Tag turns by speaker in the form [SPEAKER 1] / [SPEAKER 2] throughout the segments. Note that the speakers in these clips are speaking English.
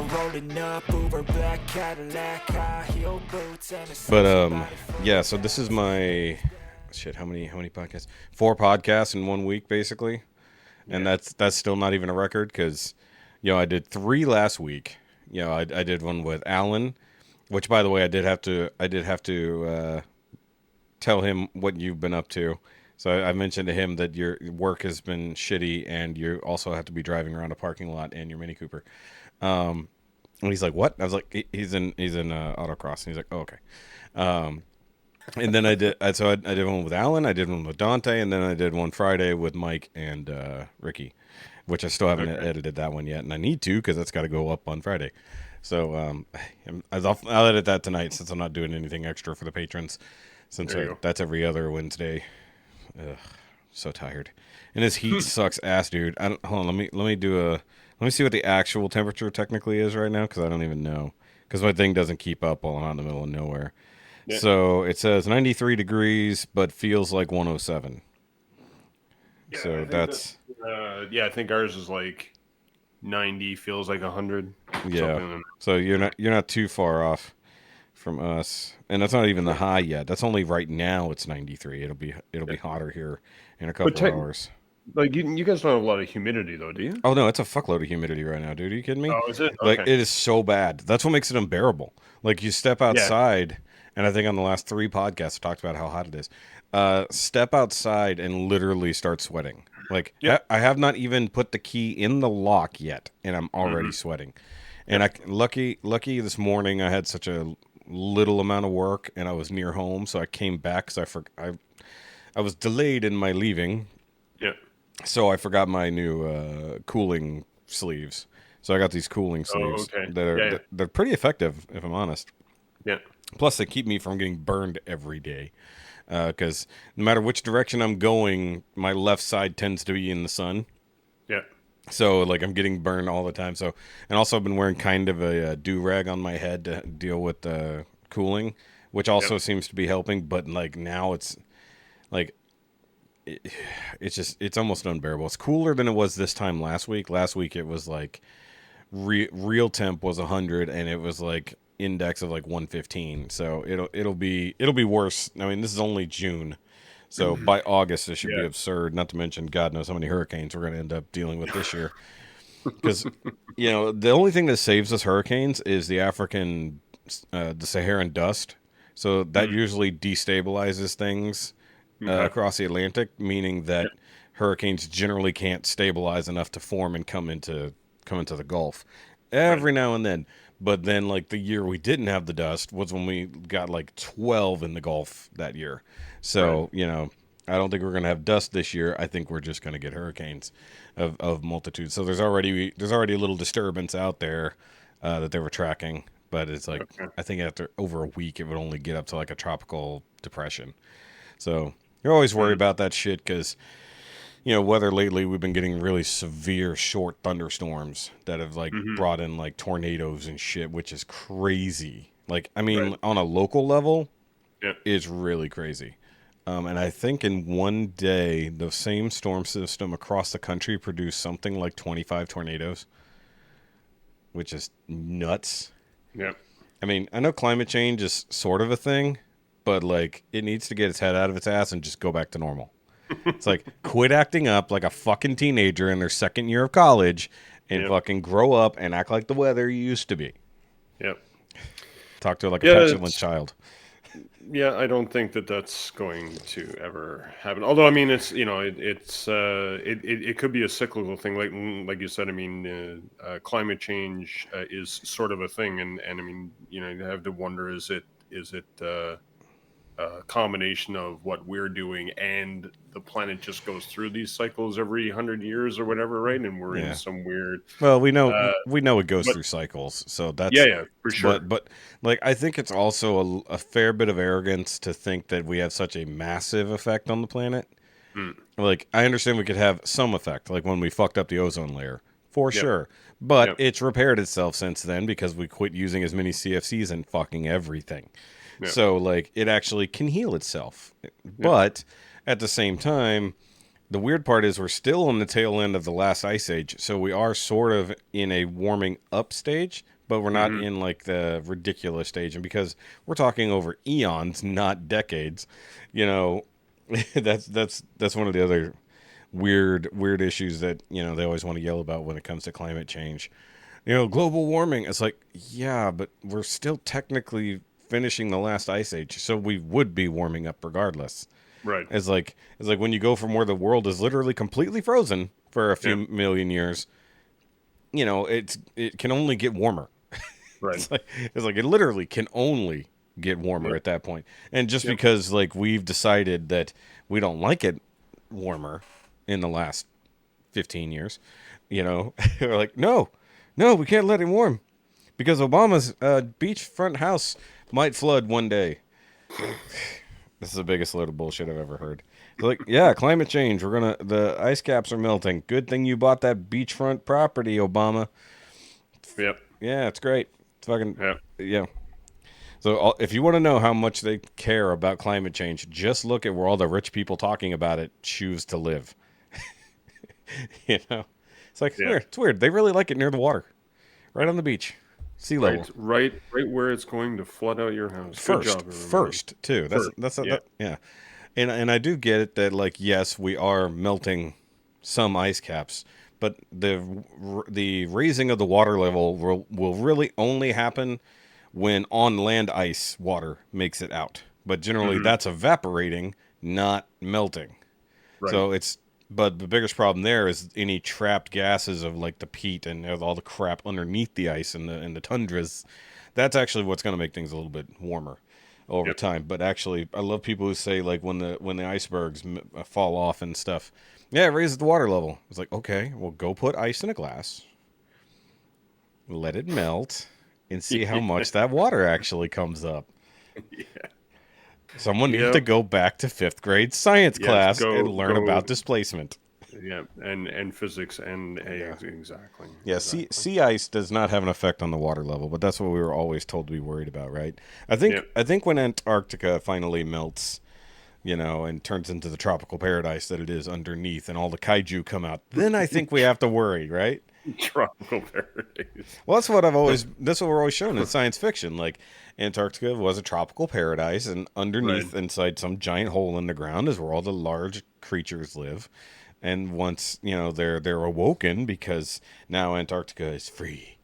[SPEAKER 1] rolling up Uber black Cadillac, high heel boots, and
[SPEAKER 2] But yeah. So this is my shit. How many podcasts? 4 podcasts in 1 week, basically, and that's still not even a record because, I did 3 last week. I did one with Alan, which, by the way, I did have to tell him what you've been up to. So I mentioned to him that your work has been shitty, and you also have to be driving around a parking lot in your Mini Cooper. And he's like, "What?" I was like, "He's in autocross." And he's like, "Oh, okay." And then I did one with Alan, I did one with Dante, and then I did one Friday with Mike and Rikki, which I still haven't edited that one yet, and I need to because that's got to go up on Friday. So I'll edit that tonight since I'm not doing anything extra for the patrons. Since that's every other Wednesday. Ugh, so tired, and this heat sucks ass, dude. Hold on. Let me see what the actual temperature technically is right now because I don't even know because my thing doesn't keep up while I'm out in the middle of nowhere. Yeah. So it says 93 degrees, but feels like 107.
[SPEAKER 3] Yeah,
[SPEAKER 2] so that's
[SPEAKER 3] I think ours is like 90, feels like 100.
[SPEAKER 2] Yeah. So you're not too far off from us, and that's not even the high yet. That's only right now. It's 93. It'll be hotter here in a couple of hours.
[SPEAKER 3] Like you guys don't have a lot of humidity though, do you?
[SPEAKER 2] Oh no, it's a fuckload of humidity right now, dude. Are you kidding me?
[SPEAKER 3] Oh, is it? Okay.
[SPEAKER 2] Like it is so bad. That's what makes it unbearable. Like you step outside, and I think on the last 3 podcasts I talked about how hot it is. Step outside and literally start sweating. Like I have not even put the key in the lock yet, and I'm already sweating. And lucky this morning I had such a little amount of work, and I was near home, so I came back because I was delayed in my leaving.
[SPEAKER 3] Yeah.
[SPEAKER 2] So I forgot my new cooling sleeves. So I got these cooling sleeves that they're pretty effective, if I'm honest.
[SPEAKER 3] Yeah.
[SPEAKER 2] Plus, they keep me from getting burned every day. Because no matter which direction I'm going, my left side tends to be in the sun.
[SPEAKER 3] Yeah.
[SPEAKER 2] So, like, I'm getting burned all the time. So, and also I've been wearing kind of a do-rag on my head to deal with the cooling, which also seems to be helping. But, like, now it's, like, it's almost unbearable. It's cooler than it was this time last week. Last week it was, like, real temp was 100, and it was, like, index of, like, 115. So, it'll be worse. I mean, this is only June. So by August, it should be absurd. Not to mention, God knows how many hurricanes we're going to end up dealing with this year. Because, the only thing that saves us hurricanes is the the Saharan dust. So that usually destabilizes things across the Atlantic, meaning that hurricanes generally can't stabilize enough to form and come into the Gulf. Every now and then. But then, like, the year we didn't have the dust was when we got, like, 12 in the Gulf that year. So, I don't think we're going to have dust this year. I think we're just going to get hurricanes of multitudes. So there's already a little disturbance out there that they were tracking. But it's like, I think after over a week, it would only get up to, like, a tropical depression. So you're always worried about that shit because, weather lately, we've been getting really severe short thunderstorms that have, like, brought in, like, tornadoes and shit, which is crazy. Like, I mean, on a local level, it's really crazy. And I think in one day, the same storm system across the country produced something like 25 tornadoes, which is nuts.
[SPEAKER 3] Yeah.
[SPEAKER 2] I mean, I know climate change is sort of a thing, but, like, it needs to get its head out of its ass and just go back to normal. It's like, quit acting up like a fucking teenager in their second year of college and fucking grow up and act like the weather you used to be.
[SPEAKER 3] Yep.
[SPEAKER 2] Talk to her like a petulant child.
[SPEAKER 3] Yeah, I don't think that that's going to ever happen. Although, I mean, it's it could be a cyclical thing, like you said. I mean, climate change is sort of a thing, and I mean, you have to wonder: is it a combination of what we're doing and the planet just goes through these cycles every 100 years or whatever, right? And we're in some weird.
[SPEAKER 2] Well, we know it goes through cycles, so that's
[SPEAKER 3] for sure.
[SPEAKER 2] But like, I think it's also a fair bit of arrogance to think that we have such a massive effect on the planet. Like, I understand we could have some effect, like when we fucked up the ozone layer, for sure. But it's repaired itself since then because we quit using as many CFCs and fucking everything. So, like, it actually can heal itself. But at the same time, the weird part is we're still on the tail end of the last ice age, so we are sort of in a warming up stage, but we're not in like the ridiculous stage. And because we're talking over eons, not decades, you know, that's one of the other weird issues that, you know, they always want to yell about when it comes to climate change. You know, global warming. It's like, yeah, but we're still technically finishing the last ice age, so we would be warming up regardless.
[SPEAKER 3] Right.
[SPEAKER 2] It's like when you go from where the world is literally completely frozen for a few million years, you know, it can only get warmer.
[SPEAKER 3] Right.
[SPEAKER 2] It's like it literally can only get warmer at that point. And just because like we've decided that we don't like it warmer in the last 15 years, you know, we're like, no, we can't let it warm because Obama's beachfront house might flood one day. This is the biggest load of bullshit I've ever heard. It's like, yeah, climate change. The ice caps are melting. Good thing you bought that beachfront property, Obama.
[SPEAKER 3] Yep.
[SPEAKER 2] Yeah, it's great. It's fucking, yeah. So if you want to know how much they care about climate change, just look at where all the rich people talking about it choose to live. You know? It's like, it's weird. They really like it near the water. Right on the beach. Sea level.
[SPEAKER 3] Right where it's going to flood out your house. Good job, everybody.
[SPEAKER 2] First, too. Yeah. And I do get it that, like, yes, we are melting some ice caps, but the raising of the water level will really only happen when on land ice water makes it out. But generally that's evaporating, not melting. Right. So but the biggest problem there is any trapped gases of like the peat and all the crap underneath the ice and the tundras. That's actually what's going to make things a little bit warmer over time. But actually, I love people who say like when the icebergs fall off and stuff, yeah, it raises the water level. It's like, okay, well, go put ice in a glass, let it melt, and see how much that water actually comes up. Yeah. Someone needs to go back to 5th grade science class and learn about displacement.
[SPEAKER 3] Yeah, and physics and exactly.
[SPEAKER 2] Yeah,
[SPEAKER 3] exactly.
[SPEAKER 2] Sea ice does not have an effect on the water level, but that's what we were always told to be worried about, right? I think when Antarctica finally melts, you know, and turns into the tropical paradise that it is underneath, and all the kaiju come out, then I think we have to worry, right?
[SPEAKER 3] Tropical paradise.
[SPEAKER 2] Well, that's what we're always shown in science fiction. Like Antarctica was a tropical paradise, and underneath, inside some giant hole in the ground, is where all the large creatures live. And once they're awoken, because now Antarctica is free,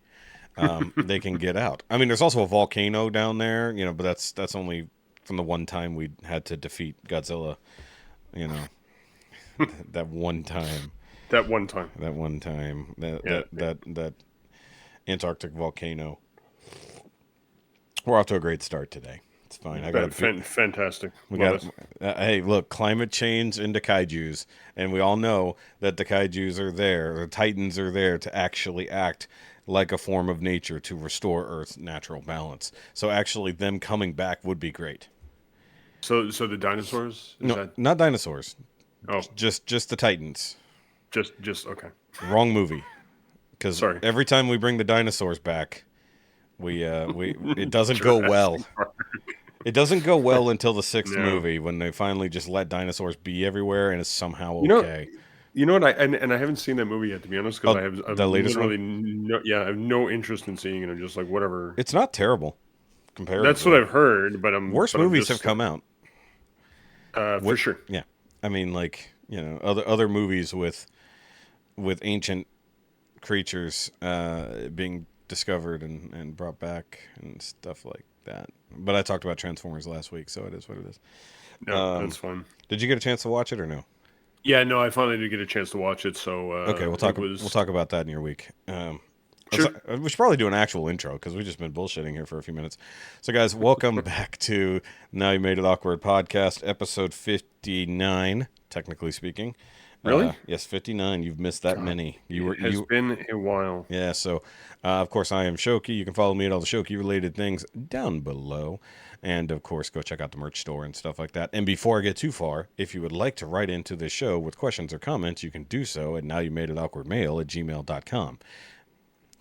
[SPEAKER 2] they can get out. I mean, there's also a volcano down there, you know, but that's only from the one time we had to defeat Godzilla. You know, that one time. That Antarctic volcano. We're off to a great start today. It's fine.
[SPEAKER 3] Fantastic.
[SPEAKER 2] Hey, look, climate change into kaijus, and we all know that the kaijus are there, the titans are there to actually act like a form of nature to restore Earth's natural balance. So actually, them coming back would be great.
[SPEAKER 3] So the dinosaurs?
[SPEAKER 2] Not dinosaurs.
[SPEAKER 3] Oh,
[SPEAKER 2] just the titans.
[SPEAKER 3] Just okay.
[SPEAKER 2] Wrong movie. Because every time we bring the dinosaurs back, it doesn't go well. It doesn't go well until the 6th movie when they finally just let dinosaurs be everywhere and it's somehow okay.
[SPEAKER 3] You know what? I haven't seen that movie yet, to be honest, because I have
[SPEAKER 2] the latest
[SPEAKER 3] I have no interest in seeing it. I'm just like, whatever.
[SPEAKER 2] It's not terrible. Comparatively.
[SPEAKER 3] That's what I've heard, but
[SPEAKER 2] worse movies have come out.
[SPEAKER 3] For sure.
[SPEAKER 2] Yeah, I mean, like, you know, other movies with ancient creatures being discovered and brought back and stuff like that. But I talked about Transformers last week, so it is what it is.
[SPEAKER 3] No, that's fine.
[SPEAKER 2] Did you get a chance to watch it or no?
[SPEAKER 3] Yeah, no, I finally did get a chance to watch it. So
[SPEAKER 2] okay, we'll talk about that in your week. Sure. We should probably do an actual intro because we've just been bullshitting here for a few minutes. So, guys, welcome back to Now You Made It Awkward podcast, episode 59, technically speaking.
[SPEAKER 3] Really?
[SPEAKER 2] Yes, 59. You've missed that many.
[SPEAKER 3] It has been a while.
[SPEAKER 2] Yeah, so, of course, I am Shoky. You can follow me at all the Shoky-related things down below. And, of course, go check out the merch store and stuff like that. And before I get too far, if you would like to write into this show with questions or comments, you can do so at NowYouMadeItAwkwardMail@gmail.com.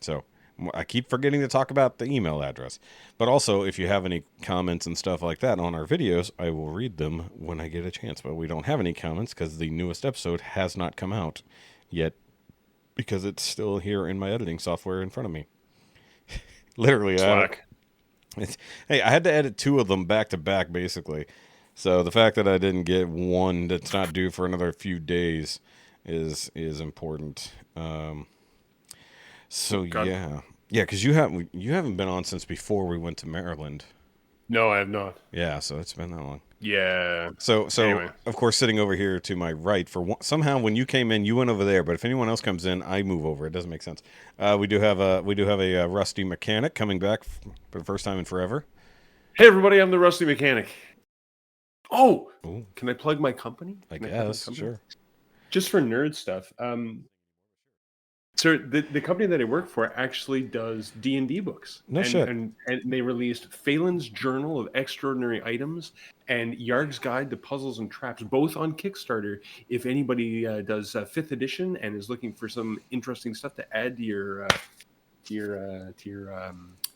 [SPEAKER 2] So, I keep forgetting to talk about the email address. But also, if you have any comments and stuff like that on our videos, I will read them when I get a chance. But we don't have any comments because the newest episode has not come out yet because it's still here in my editing software in front of me. Literally.
[SPEAKER 3] Slack.
[SPEAKER 2] Hey, I had to edit 2 of them back to back, basically. So the fact that I didn't get one that's not due for another few days is important. So
[SPEAKER 3] God.
[SPEAKER 2] yeah, because you haven't been on since before we went to Maryland.
[SPEAKER 3] No, I have not.
[SPEAKER 2] Yeah, so it's been that long.
[SPEAKER 3] Yeah.
[SPEAKER 2] So
[SPEAKER 3] Anyway.
[SPEAKER 2] of course, sitting over here to my right, somehow when you came in, you went over there. But if anyone else comes in, I move over. It doesn't make sense. We do have a rusty mechanic coming back for the first time in forever.
[SPEAKER 3] Hey, everybody, I'm the Rusty Mechanic. Oh,
[SPEAKER 2] Ooh.
[SPEAKER 3] Can I plug my company?
[SPEAKER 2] I
[SPEAKER 3] Can plug my
[SPEAKER 2] guess,
[SPEAKER 3] company?
[SPEAKER 2] sure.
[SPEAKER 3] Just for nerd stuff. So the company that I work for actually does D&D books.
[SPEAKER 2] No shit.
[SPEAKER 3] And they released Phelan's Journal of Extraordinary Items and Yarg's Guide to Puzzles and Traps, both on Kickstarter. If anybody does 5th edition and is looking for some interesting stuff to add to your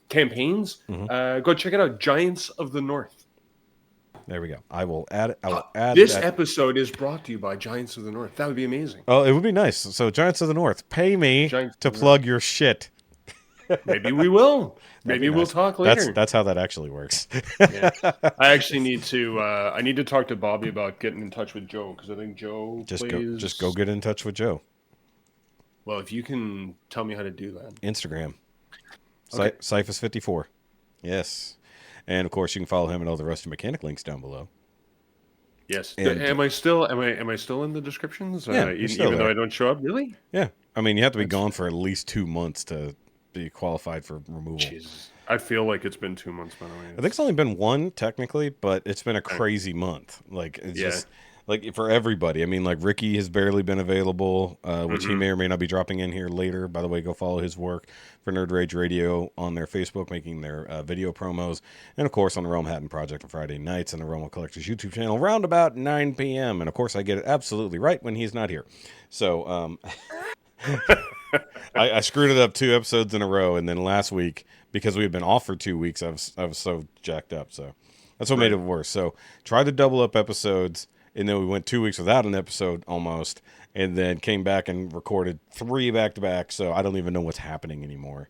[SPEAKER 3] campaigns, go check it out. Giants of the North.
[SPEAKER 2] There we go. I will add
[SPEAKER 3] This
[SPEAKER 2] that.
[SPEAKER 3] episode is brought to you by Giants of the North. That would be amazing.
[SPEAKER 2] Oh, it would be nice. So Giants of the North, pay me to plug your shit.
[SPEAKER 3] Maybe we will. Maybe we'll talk later.
[SPEAKER 2] That's how that actually works.
[SPEAKER 3] Yeah. I actually need to talk to Bobby about getting in touch with Joe, because I think Joe
[SPEAKER 2] just go get in touch with Joe.
[SPEAKER 3] Well, if you can tell me how to do that.
[SPEAKER 2] Instagram.
[SPEAKER 3] Okay.
[SPEAKER 2] Cyphus54. Yes. And of course you can follow him and all the Rusty Mechanic links down below.
[SPEAKER 3] Yes.
[SPEAKER 2] And,
[SPEAKER 3] am I still in the descriptions?
[SPEAKER 2] Yeah,
[SPEAKER 3] even though I don't show up, really?
[SPEAKER 2] Yeah. I mean, you have to be gone for at least 2 months to be qualified for removal.
[SPEAKER 3] Jesus. I feel like it's been 2 months, by the way.
[SPEAKER 2] I think it's only been 1 technically, but it's been a crazy month. Like it's just like for everybody. I mean, like Rikki has barely been available, which he may or may not be dropping in here later. By the way, go follow his work for Nerd Rage Radio on their Facebook, making their video promos, and of course on the Realm Hatton Project on Friday nights and the Realm Collectors YouTube channel around about 9 p.m. And of course, I get it absolutely right when he's not here. So I screwed it up 2 episodes in a row, and then last week, because we had been off for 2 weeks, I was so jacked up. So that's what made it worse. So try to double up episodes. And then we went 2 weeks without an episode almost, and then came back and recorded 3 back-to-back, so I don't even know what's happening anymore.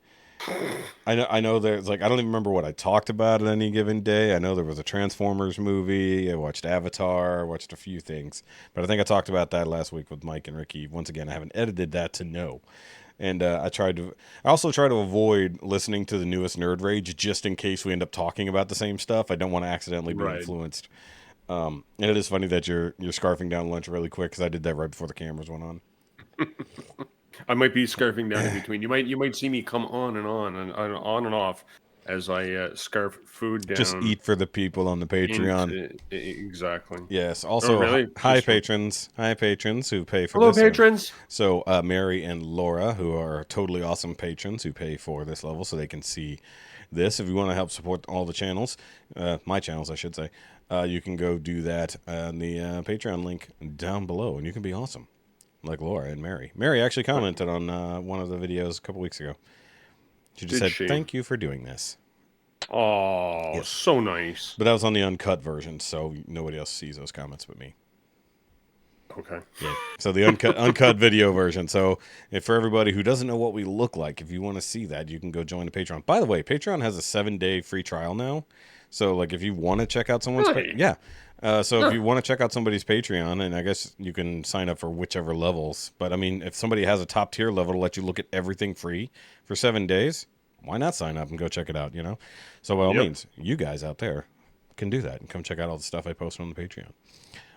[SPEAKER 2] I know there's like, I don't even remember what I talked about at any given day. I know there was a Transformers movie, I watched Avatar, I watched a few things, but I think I talked about that last week with Mike and Rikki. Once again, I haven't edited that to know. And I also try to avoid listening to the newest Nerd Rage just in case we end up talking about the same stuff. I don't want to accidentally be influenced. And it is funny that you're scarfing down lunch really quick, because I did that right before the cameras went on.
[SPEAKER 3] I might be scarfing down in between. You might see me come on and off as I scarf food down.
[SPEAKER 2] Just eat for the people on the Patreon.
[SPEAKER 3] Exactly.
[SPEAKER 2] Yes. Also, hi patrons who pay for
[SPEAKER 3] Hello,
[SPEAKER 2] this.
[SPEAKER 3] patrons.
[SPEAKER 2] So Mary and Laura, who are totally awesome patrons who pay for this level so they can see this. If you want to help support all the channels, my channels, I should say, you can go do that on the Patreon link down below, and you can be awesome, like Laura and Mary. Mary actually commented on one of the videos a couple weeks ago. She just said, "Thank you for doing this."
[SPEAKER 3] Oh, yes. So nice.
[SPEAKER 2] But that was on the uncut version, so nobody else sees those comments but me.
[SPEAKER 3] Okay.
[SPEAKER 2] Yeah. So the uncut video version. So if for everybody who doesn't know what we look like, if you want to see that, you can go join the Patreon. By the way, Patreon has a 7-day free trial now. So like if you want to check out someone's if you want to check out somebody's Patreon, and I guess you can sign up for whichever levels. But I mean, if somebody has a top tier level to let you look at everything free for 7 days, why not sign up and go check it out, you know? So by all means, you guys out there can do that and come check out all the stuff I post on the Patreon,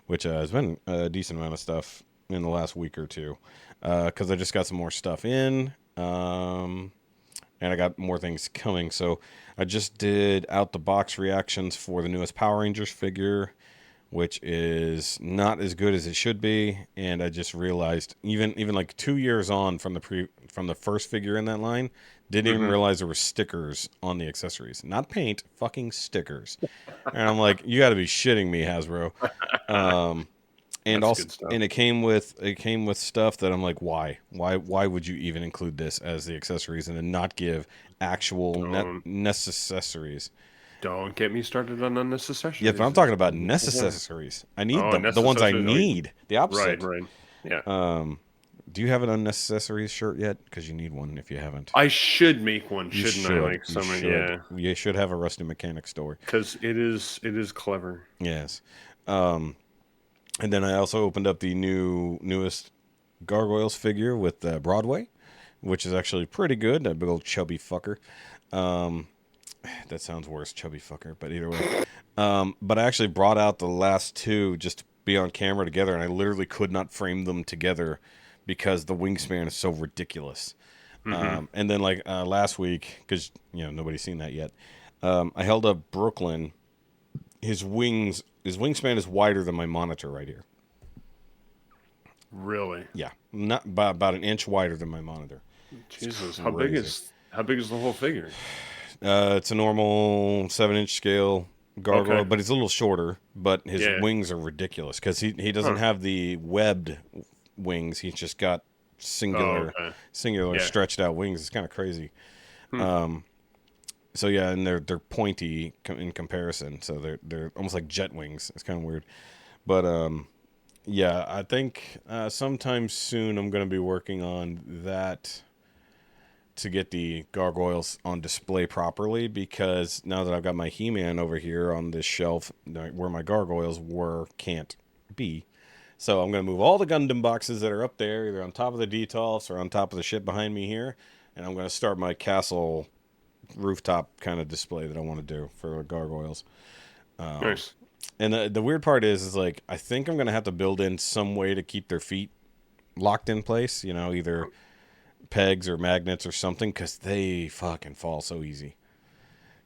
[SPEAKER 2] which has been a decent amount of stuff in the last week or two, because I just got some more stuff in, and I got more things coming. So I just did out-the-box reactions for the newest Power Rangers figure, which is not as good as it should be, and I just realized, even like 2 years on from the first figure in that line, didn't even realize there were stickers on the accessories. Not paint, fucking stickers. And I'm like, you got to be shitting me, Hasbro. And
[SPEAKER 3] That's
[SPEAKER 2] also,
[SPEAKER 3] good stuff.
[SPEAKER 2] and it came with stuff that I'm like, why would you even include this as the accessories and then not give actual
[SPEAKER 3] Don't
[SPEAKER 2] necessaries?
[SPEAKER 3] don't get me started on unnecessary.
[SPEAKER 2] Yeah, but I'm talking about necessaries. I need
[SPEAKER 3] Oh,
[SPEAKER 2] them, the ones I
[SPEAKER 3] necessary.
[SPEAKER 2] need. The opposite.
[SPEAKER 3] Right. Yeah.
[SPEAKER 2] Do you have an unnecessaries shirt yet? Because you need one if you haven't.
[SPEAKER 3] I should make one,
[SPEAKER 2] You
[SPEAKER 3] shouldn't I?
[SPEAKER 2] should.
[SPEAKER 3] Like
[SPEAKER 2] You
[SPEAKER 3] someone,
[SPEAKER 2] should.
[SPEAKER 3] yeah.
[SPEAKER 2] You should have a Rusty Mechanic story.
[SPEAKER 3] Because it is clever.
[SPEAKER 2] Yes. And then I also opened up the newest Gargoyles figure with Broadway, which is actually pretty good. That big old chubby fucker. That sounds worse, chubby fucker. But either way. But I actually brought out the last two just to be on camera together, and I literally could not frame them together because the wingspan is so ridiculous. And then like last week, because nobody's seen that yet, I held up Brooklyn. His wingspan is wider than my monitor right here.
[SPEAKER 3] Really?
[SPEAKER 2] Yeah, not by about an inch wider than my monitor.
[SPEAKER 3] Jesus,
[SPEAKER 2] crazy.
[SPEAKER 3] how big is the whole figure?
[SPEAKER 2] It's a normal 7-inch scale gargoyle,
[SPEAKER 3] Okay.
[SPEAKER 2] but he's a little shorter. But his
[SPEAKER 3] Yeah.
[SPEAKER 2] wings are ridiculous because he doesn't have the webbed wings. He's just got singular
[SPEAKER 3] Oh, okay.
[SPEAKER 2] singular
[SPEAKER 3] Yeah.
[SPEAKER 2] stretched out wings. It's kind of crazy. So yeah, and they're pointy in comparison. So they're almost like jet wings. It's kind of weird, but yeah, I think sometime soon I'm going to be working on that to get the gargoyles on display properly, because now that I've got my He-Man over here on this shelf where my gargoyles can't be. So I'm going to move all the Gundam boxes that are up there, either on top of the Detolfs or on top of the shit behind me here, and I'm going to start my castle rooftop kind of display that I want to do for the gargoyles.
[SPEAKER 3] Nice.
[SPEAKER 2] And the weird part is like, I think I'm going to have to build in some way to keep their feet locked in place, either pegs or magnets or something, because they fucking fall so easy.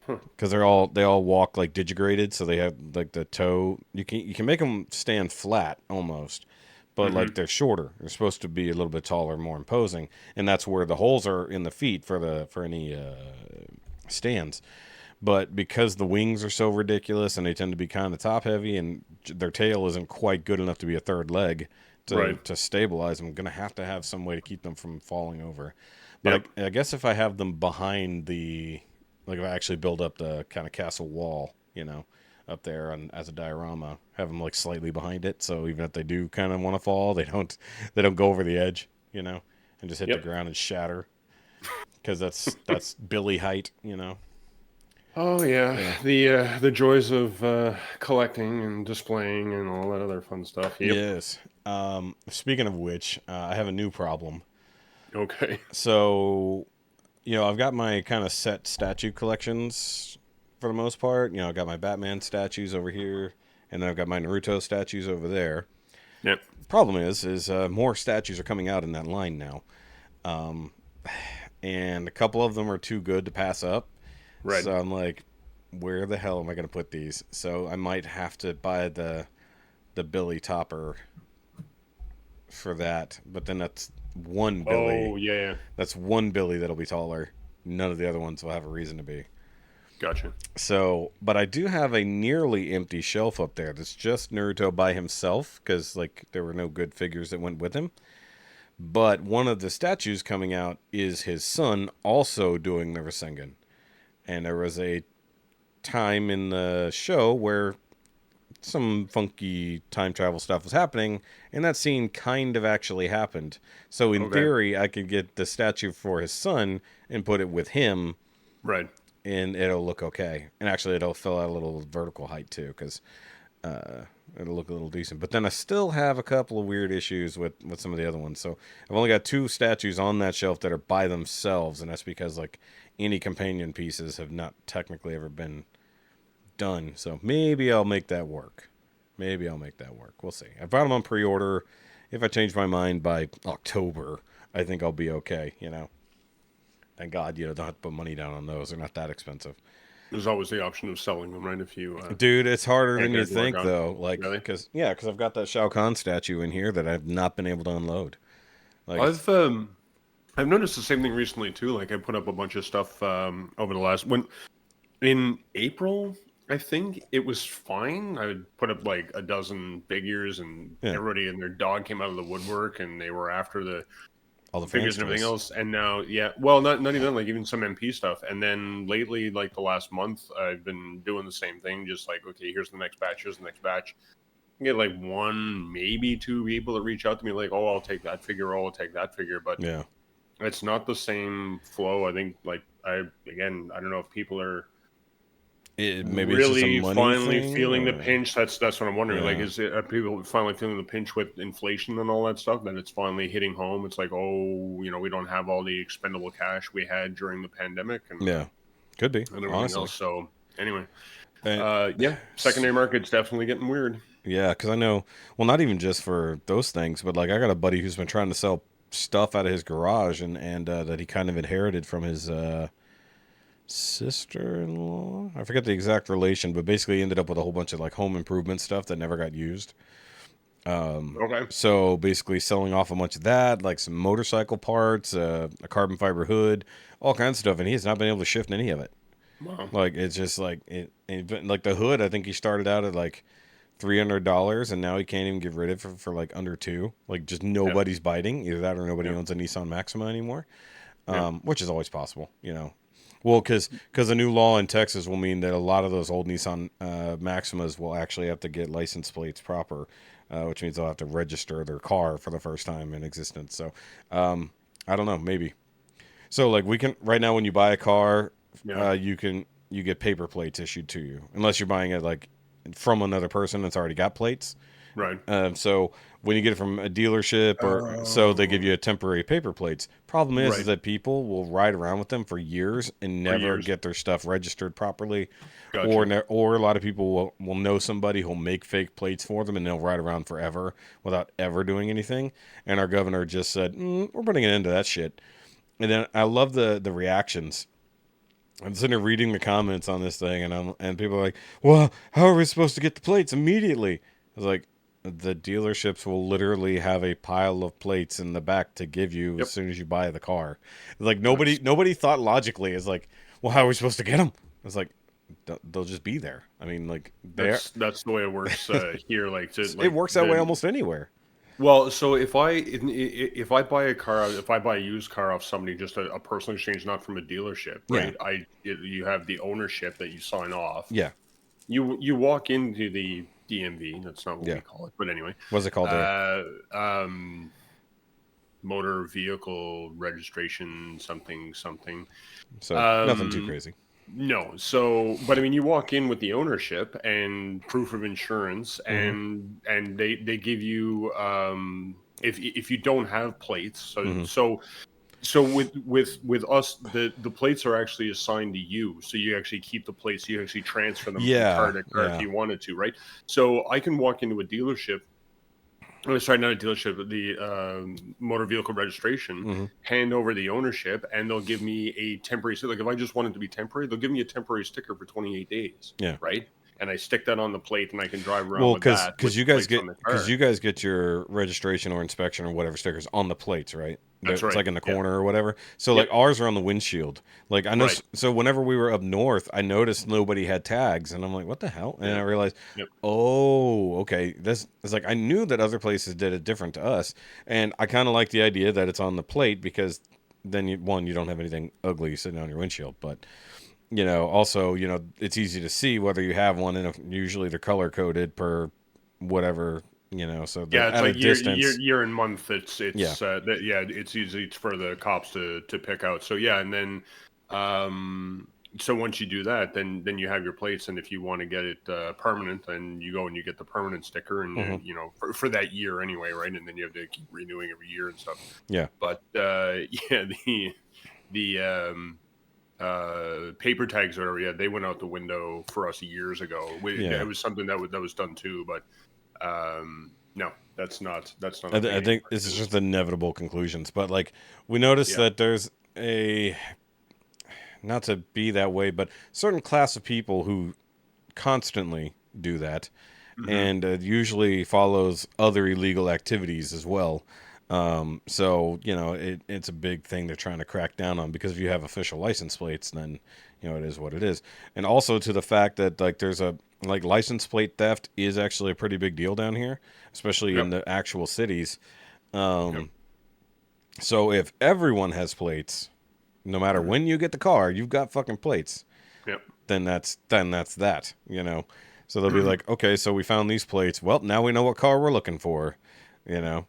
[SPEAKER 2] Because they all walk like digigraded, so they have like the toe. You can make them stand flat almost, but like they're shorter. They're supposed to be a little bit taller, more imposing, and that's where the holes are in the feet for any stands. But because the wings are so ridiculous and they tend to be kind of top heavy, and their tail isn't quite good enough to be a third leg to stabilize, I'm gonna have to have some way to keep them from falling over. But I guess if I have them behind if I actually build up the kind of castle wall, up there as a diorama, have them like slightly behind it, so even if they do kind of want to fall, they don't go over the edge, and just hit the ground and shatter, because that's Billy height,
[SPEAKER 3] Oh yeah. The joys of collecting and displaying and all that other fun stuff. Yep.
[SPEAKER 2] Yes. Speaking of which, I have a new problem.
[SPEAKER 3] Okay.
[SPEAKER 2] So, I've got my kind of set statue collections for the most part. I've got my Batman statues over here, and then I've got my Naruto statues over there.
[SPEAKER 3] Yep.
[SPEAKER 2] Problem is more statues are coming out in that line now. And a couple of them are too good to pass up.
[SPEAKER 3] Right.
[SPEAKER 2] So I'm like, where the hell am I going to put these? So I might have to buy the Billy Topper for that. But then that's one Billy.
[SPEAKER 3] Oh yeah.
[SPEAKER 2] That's one Billy that'll be taller. None of the other ones will have a reason to be.
[SPEAKER 3] Gotcha.
[SPEAKER 2] So, but I do have a nearly empty shelf up there that's just Naruto by himself, because like there were no good figures that went with him. But one of the statues coming out is his son also doing the Rasengan. And there was a time in the show where some funky time travel stuff was happening, and that scene kind of actually happened. So in theory, I could get the statue for his son and put it with him,
[SPEAKER 3] Right.
[SPEAKER 2] and it'll look okay. And actually, it'll fill out a little vertical height too, because it'll look a little decent. But then I still have a couple of weird issues with some of the other ones. So I've only got 2 statues on that shelf that are by themselves, and that's because like any companion pieces have not technically ever been done. So maybe I'll make that work. We'll see. I brought them on pre-order. If I change my mind by October, I think I'll be okay, Thank God, don't have to put money down on those. They're not that expensive.
[SPEAKER 3] There's always the option of selling them, right? If you
[SPEAKER 2] Dude, it's harder than
[SPEAKER 3] get
[SPEAKER 2] you
[SPEAKER 3] it to work
[SPEAKER 2] think,
[SPEAKER 3] on.
[SPEAKER 2] though. Like,
[SPEAKER 3] Really?
[SPEAKER 2] because I've got that Shao Kahn statue in here that I've not been able to unload. Like,
[SPEAKER 3] I've noticed the same thing recently too. Like I put up a bunch of stuff over the last in April. I think it was fine. I would put up like a dozen figures, and
[SPEAKER 2] Yeah,
[SPEAKER 3] everybody and their dog came out of the woodwork, and they were after the
[SPEAKER 2] all the
[SPEAKER 3] figures
[SPEAKER 2] fans'
[SPEAKER 3] and everything
[SPEAKER 2] toys.
[SPEAKER 3] else. And now, yeah, well, not even like even some MP stuff. And then lately, like the last month, I've been doing the same thing. Just like, okay, here's the next batch. Here's the next batch. I get like one, maybe two people that reach out to me like, oh, I'll take that figure. Oh, I'll take that figure. But
[SPEAKER 2] Yeah,
[SPEAKER 3] it's not the same flow. I think like I don't know if people are
[SPEAKER 2] maybe it's just a
[SPEAKER 3] really
[SPEAKER 2] money
[SPEAKER 3] finally
[SPEAKER 2] thing,
[SPEAKER 3] feeling the
[SPEAKER 2] or
[SPEAKER 3] pinch. That's what I'm wondering. Like,
[SPEAKER 2] yeah,
[SPEAKER 3] are people finally feeling the pinch with inflation and all that stuff? That it's finally hitting home. It's like, oh, we don't have all the expendable cash we had during the pandemic
[SPEAKER 2] yeah, could be
[SPEAKER 3] and everything
[SPEAKER 2] honestly.
[SPEAKER 3] else. So anyway,
[SPEAKER 2] And,
[SPEAKER 3] yeah, secondary market's definitely getting weird.
[SPEAKER 2] yeah, because I know, well, not even just for those things, but like I got a buddy who's been trying to sell stuff out of his garage and that he kind of inherited from his sister-in-law. I forget the exact relation, but basically he ended up with a whole bunch of like home improvement stuff that never got used.
[SPEAKER 3] Okay,
[SPEAKER 2] So basically selling off a bunch of that, like some motorcycle parts, a carbon fiber hood, all kinds of stuff, and he has not been able to shift any of it.
[SPEAKER 3] wow,
[SPEAKER 2] Like it's just like like the hood. I think he started out at like $300, and now he can't even get rid of it for like under two. Like just
[SPEAKER 3] yep,
[SPEAKER 2] nobody's biting either that or nobody
[SPEAKER 3] yep,
[SPEAKER 2] owns a Nissan Maxima anymore,
[SPEAKER 3] yep,
[SPEAKER 2] which is always possible, you know. Well, because the new law in Texas will mean that a lot of those old Nissan Maximas will actually have to get license plates proper, which means they'll have to register their car for the first time in existence. So I don't know, maybe. So like we can right now when you buy a car,
[SPEAKER 3] yeah,
[SPEAKER 2] you get paper plates issued to you unless you're buying it like from another person that's already got plates.
[SPEAKER 3] right.
[SPEAKER 2] So when you get it from a dealership or so they give
[SPEAKER 3] Oh,
[SPEAKER 2] you a temporary paper plates. Problem is
[SPEAKER 3] right.
[SPEAKER 2] that people will ride around with them for years and
[SPEAKER 3] For
[SPEAKER 2] never
[SPEAKER 3] years,
[SPEAKER 2] get their stuff registered properly,
[SPEAKER 3] gotcha.
[SPEAKER 2] or a lot of people will know somebody who'll make fake plates for them and they'll ride around forever without ever doing anything. And our governor just said, "We're putting an end to that shit." And then I love the reactions. I'm sitting there reading the comments on this thing, and people are like, "Well, how are we supposed to get the plates immediately?" I was like, "The dealerships will literally have a pile of plates in the back to give you as
[SPEAKER 3] Yep,
[SPEAKER 2] soon as you buy the car." Like
[SPEAKER 3] that's
[SPEAKER 2] nobody thought logically. It's like, "Well, how are we supposed to get them?" It's like they'll just be there. I mean, like there,
[SPEAKER 3] that's the way it works here. Like to
[SPEAKER 2] it
[SPEAKER 3] like
[SPEAKER 2] works that way
[SPEAKER 3] the
[SPEAKER 2] almost anywhere.
[SPEAKER 3] Well, so if I buy a car, if I buy a used car off somebody, just a personal exchange, not from a dealership,
[SPEAKER 2] Yeah,
[SPEAKER 3] right? You have the ownership that you sign off.
[SPEAKER 2] yeah,
[SPEAKER 3] You walk into the DMV. That's not what we
[SPEAKER 2] yeah.
[SPEAKER 3] call it, but anyway,
[SPEAKER 2] What's it called there?
[SPEAKER 3] uh, um, motor vehicle registration, something something.
[SPEAKER 2] So nothing too
[SPEAKER 3] Um,
[SPEAKER 2] crazy.
[SPEAKER 3] no. So, but I mean, you walk in with the ownership and proof of insurance,
[SPEAKER 2] Hmm.
[SPEAKER 3] and they give you if you don't have plates.
[SPEAKER 2] Hmm.
[SPEAKER 3] So with us, the plates are actually assigned to you. So you actually keep the plates. You actually transfer them from car
[SPEAKER 2] Yeah,
[SPEAKER 3] to car if
[SPEAKER 2] yeah.
[SPEAKER 3] you wanted to, right? So I can walk into a dealership. Oh, sorry, not a dealership, but the motor vehicle registration,
[SPEAKER 2] Hmm.
[SPEAKER 3] hand over the ownership, and they'll give me a temporary. So, like, if I just want it to be temporary, they'll give me a temporary sticker for 28 days,
[SPEAKER 2] Yeah.
[SPEAKER 3] right? And I stick that on the plate, and I can drive around
[SPEAKER 2] Well,
[SPEAKER 3] with that with the plates on the
[SPEAKER 2] because
[SPEAKER 3] car.
[SPEAKER 2] you guys get your registration or inspection or whatever stickers on the plates, right?
[SPEAKER 3] That's
[SPEAKER 2] It's
[SPEAKER 3] right.
[SPEAKER 2] like in the
[SPEAKER 3] Yeah.
[SPEAKER 2] corner or whatever. So like
[SPEAKER 3] Yep.
[SPEAKER 2] ours are on the windshield. Like I know.
[SPEAKER 3] Right.
[SPEAKER 2] So whenever we were up north, I noticed nobody had tags, and I'm like, what the hell? And I
[SPEAKER 3] Yeah.
[SPEAKER 2] realized,
[SPEAKER 3] Yep.
[SPEAKER 2] oh, okay. This is like I knew that other places did it different to us, and I kind of like the idea that it's on the plate because then you don't have anything ugly sitting on your windshield, but also, it's easy to see whether you have one, and usually they're color coded per whatever, so
[SPEAKER 3] Yeah.
[SPEAKER 2] that
[SPEAKER 3] It's
[SPEAKER 2] at a
[SPEAKER 3] like
[SPEAKER 2] distance.
[SPEAKER 3] year and month.
[SPEAKER 2] Yeah.
[SPEAKER 3] Yeah. It's easy for the cops to pick out. So yeah, and then um so once you do that, then you have your plates, and if you want to get it permanent, then you go and you get the permanent sticker, and
[SPEAKER 2] Hmm.
[SPEAKER 3] for that year anyway, right? And then you have to keep renewing every year and stuff.
[SPEAKER 2] Yeah.
[SPEAKER 3] But yeah, the paper tags or whatever, yeah, they went out the window for us years ago. It
[SPEAKER 2] Yeah.
[SPEAKER 3] was something that was done too, but no, that's not a
[SPEAKER 2] I
[SPEAKER 3] thing
[SPEAKER 2] think
[SPEAKER 3] anymore.
[SPEAKER 2] this is
[SPEAKER 3] 'Cause-
[SPEAKER 2] just inevitable conclusions, but like we noticed
[SPEAKER 3] yeah,
[SPEAKER 2] that there's a, not to be that way, but certain class of people who constantly do that,
[SPEAKER 3] hmm,
[SPEAKER 2] and usually follows other illegal activities as well. So it's a big thing they're trying to crack down on because if you have official license plates, then it is what it is. And also to the fact that like there's a like license plate theft is actually a pretty big deal down here, especially in
[SPEAKER 3] Yep.
[SPEAKER 2] the actual cities.
[SPEAKER 3] Yep.
[SPEAKER 2] So if everyone has plates, no matter when you get the car, you've got fucking plates.
[SPEAKER 3] Yep.
[SPEAKER 2] Then that's that. So they'll be like, okay, so we found these plates. Well, now we know what car we're looking for. You know,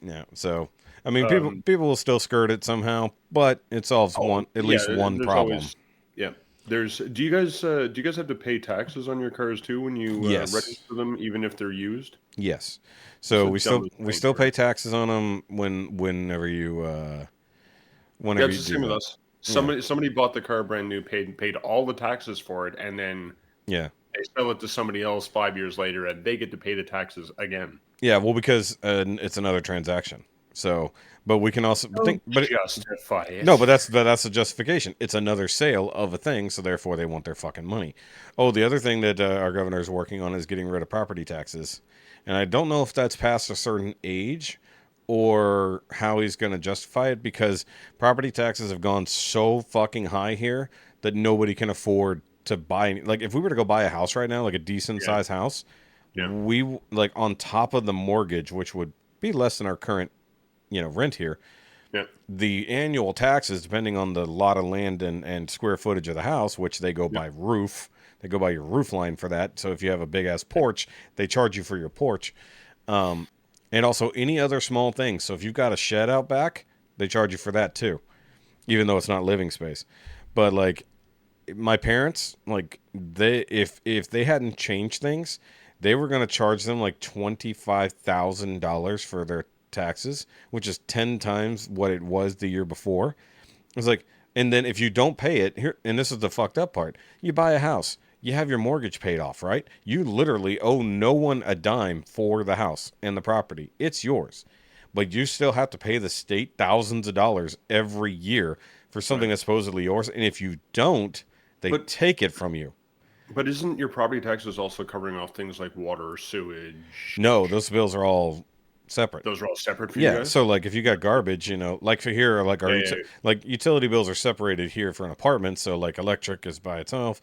[SPEAKER 2] yeah. So I mean, people will still skirt it somehow, but it solves at least one
[SPEAKER 3] there's
[SPEAKER 2] problem.
[SPEAKER 3] always yeah. Do you guys have to pay taxes on your cars too when you
[SPEAKER 2] Yes.
[SPEAKER 3] register them, even if they're used?
[SPEAKER 2] Yes. So
[SPEAKER 3] It's the
[SPEAKER 2] we
[SPEAKER 3] dumbest
[SPEAKER 2] still
[SPEAKER 3] thing
[SPEAKER 2] pay taxes on them whenever you whenever
[SPEAKER 3] That's
[SPEAKER 2] you
[SPEAKER 3] the
[SPEAKER 2] do
[SPEAKER 3] same with
[SPEAKER 2] that.
[SPEAKER 3] us.
[SPEAKER 2] Yeah.
[SPEAKER 3] Somebody bought the car brand new, paid all the taxes for it, and then
[SPEAKER 2] Yeah.
[SPEAKER 3] they sell it to somebody else 5 years later, and they get to pay the taxes again.
[SPEAKER 2] Yeah. Well, because it's another transaction. So, but we can also think, but
[SPEAKER 3] Justify it.
[SPEAKER 2] no, but that's a justification. It's another sale of a thing, so therefore they want their fucking money. Oh, the other thing that our governor is working on is getting rid of property taxes, and I don't know if that's past a certain age or how he's going to justify it because property taxes have gone so fucking high here that nobody can afford to buy. Like if we were to go buy a house right now, like a decent
[SPEAKER 3] Yeah.
[SPEAKER 2] size house,
[SPEAKER 3] Yeah.
[SPEAKER 2] we like on top of the mortgage, which would be less than our current rent here,
[SPEAKER 3] Yeah.
[SPEAKER 2] the annual taxes, depending on the lot of land and square footage of the house, which they go by roof, they go by your roof line for that. So if you have a big ass porch, they charge you for your porch. And also any other small thing. So if you've got a shed out back, they charge you for that too, even though it's not living space. But like my parents, like if they hadn't changed things, they were going to charge them like $25,000 for their taxes, which is 10 times what it was the year before. It's like, and then if you don't pay it here, and this is the fucked up part, you buy a house, you have your mortgage paid off, right? You literally owe no one a dime for the house and the property. It's yours, but you still have to pay the state thousands of dollars every year for something that's supposedly yours. And if you don't, they
[SPEAKER 3] But
[SPEAKER 2] take it from you.
[SPEAKER 3] but isn't your property taxes also covering off things like water, sewage?
[SPEAKER 2] No, those bills are all separate.
[SPEAKER 3] Those are all separate for you
[SPEAKER 2] Yeah,
[SPEAKER 3] guys?
[SPEAKER 2] so like if you got garbage, like for here, like our
[SPEAKER 3] Yeah.
[SPEAKER 2] like utility bills are separated here for an apartment, so like electric is by itself,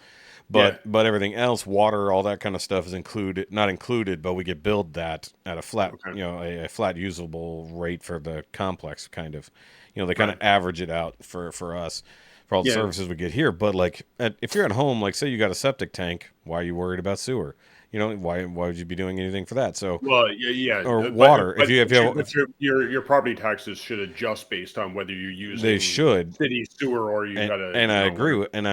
[SPEAKER 3] Yeah.
[SPEAKER 2] but everything else, water, all that kind of stuff is included, not included, but we get billed that at a flat,
[SPEAKER 3] Okay.
[SPEAKER 2] a flat usable rate for the complex kind of, they kind of
[SPEAKER 3] Right.
[SPEAKER 2] average it out for us for all the
[SPEAKER 3] Yeah.
[SPEAKER 2] services we get here. But like if you're at home, like say you got a septic tank, why are you worried about sewer? Why would you be doing anything for that? So
[SPEAKER 3] Well, yeah.
[SPEAKER 2] or water. If you have
[SPEAKER 3] Your property taxes should adjust based on whether you're
[SPEAKER 2] they
[SPEAKER 3] using
[SPEAKER 2] should.
[SPEAKER 3] city sewer or you got to.
[SPEAKER 2] And I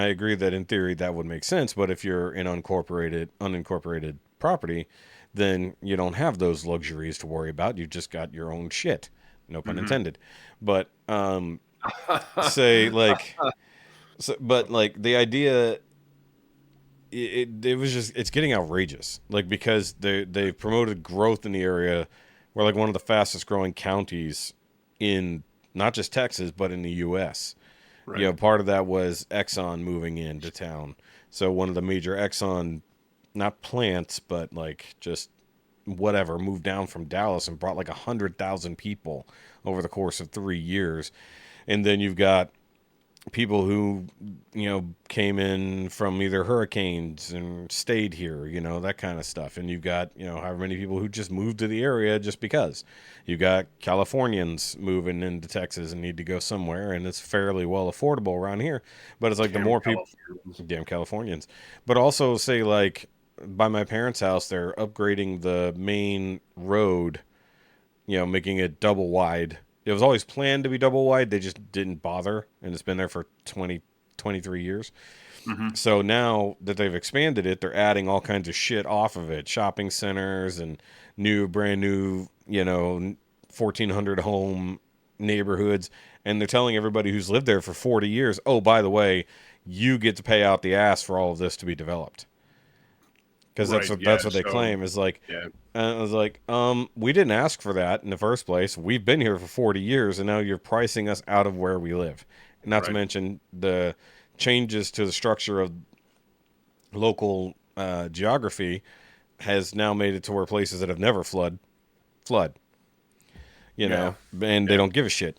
[SPEAKER 2] agree that in theory that would make sense. But if you're in unincorporated property, then you don't have those luxuries to worry about. You've just got your own shit. No pun intended. But say like, but like the idea, it was just it's getting outrageous. Like because they've promoted growth in the area. We're like one of the fastest growing counties in not just Texas but in the U.S.
[SPEAKER 3] Right.
[SPEAKER 2] Part of that was Exxon moving into town. So one of the major Exxon, not plants, but like just whatever, moved down from Dallas and brought like 100,000 people over the course of 3 years. And then you've got people who, came in from either hurricanes and stayed here, that kind of stuff. And you've got, however many people who just moved to the area just because. You've got Californians moving into Texas and need to go somewhere, and it's fairly well affordable around here. But it's like the more people, damn Californians. But also say like by my parents' house, they're upgrading the main road, making it double wide. It was always planned to be double wide. They just didn't bother, and it's been there for 23 years.
[SPEAKER 3] Mm-hmm.
[SPEAKER 2] So now that they've expanded it, they're adding all kinds of shit off of it. Shopping centers and brand new, 1,400 home neighborhoods. And they're telling everybody who's lived there for 40 years, oh, by the way, you get to pay out the ass for all of this to be developed. Because that's what they claim is like.
[SPEAKER 3] Yeah.
[SPEAKER 2] And I was like, we didn't ask for that in the first place. We've been here for 40 years, and now you're pricing us out of where we live. Not to mention the changes to the structure of local geography has now made it to where places that have never flood. And they don't give a shit,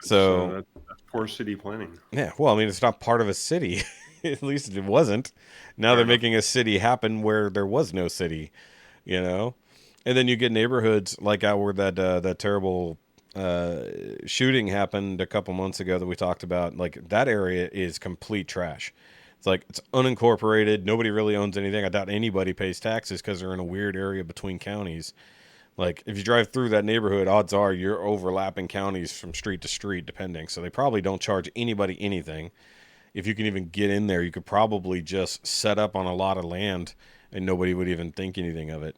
[SPEAKER 2] So
[SPEAKER 3] that's Poor city planning.
[SPEAKER 2] Yeah, well, I mean, it's not part of a city. At least it wasn't. Now they're making a city happen where there was no city, you know? And then you get neighborhoods like out where that terrible shooting happened a couple months ago that we talked about. Like, that area is complete trash. It's like, it's unincorporated. Nobody really owns anything. I doubt anybody pays taxes because they're in a weird area between counties. Like, if you drive through that neighborhood, odds are you're overlapping counties from street to street, depending. So they probably don't charge anybody anything. If you can even get in there, you could probably just set up on a lot of land and nobody would even think anything of it.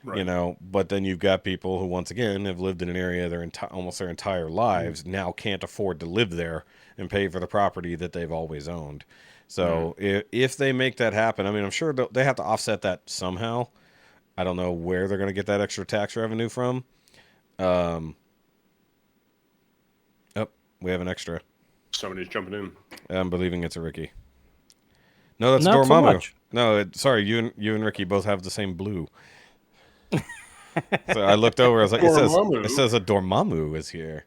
[SPEAKER 2] Right. You know, but then you've got people who, once again, have lived in an area almost their entire lives, now can't afford to live there and pay for the property that they've always owned. So if they make that happen, I mean, I'm sure they have to offset that somehow. I don't know where they're going to get that extra tax revenue from. Oh, we have an extra.
[SPEAKER 3] Somebody's jumping in.
[SPEAKER 2] I'm believing it's a Rikki. No, that's
[SPEAKER 4] Not
[SPEAKER 2] Dormamu.
[SPEAKER 4] so much.
[SPEAKER 2] No, sorry, you and Rikki both have the same blue. So I looked over. I was like, it says a Dormamu is here.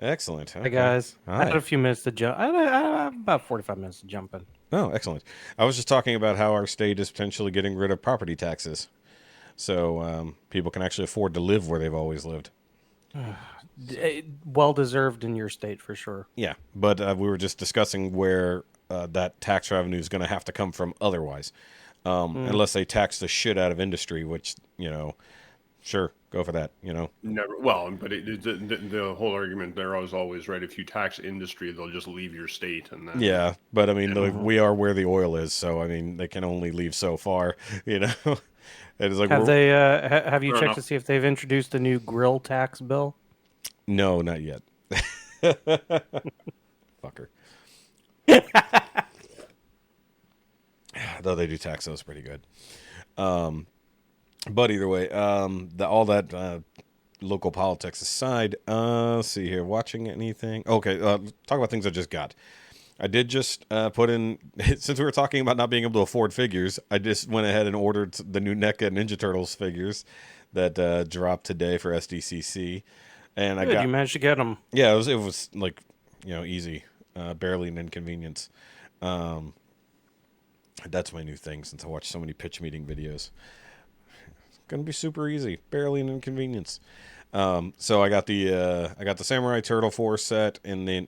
[SPEAKER 2] Excellent. Okay.
[SPEAKER 4] Hey guys,
[SPEAKER 2] Hi.
[SPEAKER 4] I had a few minutes to jump. I have about 45 minutes to jump in.
[SPEAKER 2] Oh, excellent. I was just talking about how our state is potentially getting rid of property taxes, so people can actually afford to live where they've always lived.
[SPEAKER 4] Well deserved in your state for sure.
[SPEAKER 2] Yeah, but we were just discussing where that tax revenue is going to have to come from otherwise, unless they tax the shit out of industry, which, you know, sure, go for that, you know.
[SPEAKER 3] Never. Well, but the whole argument there is always right. If you tax industry, they'll just leave your state, and then
[SPEAKER 2] Yeah, but I mean, we are where the oil is, so I mean, they can only leave so far, you know. It is like,
[SPEAKER 4] Have you
[SPEAKER 3] Fair
[SPEAKER 4] checked
[SPEAKER 3] enough.
[SPEAKER 4] to see if they've introduced a new grill tax bill?
[SPEAKER 2] no, not yet. Fucker. Though they do tax those pretty good. But either way, all that local politics aside, let's see here. Watching anything? Okay, talk about things I just got. I did just put in, since we were talking about not being able to afford figures, I just went ahead and ordered the new NECA Ninja Turtles figures that dropped today for SDCC. And
[SPEAKER 4] Good, you managed to get them.
[SPEAKER 2] Yeah, it was like, you know, easy, barely an inconvenience. That's my new thing since I watch so many pitch meeting videos. It's gonna be super easy, barely an inconvenience. So I got the Samurai Turtle 4 set, and then,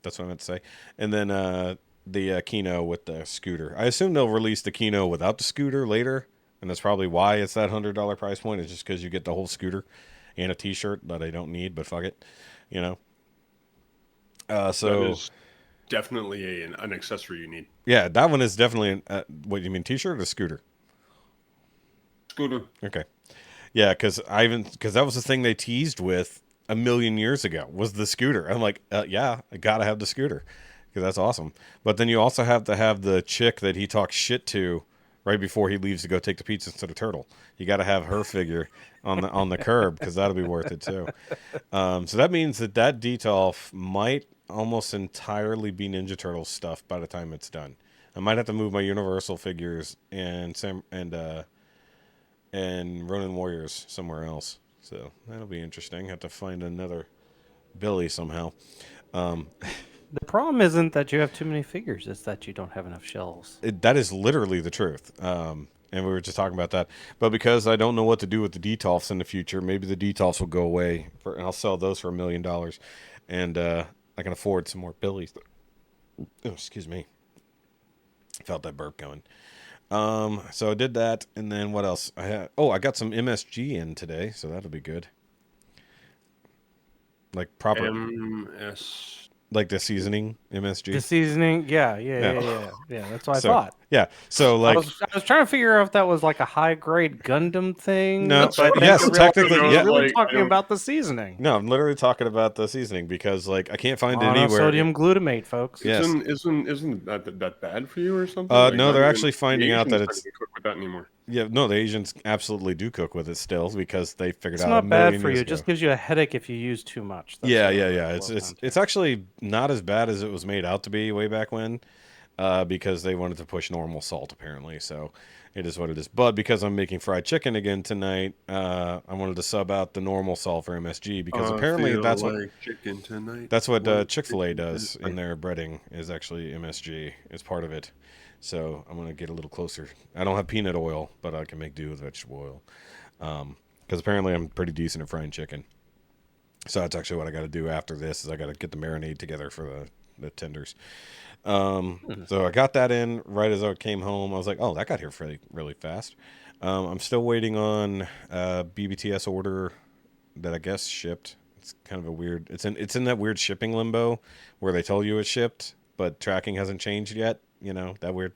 [SPEAKER 2] that's what I meant to say, and then the Kino with the scooter. I assume they'll release the Kino without the scooter later, and that's probably why it's that $100 price point. It's just because you get the whole scooter and a T-shirt that I don't need, but fuck it, you know. So
[SPEAKER 3] that is definitely an accessory you need.
[SPEAKER 2] Yeah, that one is definitely what you mean, T-shirt or scooter?
[SPEAKER 3] Scooter.
[SPEAKER 2] Okay, yeah, because that was the thing they teased with a million years ago was the scooter. I'm like, yeah, I gotta have the scooter because that's awesome. But then you also have to have the chick that he talks shit to right before he leaves to go take the pizza to the turtle. You got to have her figure on the curb because that'll be worth it too. So that means that detail might almost entirely be Ninja Turtles stuff by the time it's done. I might have to move my Universal figures and Ronin Warriors somewhere else. So that'll be interesting. Have to find another Billy somehow.
[SPEAKER 4] The problem isn't that you have too many figures; it's that you don't have enough shelves.
[SPEAKER 2] That is literally the truth. And we were just talking about that. But because I don't know what to do with the Detolfs in the future, maybe the Detolfs will go away, and I'll sell those for $1 million, and I can afford some more Billies. Oh, excuse me. Felt that burp going. So I did that, and then what else? I got some MSG in today, so that'll be good. Like proper like the seasoning MSG.
[SPEAKER 4] The seasoning, yeah. That's what I thought.
[SPEAKER 2] Yeah, so like
[SPEAKER 4] I was trying to figure out if that was like a high grade Gundam thing.
[SPEAKER 2] No,
[SPEAKER 4] but
[SPEAKER 2] yes, technically,
[SPEAKER 4] yeah. Really
[SPEAKER 3] like,
[SPEAKER 4] talking about the seasoning.
[SPEAKER 2] No, I'm literally talking about the seasoning because like I can't find anywhere.
[SPEAKER 4] Sodium glutamate, folks.
[SPEAKER 2] Yes.
[SPEAKER 3] Isn't that bad for you or something?
[SPEAKER 2] No, they're actually finding out that it's
[SPEAKER 3] cook with that anymore.
[SPEAKER 2] Yeah, no, the Asians absolutely do cook with it still because they figured
[SPEAKER 4] It's
[SPEAKER 2] out
[SPEAKER 4] not
[SPEAKER 2] a
[SPEAKER 4] bad
[SPEAKER 2] million
[SPEAKER 4] for you.
[SPEAKER 2] years
[SPEAKER 4] It just
[SPEAKER 2] ago.
[SPEAKER 4] gives you a headache if you use too much. That's
[SPEAKER 2] Yeah.
[SPEAKER 4] what it boils down to.
[SPEAKER 2] It's actually not as bad as it was made out to be way back when. because they wanted to push normal salt apparently. So it is what it is. But because I'm making fried chicken again tonight, I wanted to sub out the normal salt for MSG because apparently
[SPEAKER 3] Feel
[SPEAKER 2] that's
[SPEAKER 3] like
[SPEAKER 2] what
[SPEAKER 3] chicken tonight.
[SPEAKER 2] that's what
[SPEAKER 3] Want
[SPEAKER 2] Chick-fil-A
[SPEAKER 3] chicken
[SPEAKER 2] does in
[SPEAKER 3] tonight.
[SPEAKER 2] their breading is actually MSG is part of it. So I'm gonna get a little closer. I don't have peanut oil, but I can make do with vegetable oil. Because apparently I'm pretty decent at frying chicken. So that's actually what I got to do after this is I got to get the marinade together for the tenders. So I got that in right as I came home. I was like, oh, that got here really, really fast. I'm still waiting on BBTS order that I guess shipped. It's kind of a weird. It's in that weird shipping limbo where they tell you it's shipped, but tracking hasn't changed yet. You know that weird.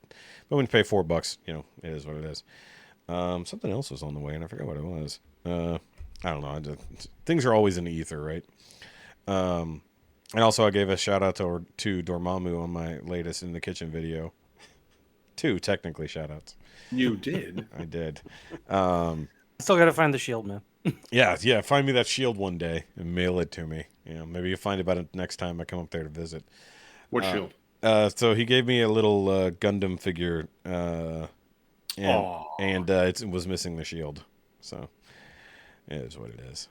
[SPEAKER 2] But when you pay $4, you know it is what it is. Something else was on the way, and I forgot what it was. I don't know. Things are always in the ether, right? And also, I gave a shout out to Dormamu on my latest in the kitchen video. 2 technically shout outs.
[SPEAKER 3] You did.
[SPEAKER 2] I did.
[SPEAKER 4] Still got to find the shield, man.
[SPEAKER 2] Yeah. Find me that shield one day and mail it to me. You know, maybe you'll find about it next time I come up there to visit.
[SPEAKER 3] What shield?
[SPEAKER 2] So he gave me a little Gundam figure, and it was missing the shield. So it is what it is.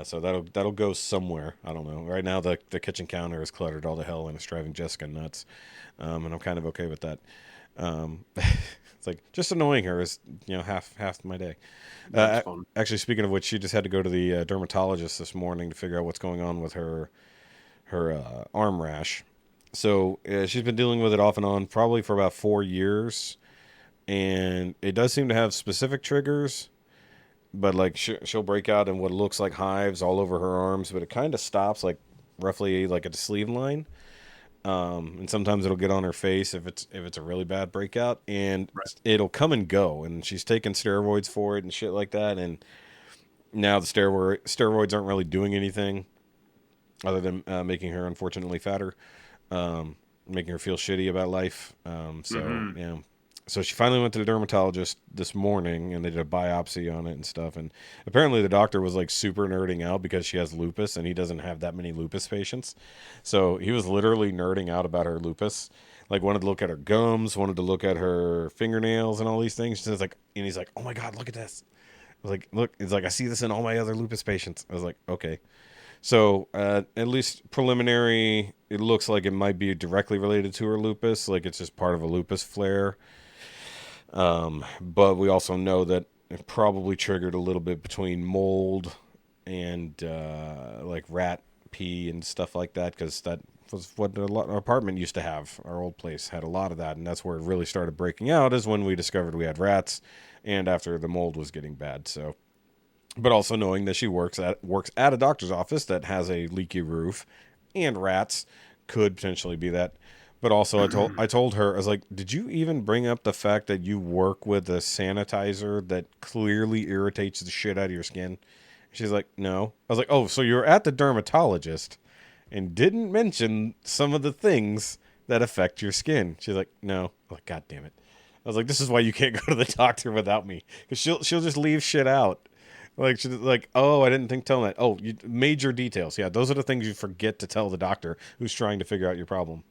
[SPEAKER 2] So that'll go somewhere. I don't know. Right now the kitchen counter is cluttered all to hell and it's driving Jessica nuts, and I'm kind of okay with that. It's like just annoying her is half my day.
[SPEAKER 3] That's fun.
[SPEAKER 2] Actually, speaking of which, she just had to go to the dermatologist this morning to figure out what's going on with her arm rash. So she's been dealing with it off and on probably for about 4 years, and it does seem to have specific triggers. But like she'll break out in what looks like hives all over her arms, but it kind of stops like roughly like at the sleeve line. And sometimes it'll get on her face if it's a really bad breakout, and it'll come and go. And she's taking steroids for it and shit like that. And now the steroids aren't really doing anything other than making her unfortunately fatter, making her feel shitty about life. Yeah. So she finally went to the dermatologist this morning, and they did a biopsy on it and stuff. And apparently the doctor was like super nerding out because she has lupus, and he doesn't have that many lupus patients. So he was literally nerding out about her lupus. Like wanted to look at her gums, wanted to look at her fingernails and all these things. And he's like, oh my God, look at this. I was like, look, it's like, I see this in all my other lupus patients. I was like, okay. So at least preliminary, it looks like it might be directly related to her lupus. Like it's just part of a lupus flare. But we also know that it probably triggered a little bit between mold and like rat pee and stuff like that, because that was what our apartment used to have. Our old place had a lot of that, and that's where it really started breaking out, is when we discovered we had rats and after the mold was getting bad. So, but also knowing that she works at a doctor's office that has a leaky roof and rats could potentially be that. But also, I told her, I was like, did you even bring up the fact that you work with a sanitizer that clearly irritates the shit out of your skin? She's like, no. I was like, oh, so you're at the dermatologist and didn't mention some of the things that affect your skin. She's like, no. I'm like, God damn it. I was like, this is why you can't go to the doctor without me, because she'll just leave shit out. Like, she's like, oh, I didn't think telling that. Oh, major details. Yeah, those are the things you forget to tell the doctor who's trying to figure out your problem.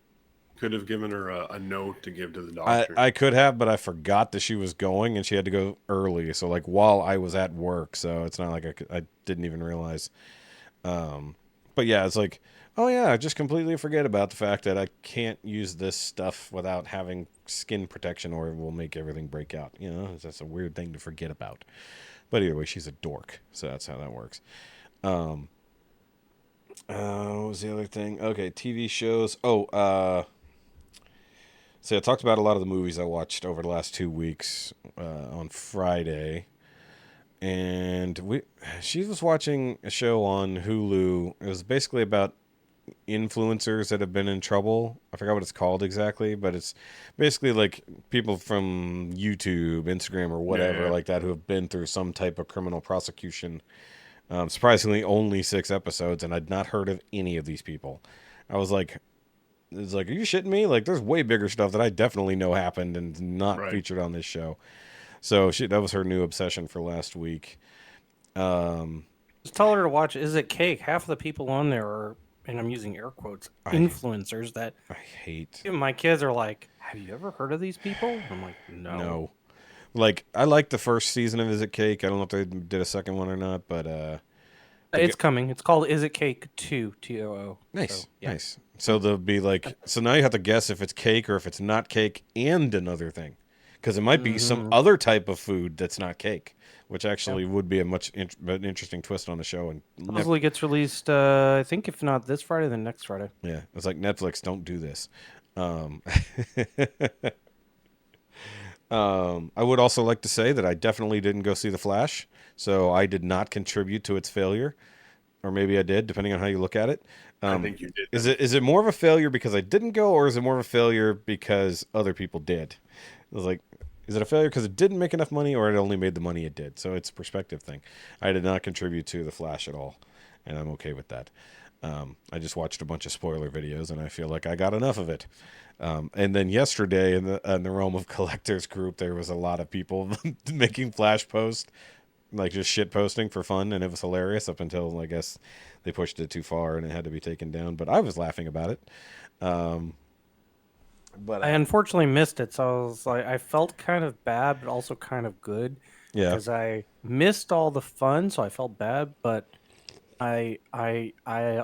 [SPEAKER 3] Could have given her a note to give to the doctor.
[SPEAKER 2] I could have, but I forgot that she was going, and she had to go early. So like while I was at work, so it's not like I didn't even realize. But yeah, it's like, oh yeah, I just completely forget about the fact that I can't use this stuff without having skin protection, or it will make everything break out. You know, that's a weird thing to forget about. But either way, she's a dork, so that's how that works. What was the other thing? Okay, TV shows. So I talked about a lot of the movies I watched over the last 2 weeks on Friday, and she was watching a show on Hulu. It was basically about influencers that have been in trouble. I forgot what it's called exactly, but it's basically like people from YouTube, Instagram, or whatever like that who have been through some type of criminal prosecution. Surprisingly, only 6 episodes, and I'd not heard of any of these people. I was like, it's like, are you shitting me? Like, there's way bigger stuff that I definitely know happened and not featured on this show. So that was her new obsession for last week.
[SPEAKER 4] Just tell her to watch Is It Cake? Half of the people on there are, and I'm using air quotes, influencers that
[SPEAKER 2] I hate.
[SPEAKER 4] Even my kids are like, have you ever heard of these people? I'm like,
[SPEAKER 2] No. Like, I like the first season of Is It Cake. I don't know if they did a second one or not, but
[SPEAKER 4] It's coming. It's called Is It Cake 2, Too.
[SPEAKER 2] nice,
[SPEAKER 4] So, yeah.
[SPEAKER 2] nice. So they'll be like, so now you have to guess if it's cake or if it's not cake and another thing, because it might be some other type of food that's not cake, which actually would be a much an interesting twist on the show. And
[SPEAKER 4] Supposedly gets released, I think if not this Friday, then next Friday.
[SPEAKER 2] yeah, it's like Netflix, don't do this. I would also like to say that I definitely didn't go see The Flash, so I did not contribute to its failure, or maybe I did, depending on how you look at it.
[SPEAKER 3] I think you did.
[SPEAKER 2] Is it more of a failure because I didn't go, or is it more of a failure because other people did? I was like, is it a failure because it didn't make enough money, or it only made the money it did? So it's a perspective thing. I did not contribute to The Flash at all, and I'm okay with that. I just watched a bunch of spoiler videos, and I feel like I got enough of it. And then yesterday, in the realm of collectors group, there was a lot of people making Flash posts, like just shit posting for fun, and it was hilarious up until I guess they pushed it too far and it had to be taken down. But I was laughing about it. But
[SPEAKER 4] I unfortunately missed it, so I was like, I felt kind of bad, but also kind of good.
[SPEAKER 2] Yeah.
[SPEAKER 4] Because I missed all the fun, so I felt bad, but I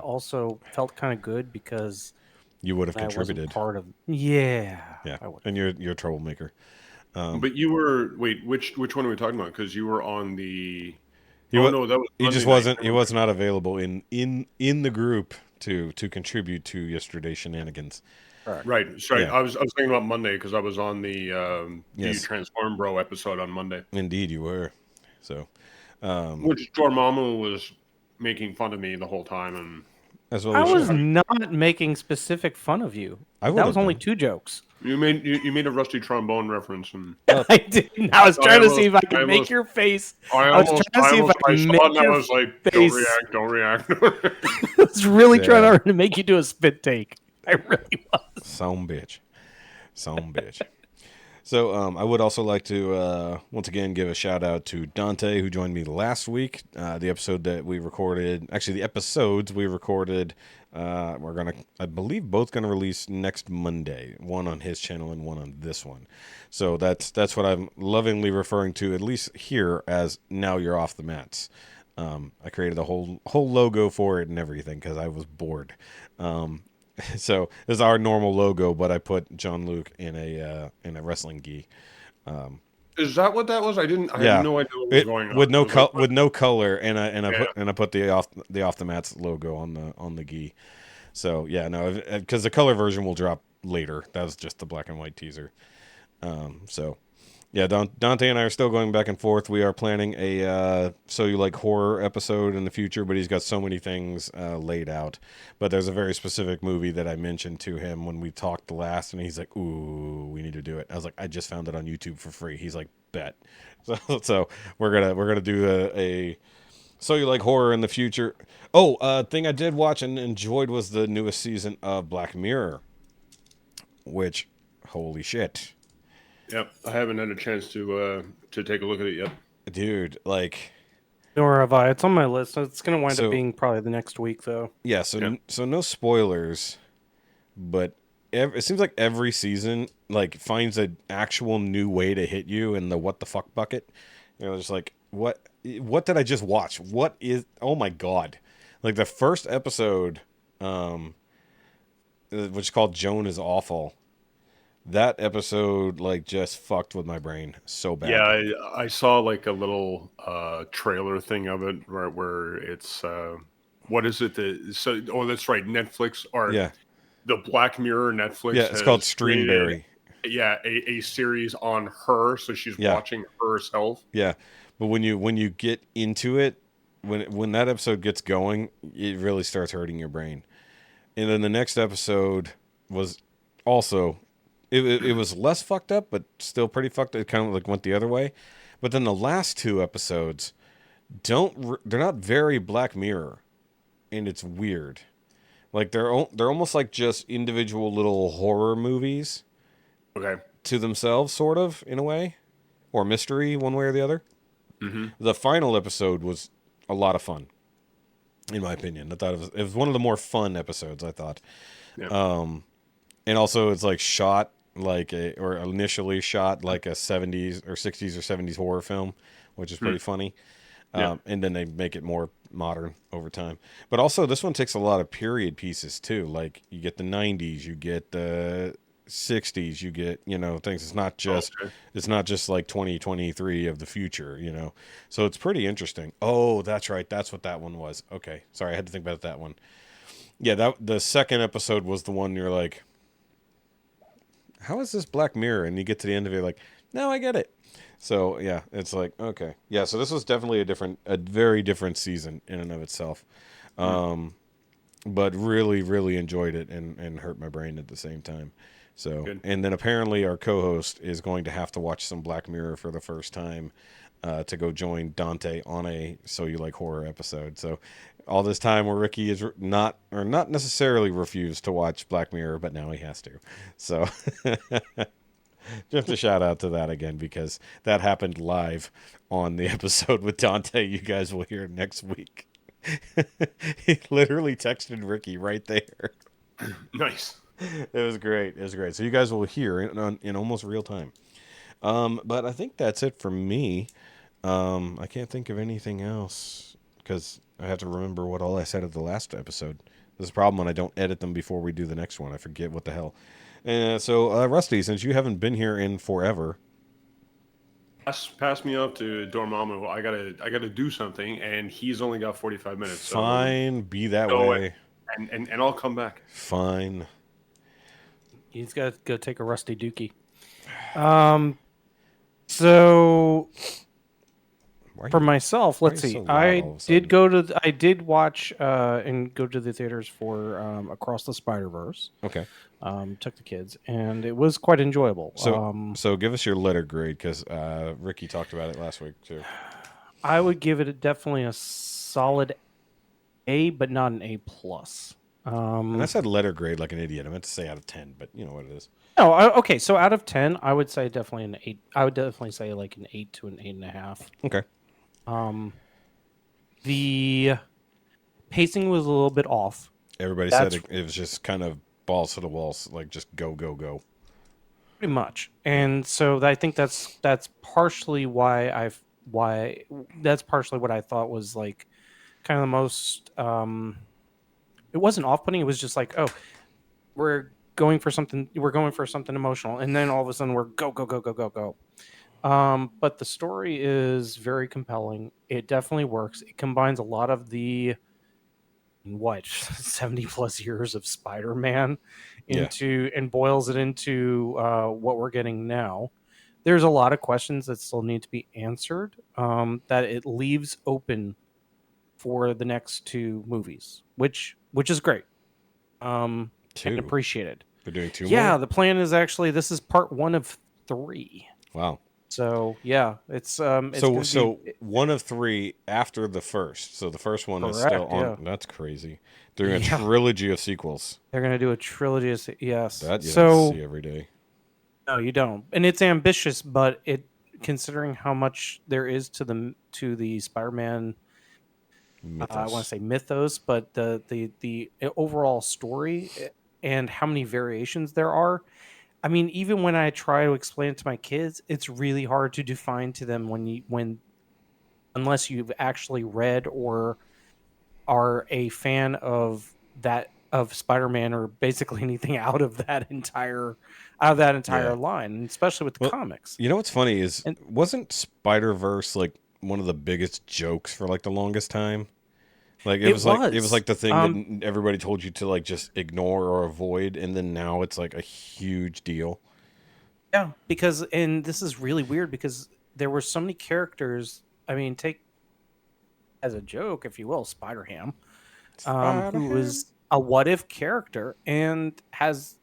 [SPEAKER 4] also felt kind of good because
[SPEAKER 2] you would have
[SPEAKER 4] I wasn't
[SPEAKER 2] contributed.
[SPEAKER 4] part of. Yeah.
[SPEAKER 2] Yeah,
[SPEAKER 4] I would.
[SPEAKER 2] and you're a troublemaker.
[SPEAKER 3] But you were which one are we talking about? Because you were on the.
[SPEAKER 2] He
[SPEAKER 3] that was.
[SPEAKER 2] He just
[SPEAKER 3] Monday night.
[SPEAKER 2] wasn't. He was not available in the group to contribute to yesterday's shenanigans.
[SPEAKER 3] Right. Sorry,
[SPEAKER 2] Yeah.
[SPEAKER 3] I was thinking about Monday because I was on the Do You
[SPEAKER 2] Yes.
[SPEAKER 3] Transform Bro episode on Monday,
[SPEAKER 2] Indeed, you were. So,
[SPEAKER 3] which Dormamu was making fun of me the whole time, and
[SPEAKER 2] as well
[SPEAKER 4] I
[SPEAKER 2] as
[SPEAKER 4] was not making specific fun of you.
[SPEAKER 2] would
[SPEAKER 4] That
[SPEAKER 2] have
[SPEAKER 4] was only
[SPEAKER 2] been.
[SPEAKER 4] 2 jokes.
[SPEAKER 3] you made a rusty trombone reference, and
[SPEAKER 4] I didn't. I was trying to see if I could
[SPEAKER 3] I
[SPEAKER 4] make
[SPEAKER 3] almost-
[SPEAKER 4] your face.
[SPEAKER 3] I
[SPEAKER 4] was trying to see if I
[SPEAKER 3] I
[SPEAKER 4] could
[SPEAKER 3] saw
[SPEAKER 4] make
[SPEAKER 3] it and I
[SPEAKER 4] your
[SPEAKER 3] was like,
[SPEAKER 4] face.
[SPEAKER 3] don't react.
[SPEAKER 4] I was really
[SPEAKER 2] Yeah.
[SPEAKER 4] trying to make you do a spit take. I really was.
[SPEAKER 2] Some bitch. So I would also like to once again give a shout out to Dante, who joined me last week. The episodes we recorded, we're gonna, I believe, both gonna release next Monday. One on his channel and one on this one. So that's what I'm lovingly referring to, at least here, as Now You're Off the Mats. I created a whole logo for it and everything because I was bored. So this is our normal logo, but I put John Luke in a wrestling gi.
[SPEAKER 3] Is that what that was? I
[SPEAKER 2] Yeah.
[SPEAKER 3] had no idea what was going on.
[SPEAKER 2] With no
[SPEAKER 3] I was like,
[SPEAKER 2] with no color, and I
[SPEAKER 3] Yeah.
[SPEAKER 2] put the off the mats logo on the gi. So yeah, no, because the color version will drop later. That was just the black and white teaser. So yeah, Dante and I are still going back and forth. We are planning a So You Like Horror episode in the future, but he's got so many things laid out. But there's a very specific movie that I mentioned to him when we talked the last, and he's like, "Ooh, we need to do it." I was like, "I just found it on YouTube for free." He's like, "Bet." So we're gonna do a So You Like Horror in the future. Oh, thing I did watch and enjoyed was the newest season of Black Mirror, which, holy shit.
[SPEAKER 3] Yep, I haven't had a chance to take a look at it yet.
[SPEAKER 2] Dude, like,
[SPEAKER 4] Nor have I. It's on my list. It's going to wind
[SPEAKER 2] So-
[SPEAKER 4] up being probably the next week, though.
[SPEAKER 2] yeah, so
[SPEAKER 3] Yeah.
[SPEAKER 2] so no spoilers, but it seems like every season like finds an actual new way to hit you in the what the fuck bucket. You know, just like what did I just watch? What is, oh my god. Like the first episode which is called Joan is Awful. That episode like just fucked with my brain so bad.
[SPEAKER 3] Yeah, I saw like a little trailer thing of it where it's what is it? That's right, Netflix or
[SPEAKER 2] Yeah.
[SPEAKER 3] the Black Mirror Netflix.
[SPEAKER 2] Yeah, it's
[SPEAKER 3] has
[SPEAKER 2] called
[SPEAKER 3] created
[SPEAKER 2] Streamberry.
[SPEAKER 3] a series on her, so she's
[SPEAKER 2] Yeah.
[SPEAKER 3] watching herself.
[SPEAKER 2] Yeah, but when you get into it, when that episode gets going, it really starts hurting your brain. And then the next episode was also it was less fucked up, but still pretty fucked up. It kind of like went the other way. But then the last 2 episodes they're not very Black Mirror, and it's weird. Like they're almost like just individual little horror movies
[SPEAKER 3] Okay.
[SPEAKER 2] to themselves, sort of, in a way, or mystery one way or the other.
[SPEAKER 3] Mm-hmm.
[SPEAKER 2] The final episode was a lot of fun, in my opinion. I thought it was one of the more fun episodes, I thought.
[SPEAKER 3] Yeah.
[SPEAKER 2] And also it's like shot or initially shot like a 70s or 60s or 70s horror film, which is pretty funny. And then they make it more modern over time. But also, this one takes a lot of period pieces too. Like you get the 90s, you get the 60s, you get things. It's not just like 2023 of the future, So it's pretty interesting. Oh, that's right. That's what that one was. Okay, sorry, I had to think about that one. Yeah, the second episode was the one you're like, how is this Black Mirror? And you get to the end of it, like, no, I get it. So yeah, it's like, okay, yeah. So this was definitely a very different season in and of itself, but really, really enjoyed it and hurt my brain at the same time. So, good. And then apparently our co-host is going to have to watch some Black Mirror for the first time to go join Dante on a So You Like Horror episode. So all this time where Ricky is not necessarily refused to watch Black Mirror, but now he has to. So. Just a shout out to that again, because that happened live on the episode with Dante. You guys will hear next week. He literally texted Ricky right there.
[SPEAKER 3] Nice.
[SPEAKER 2] It was great. It was great. So you guys will hear in almost real time. But I think that's it for me. I can't think of anything else because I have to remember what all I said at the last episode. This is a problem when I don't edit them before we do the next one. I forget what the hell. So, Rusty, since you haven't been here in forever,
[SPEAKER 3] pass me up to Dormamu. I gotta do something, and he's only got 45 minutes. So
[SPEAKER 2] fine, be that way,
[SPEAKER 3] and I'll come back.
[SPEAKER 2] Fine.
[SPEAKER 4] He's got to go take a Rusty Dookie. So for myself, let's see. I did watch and go to the theaters for Across the Spider-Verse.
[SPEAKER 2] Okay.
[SPEAKER 4] Took the kids, and it was quite enjoyable.
[SPEAKER 2] So give us your letter grade, because Ricky talked about it last week too.
[SPEAKER 4] I would give it definitely a solid A, but not an A plus.
[SPEAKER 2] And I said letter grade like an idiot. I meant to say out of 10, but you know what it is.
[SPEAKER 4] No, okay. So out of 10, I would say definitely an 8. I would definitely say like an 8 to an 8.5.
[SPEAKER 2] Okay.
[SPEAKER 4] The pacing was a little bit off.
[SPEAKER 2] Everybody said it was just kind of balls to the walls, like just go, go, go.
[SPEAKER 4] Pretty much. And so I think that's partially why that's partially what I thought was like kind of the most it wasn't off-putting, it was just like, oh, we're going for something emotional, and then all of a sudden we're go, go, go, go, go, go. But the story is very compelling. It definitely works. It combines a lot of the 70 plus years of Spider-Man and boils it into what we're getting now. There's a lot of questions that still need to be answered that it leaves open for the next 2 movies, which is great. And appreciated.
[SPEAKER 2] They're doing 2 more?
[SPEAKER 4] Yeah, the plan is actually this is part 1 of 3.
[SPEAKER 2] Wow.
[SPEAKER 4] So yeah, it's
[SPEAKER 2] so 1 of 3 after the first. So the first one is still on. Yeah. That's crazy. They're doing a trilogy of sequels.
[SPEAKER 4] They're going to do a trilogy of yes.
[SPEAKER 2] That you don't see every day.
[SPEAKER 4] No, you don't. And it's ambitious, but considering how much there is to the Spider-Man mythos. I want to say mythos, but the overall story and how many variations there are. I mean, even when I try to explain it to my kids, it's really hard to define to them unless you've actually read or are a fan of Spider-Man or basically anything out of that entire line, and especially with the comics.
[SPEAKER 2] You know what's funny is wasn't Spider-Verse like one of the biggest jokes for like the longest time? Like it was like the thing that everybody told you to like just ignore or avoid, and then now it's like a huge deal.
[SPEAKER 4] Yeah, and this is really weird because there were so many characters. I mean, take as a joke, if you will, Spider-Ham, who was a what-if character and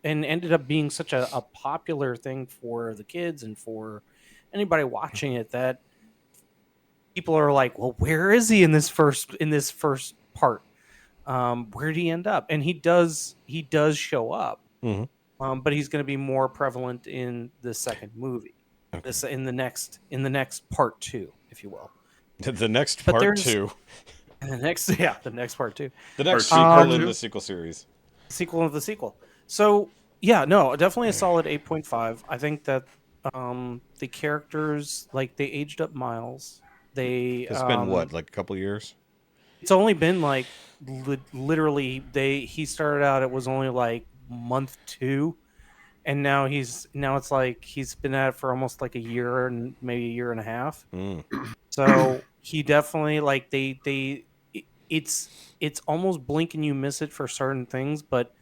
[SPEAKER 4] ended up being such a popular thing for the kids and for anybody watching it that people are like, well, where is he in this first part? Where did he end up? And he does show up, but he's going to be more prevalent in the second movie, in the next part 2, if you will.
[SPEAKER 2] The next part 2.
[SPEAKER 4] The next part 2.
[SPEAKER 2] The next sequel in the sequel series.
[SPEAKER 4] Sequel of the sequel. So Yeah, no, definitely a solid 8.5. I think that the characters, like, they aged up Miles. They
[SPEAKER 2] It's been what, like a couple years?
[SPEAKER 4] it's only been like literally he started out, it was only like month 2, and now it's like he's been at it for almost like a year and maybe a year and a half.
[SPEAKER 2] Mm.
[SPEAKER 4] So he definitely, like, it's almost blink and you miss it for certain things, but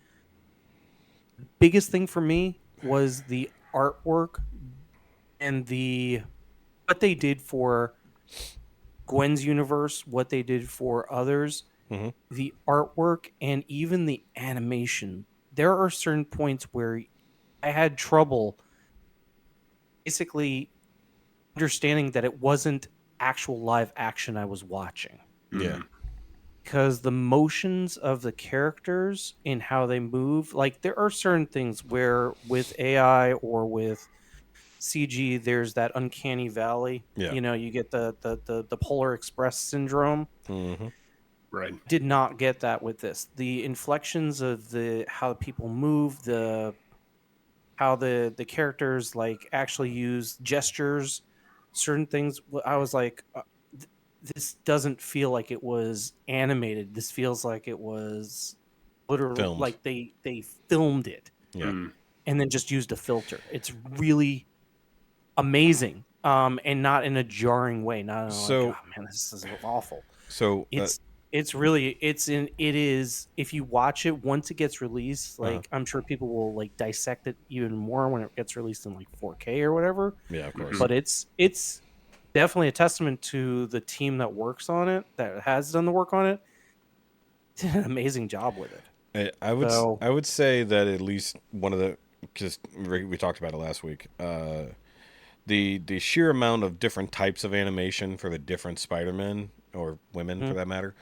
[SPEAKER 4] biggest thing for me was the artwork and the what they did for Gwen's universe, what they did for others,
[SPEAKER 2] Mhm.
[SPEAKER 4] the artwork, and even the animation. There are certain points where I had trouble basically understanding that it wasn't actual live action I was watching.
[SPEAKER 2] Yeah.
[SPEAKER 4] Because the motions of the characters and how they move, like, there are certain things where with AI or with CG, there's that uncanny valley.
[SPEAKER 2] Yeah.
[SPEAKER 4] You know, you get the Polar Express syndrome.
[SPEAKER 2] Mm-hmm.
[SPEAKER 3] Right.
[SPEAKER 4] Did not get that with this. The inflections of how people move, how the characters, like, actually use gestures, certain things. I was like, this doesn't feel like it was animated. This feels like it was literally
[SPEAKER 2] Filmed.
[SPEAKER 4] like they filmed it
[SPEAKER 2] Yeah.
[SPEAKER 4] and then just used a filter. It's really amazing, and not in a jarring way. Not in
[SPEAKER 2] So-
[SPEAKER 4] like, oh man, this is awful.
[SPEAKER 2] So
[SPEAKER 4] It's really it is, if you watch it once it gets released, like, I'm sure people will, like, dissect it even more when it gets released in like 4K or whatever.
[SPEAKER 2] yeah, of course.
[SPEAKER 4] But it's definitely a testament to the team that works on it, that has done the work on it. Did an amazing job with it.
[SPEAKER 2] I would
[SPEAKER 4] So-
[SPEAKER 2] I would say that at least one of the, because we talked about it last week. The sheer amount of different types of animation for the different Spider-Men or women for that matter,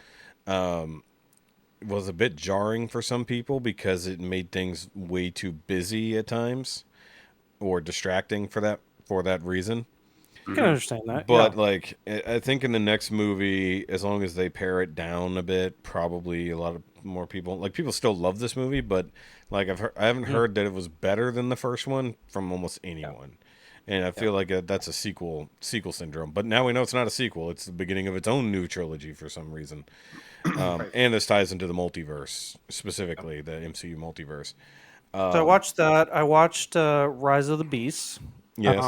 [SPEAKER 2] was a bit jarring for some people because it made things way too busy at times or distracting for that reason.
[SPEAKER 4] I can understand that.
[SPEAKER 2] But
[SPEAKER 4] yeah.
[SPEAKER 2] like, I think in the next movie, as long as they pare it down a bit, probably a lot of more people, like, people still love this movie, but like I haven't heard that it was better than the first one from almost anyone. And I feel like that's a sequel syndrome. But now we know it's not a sequel; it's the beginning of its own new trilogy for some reason. And this ties into the multiverse, specifically the MCU multiverse.
[SPEAKER 4] So I watched that. I watched Rise of the Beasts.
[SPEAKER 2] Yes.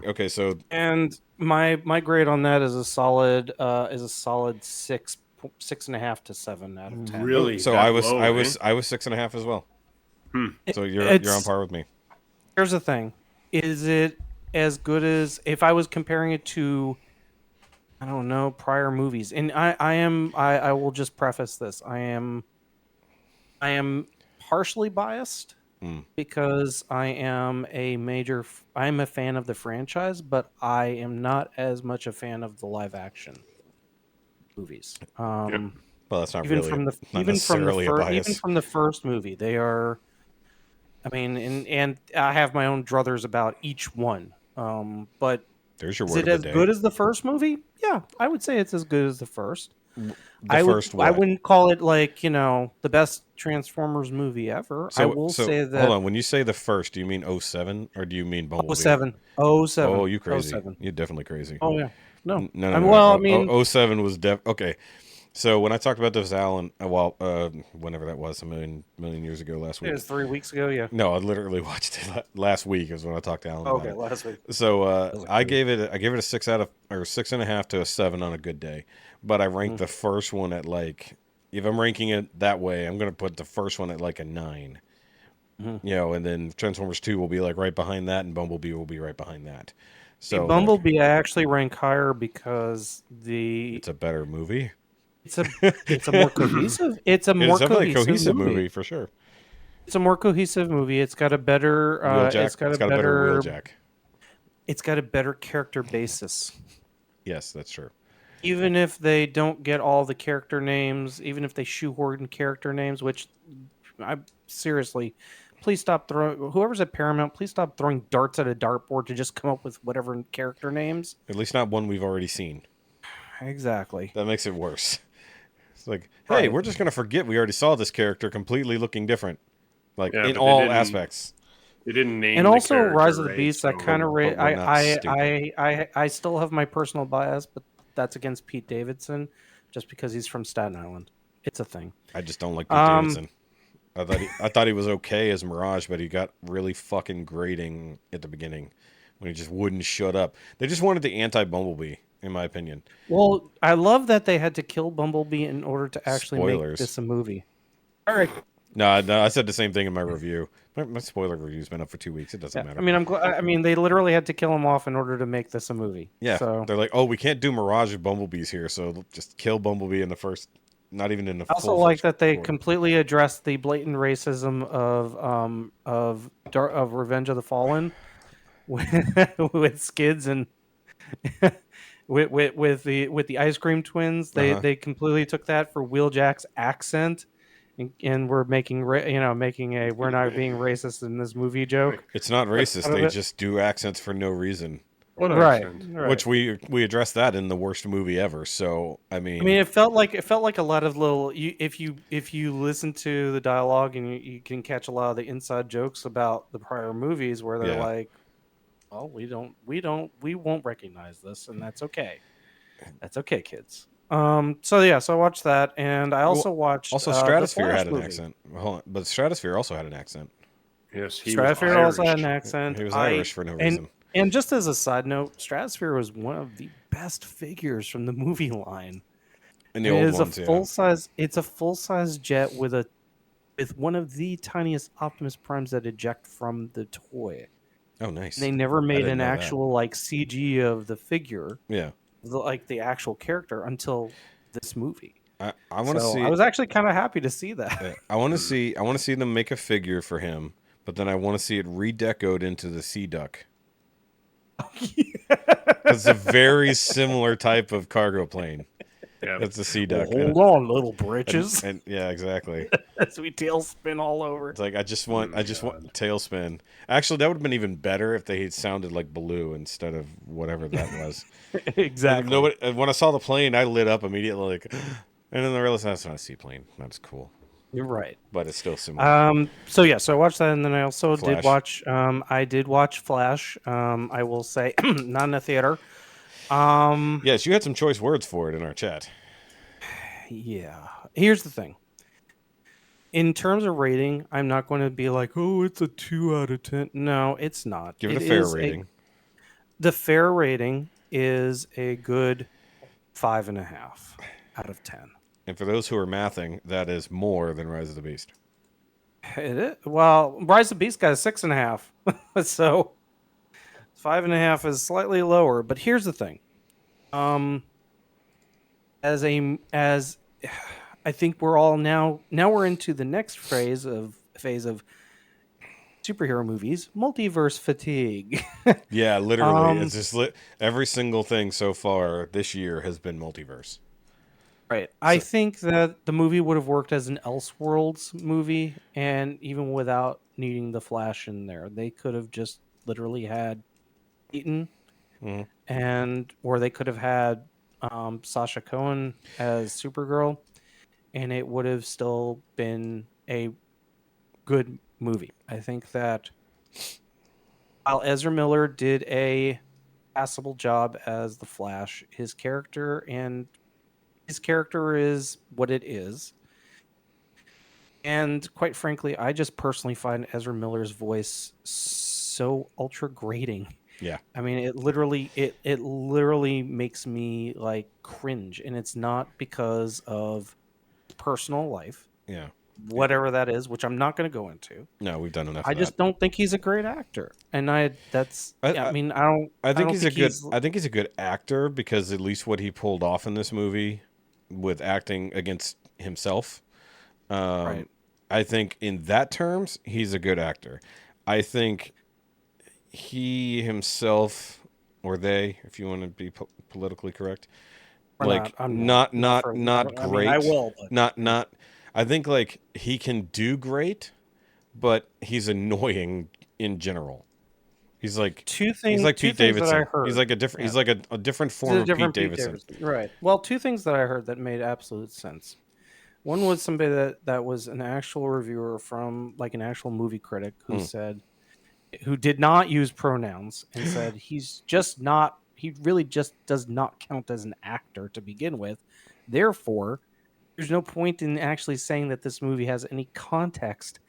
[SPEAKER 2] Okay, so
[SPEAKER 4] And my grade on that is a solid 6.5 to 7 out of 10.
[SPEAKER 3] Really?
[SPEAKER 2] so
[SPEAKER 3] That
[SPEAKER 2] I was
[SPEAKER 3] low,
[SPEAKER 2] I
[SPEAKER 3] eh?
[SPEAKER 2] was I was 6.5 as well. So you're
[SPEAKER 4] It's-
[SPEAKER 2] on par with me.
[SPEAKER 4] Here's the thing: is it as good as if I was comparing it to, I don't know, prior movies? And I will just preface this: I am partially biased because I am a fan of the franchise, but I am not as much a fan of the live action movies.
[SPEAKER 2] Well, that's not
[SPEAKER 4] Even
[SPEAKER 2] really
[SPEAKER 4] from the
[SPEAKER 2] not
[SPEAKER 4] even from the
[SPEAKER 2] necessarily a bias.
[SPEAKER 4] even from the first movie, they are. I mean, and I have my own druthers about each one. But
[SPEAKER 2] There's your
[SPEAKER 4] is
[SPEAKER 2] word
[SPEAKER 4] it
[SPEAKER 2] of
[SPEAKER 4] as
[SPEAKER 2] the day.
[SPEAKER 4] good as the first movie? Yeah, I would say it's as good as the first.
[SPEAKER 2] The first
[SPEAKER 4] I
[SPEAKER 2] what?
[SPEAKER 4] wouldn't call it, like, the best Transformers movie ever. I will say that
[SPEAKER 2] hold on. When you say the first, do you mean 07 or do you mean Bumblebee?
[SPEAKER 4] 07.
[SPEAKER 2] Oh, you crazy?
[SPEAKER 4] 07.
[SPEAKER 2] You're definitely crazy.
[SPEAKER 4] Oh yeah. No.
[SPEAKER 2] No.
[SPEAKER 4] Well, I mean,
[SPEAKER 2] 07 was okay. So when I talked about this, Alan, whenever that was, a million years ago, last
[SPEAKER 4] it
[SPEAKER 2] week.
[SPEAKER 4] was 3 weeks ago. Yeah.
[SPEAKER 2] No, I literally watched it last week. Is when I talked to Alan.
[SPEAKER 4] Okay,
[SPEAKER 2] about it.
[SPEAKER 4] last week.
[SPEAKER 2] So I gave it a 6.5 to a 7 on a good day, but I ranked the first one at, like, if I'm ranking it that way, I'm gonna put the first one at like a 9. And then Transformers 2 will be like right behind that, and Bumblebee will be right behind that. So like,
[SPEAKER 4] Bumblebee, I actually rank higher because
[SPEAKER 2] it's a better movie.
[SPEAKER 4] it's a more cohesive. It's a more
[SPEAKER 2] It's definitely a
[SPEAKER 4] cohesive
[SPEAKER 2] cohesive
[SPEAKER 4] movie.
[SPEAKER 2] movie for sure.
[SPEAKER 4] It's a more cohesive movie. It's got a better.
[SPEAKER 2] Wheeljack.
[SPEAKER 4] It's got a better.
[SPEAKER 2] Wheeljack.
[SPEAKER 4] It's got a better character basis.
[SPEAKER 2] Yes, that's true.
[SPEAKER 4] Even if they don't get all the character names, even if they shoehorn character names, which I seriously, please stop throwing. Whoever's at Paramount, please stop throwing darts at a dartboard to just come up with whatever character names.
[SPEAKER 2] At least not one we've already seen.
[SPEAKER 4] Exactly.
[SPEAKER 2] That makes it worse. It's like, hey,
[SPEAKER 4] Right.
[SPEAKER 2] we're just gonna forget we already saw this character completely looking different, like
[SPEAKER 3] Yeah,
[SPEAKER 2] in
[SPEAKER 3] but they
[SPEAKER 2] all
[SPEAKER 3] didn't-
[SPEAKER 2] aspects.
[SPEAKER 3] They didn't name
[SPEAKER 4] And
[SPEAKER 3] the
[SPEAKER 4] also
[SPEAKER 3] character,
[SPEAKER 4] Rise of the
[SPEAKER 3] right?
[SPEAKER 4] Beast. I
[SPEAKER 3] So
[SPEAKER 4] kind of
[SPEAKER 2] But we're not stupid.
[SPEAKER 4] I still have my personal bias, but that's against Pete Davidson, just because he's from Staten Island. It's a thing.
[SPEAKER 2] I just don't like Pete Davidson. I thought he was okay as Mirage, but he got really fucking grating at the beginning when he just wouldn't shut up. They just wanted the anti-Bumblebee, in my opinion.
[SPEAKER 4] Well, I love that they had to kill Bumblebee in order to actually make
[SPEAKER 2] Spoilers.
[SPEAKER 4] this a movie. All right.
[SPEAKER 2] No, I said the same thing in my review. My spoiler review's been up for 2 weeks. It doesn't matter.
[SPEAKER 4] I mean, I mean, they literally had to kill him off in order to make this a movie.
[SPEAKER 2] Yeah,
[SPEAKER 4] So
[SPEAKER 2] they're like, oh, we can't do Mirage of Bumblebees here, so just kill Bumblebee in the first, not even in the
[SPEAKER 4] I also
[SPEAKER 2] full
[SPEAKER 4] like
[SPEAKER 2] first
[SPEAKER 4] that they
[SPEAKER 2] quarter.
[SPEAKER 4] completely addressed the blatant racism of Revenge of the Fallen with Skids and with the ice cream twins. They completely took that for Wheeljack's accent, and we're making making a we're not being racist in this movie joke.
[SPEAKER 2] It's not racist.
[SPEAKER 4] Out of
[SPEAKER 2] They
[SPEAKER 4] it.
[SPEAKER 2] just do accents for no reason.
[SPEAKER 3] what
[SPEAKER 4] Right,
[SPEAKER 3] accent?
[SPEAKER 4] right.
[SPEAKER 2] Which we addressed that in the worst movie ever. So I mean,
[SPEAKER 4] It felt like a lot of little. If you listen to the dialogue and you can catch a lot of the inside jokes about the prior movies where they're
[SPEAKER 2] Yeah.
[SPEAKER 4] like, "Oh, we won't recognize this, and that's okay. That's okay, kids." So yeah, so I watched that, and I also watched
[SPEAKER 2] also
[SPEAKER 4] the
[SPEAKER 2] Stratosphere
[SPEAKER 4] Flash
[SPEAKER 2] had an
[SPEAKER 4] movie.
[SPEAKER 2] accent. Hold on, but Stratosphere also had an accent.
[SPEAKER 3] Yes, he
[SPEAKER 4] Stratosphere
[SPEAKER 3] was
[SPEAKER 4] also had an
[SPEAKER 3] Irish.
[SPEAKER 4] accent.
[SPEAKER 2] He was Irish for no reason.
[SPEAKER 4] And just as a side note, Stratosphere was one of the best figures from the movie line.
[SPEAKER 2] In the
[SPEAKER 4] It
[SPEAKER 2] old
[SPEAKER 4] is
[SPEAKER 2] ones,
[SPEAKER 4] a
[SPEAKER 2] yeah.
[SPEAKER 4] full size. It's a full size jet with one of the tiniest Optimus Primes that eject from the toy.
[SPEAKER 2] Oh, nice.
[SPEAKER 4] They never
[SPEAKER 2] I
[SPEAKER 4] made
[SPEAKER 2] didn't
[SPEAKER 4] an
[SPEAKER 2] know that.
[SPEAKER 4] actual like CG of the figure,
[SPEAKER 2] Yeah,
[SPEAKER 4] the actual character until this movie.
[SPEAKER 2] I want to
[SPEAKER 4] So
[SPEAKER 2] see.
[SPEAKER 4] I was actually kind of happy to see that.
[SPEAKER 2] Yeah, I want to see them make a figure for him, but then I want to see it redecoed into the Sea Duck. It's a very similar type of cargo plane.
[SPEAKER 3] Yeah.
[SPEAKER 2] It's the Sea Duck.
[SPEAKER 4] Hold on, little britches.
[SPEAKER 2] And yeah, exactly.
[SPEAKER 4] As we tailspin all over.
[SPEAKER 2] It's like I just want tailspin. Actually, that would have been even better if they had sounded like Baloo instead of whatever that was.
[SPEAKER 4] Exactly.
[SPEAKER 2] Nobody. When I saw the plane, I lit up immediately. Like, and then I realized that's not a seaplane. Not as cool,
[SPEAKER 4] You're right.
[SPEAKER 2] but it's still similar.
[SPEAKER 4] So yeah, so I watched that, and then I also did
[SPEAKER 2] Flash.
[SPEAKER 4] watch. I did watch Flash. I will say, not in the theater.
[SPEAKER 2] Yes, you had some choice words for it in our chat.
[SPEAKER 4] Yeah. Here's the thing. In terms of rating, I'm not going to be like, oh, it's a 2 out of 10. No, it's not.
[SPEAKER 2] Give it a fair rating.
[SPEAKER 4] The fair rating is a good 5.5 out of 10.
[SPEAKER 2] And for those who are mathing, that is more than Rise of the Beast.
[SPEAKER 4] It is. Well, Rise of the Beast got a 6.5. So 5.5 is slightly lower. But here's the thing. As I think we're all now we're into the next phase of superhero movies, multiverse fatigue.
[SPEAKER 2] Yeah, literally. It's just every single thing so far this year has been multiverse.
[SPEAKER 4] Right. I think that the movie would have worked as an Elseworlds movie, and even without needing the Flash in there, they could have just literally had Keaton, or they could have had Sasha Cohen as Supergirl, and it would have still been a good movie. I think that while Ezra Miller did a passable job as the Flash, his character is what it is. And quite frankly, I just personally find Ezra Miller's voice so ultra grating.
[SPEAKER 2] Yeah.
[SPEAKER 4] I mean, it literally makes me like cringe, and it's not because of personal life,
[SPEAKER 2] Yeah.
[SPEAKER 4] whatever that is, which I'm not going to go into.
[SPEAKER 2] No, we've done enough.
[SPEAKER 4] I
[SPEAKER 2] of
[SPEAKER 4] just
[SPEAKER 2] that.
[SPEAKER 4] don't think he's a great actor, and I think
[SPEAKER 2] he's a good. I think he's a good actor because at least what he pulled off in this movie, with acting against himself,
[SPEAKER 4] Right.
[SPEAKER 2] I think in that terms he's a good actor. I think he himself, or they, if you want to be politically correct,
[SPEAKER 4] I'm
[SPEAKER 2] not
[SPEAKER 4] great.
[SPEAKER 2] great.
[SPEAKER 4] I mean, I will, but
[SPEAKER 2] Not. I think like he can do great, but he's annoying in general. He's like He's like Pete Davidson. He's like a different. He's like a different form of Pete Davidson.
[SPEAKER 4] Right. Well, two things that I heard that made absolute sense. One was somebody that was an actual reviewer from like an actual movie critic who said who did not use pronouns and said he really just does not count as an actor to begin with. Therefore, there's no point in actually saying that this movie has any context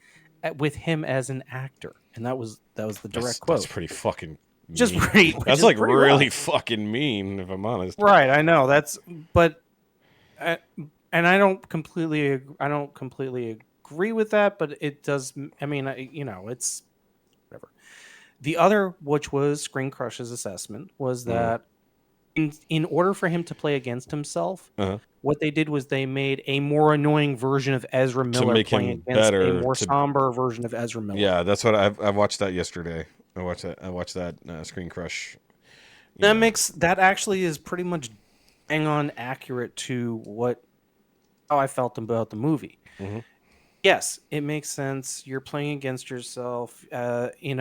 [SPEAKER 4] with him as an actor. And that was the direct quote.
[SPEAKER 2] That's pretty fucking mean.
[SPEAKER 4] Just pretty.
[SPEAKER 2] That's like
[SPEAKER 4] pretty
[SPEAKER 2] really
[SPEAKER 4] rough.
[SPEAKER 2] fucking mean, if I'm honest.
[SPEAKER 4] Right, I know. And I don't completely agree with that, but it does. I mean, it's whatever. The other, which was Screen Crush's assessment, was that in order for him to play against himself, what they did was they made a more annoying version of Ezra Miller
[SPEAKER 2] make
[SPEAKER 4] playing
[SPEAKER 2] him
[SPEAKER 4] against
[SPEAKER 2] better,
[SPEAKER 4] a more somber version of Ezra Miller.
[SPEAKER 2] Yeah, that's what I watched that yesterday. I watched that Screen Crush.
[SPEAKER 4] That actually is pretty much bang on accurate to how I felt about the movie.
[SPEAKER 2] Mm-hmm.
[SPEAKER 4] Yes, it makes sense. You're playing against yourself. What are you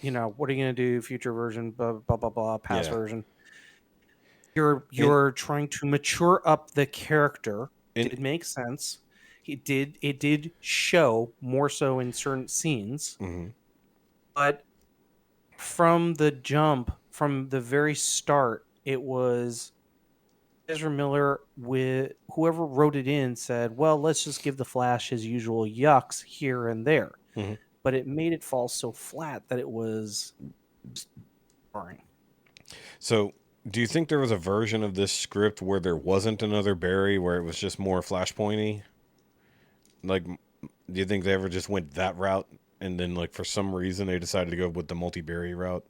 [SPEAKER 4] gonna do? Future version, blah blah blah blah. Past version. You're trying to mature up the character. It makes sense. It did show more so in certain scenes, but from the jump, from the very start, it was Ezra Miller with whoever wrote it in said, well, let's just give the Flash his usual yucks here and there. But it made it fall so flat that it was boring. So
[SPEAKER 2] do you think there was a version of this script where there wasn't another Barry, where it was just more Flashpointy? Like, do you think they ever just went that route, and then, like, for some reason they decided to go with the multi-Barry route?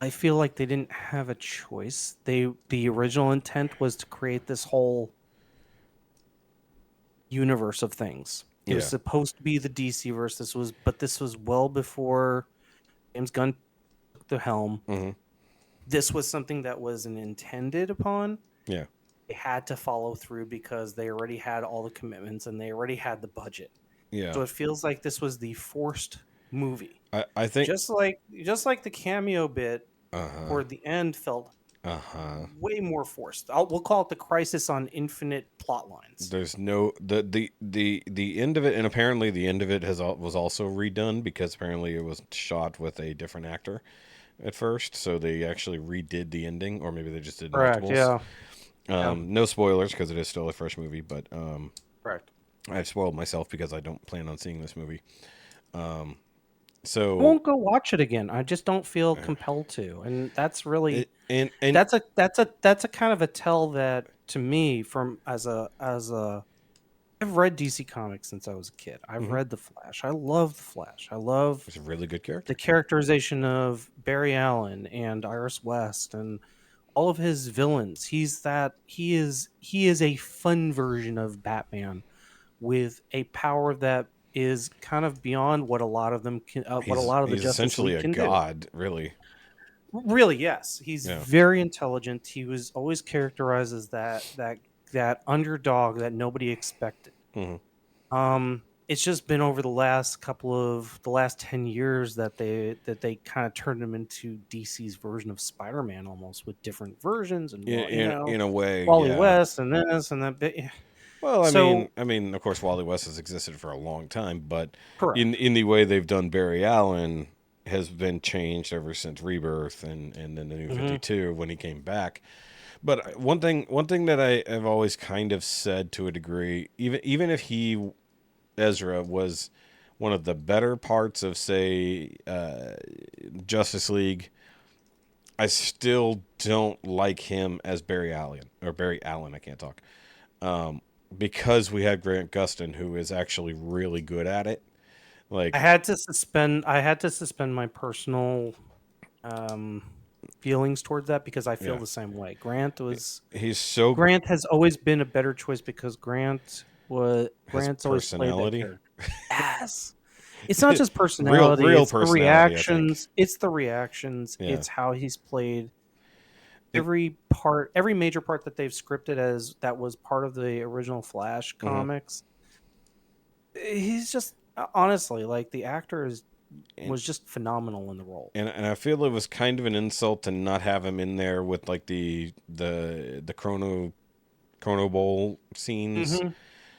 [SPEAKER 4] I feel like they didn't have a choice. The original intent was to create this whole universe of things. It was supposed to be the DC verse. This was well before James Gunn took the helm. This was something that wasn't intended upon. Yeah. They had to follow through because they already had all the commitments and they already had the budget. Yeah. So it feels like this was the forced movie.
[SPEAKER 2] I think
[SPEAKER 4] just like the cameo bit toward the end felt way more forced. We'll call it the Crisis on Infinite plot lines.
[SPEAKER 2] There's no the end of it, and apparently the end of it was also redone because apparently it was shot with a different actor at first, so they actually redid the ending, or maybe they just did multiples. No spoilers because it is still a fresh movie, but correct. I've spoiled myself because I don't plan on seeing this movie. So
[SPEAKER 4] I won't go watch it again. I just don't feel compelled to, and that's really and that's a kind of a tell that to me from as a I've read DC Comics since I was a kid. I've read The Flash. I love The Flash. I love
[SPEAKER 2] it's a really good character.
[SPEAKER 4] The characterization of Barry Allen and Iris West and all of his villains. He is a fun version of Batman with a power that is kind of beyond what a lot of them can. What a lot of the Justice League can do.
[SPEAKER 2] Essentially a god, really.
[SPEAKER 4] Really, yes. He's very intelligent. He was always characterized as that underdog that nobody expected. It's just been over the last 10 years that they kind of turned him into DC's version of Spider-Man, almost with different versions and
[SPEAKER 2] in a way,
[SPEAKER 4] Wally West and this and that bit.
[SPEAKER 2] Well, I mean, of course, Wally West has existed for a long time, but in the way they've done Barry Allen has been changed ever since Rebirth and then the New 52 when he came back. But one thing that I have always kind of said to a degree, even if Ezra was one of the better parts of, say, Justice League, I still don't like him as Barry Allen. I can't talk. Because we had Grant Gustin, who is actually really good at it. Like I had to suspend
[SPEAKER 4] my personal feelings towards that because I feel the same way. Grant has always been a better choice because Grant's always played that character. Yes. It's not just personality,
[SPEAKER 2] real
[SPEAKER 4] it's
[SPEAKER 2] personality,
[SPEAKER 4] the reactions. It's the reactions.
[SPEAKER 2] Yeah.
[SPEAKER 4] It's how he's played. Every major part that they've scripted that was part of the original Flash comics. He's just honestly like the actor was just phenomenal in the role.
[SPEAKER 2] And I feel it was kind of an insult to not have him in there with like the Chrono Bowl scenes.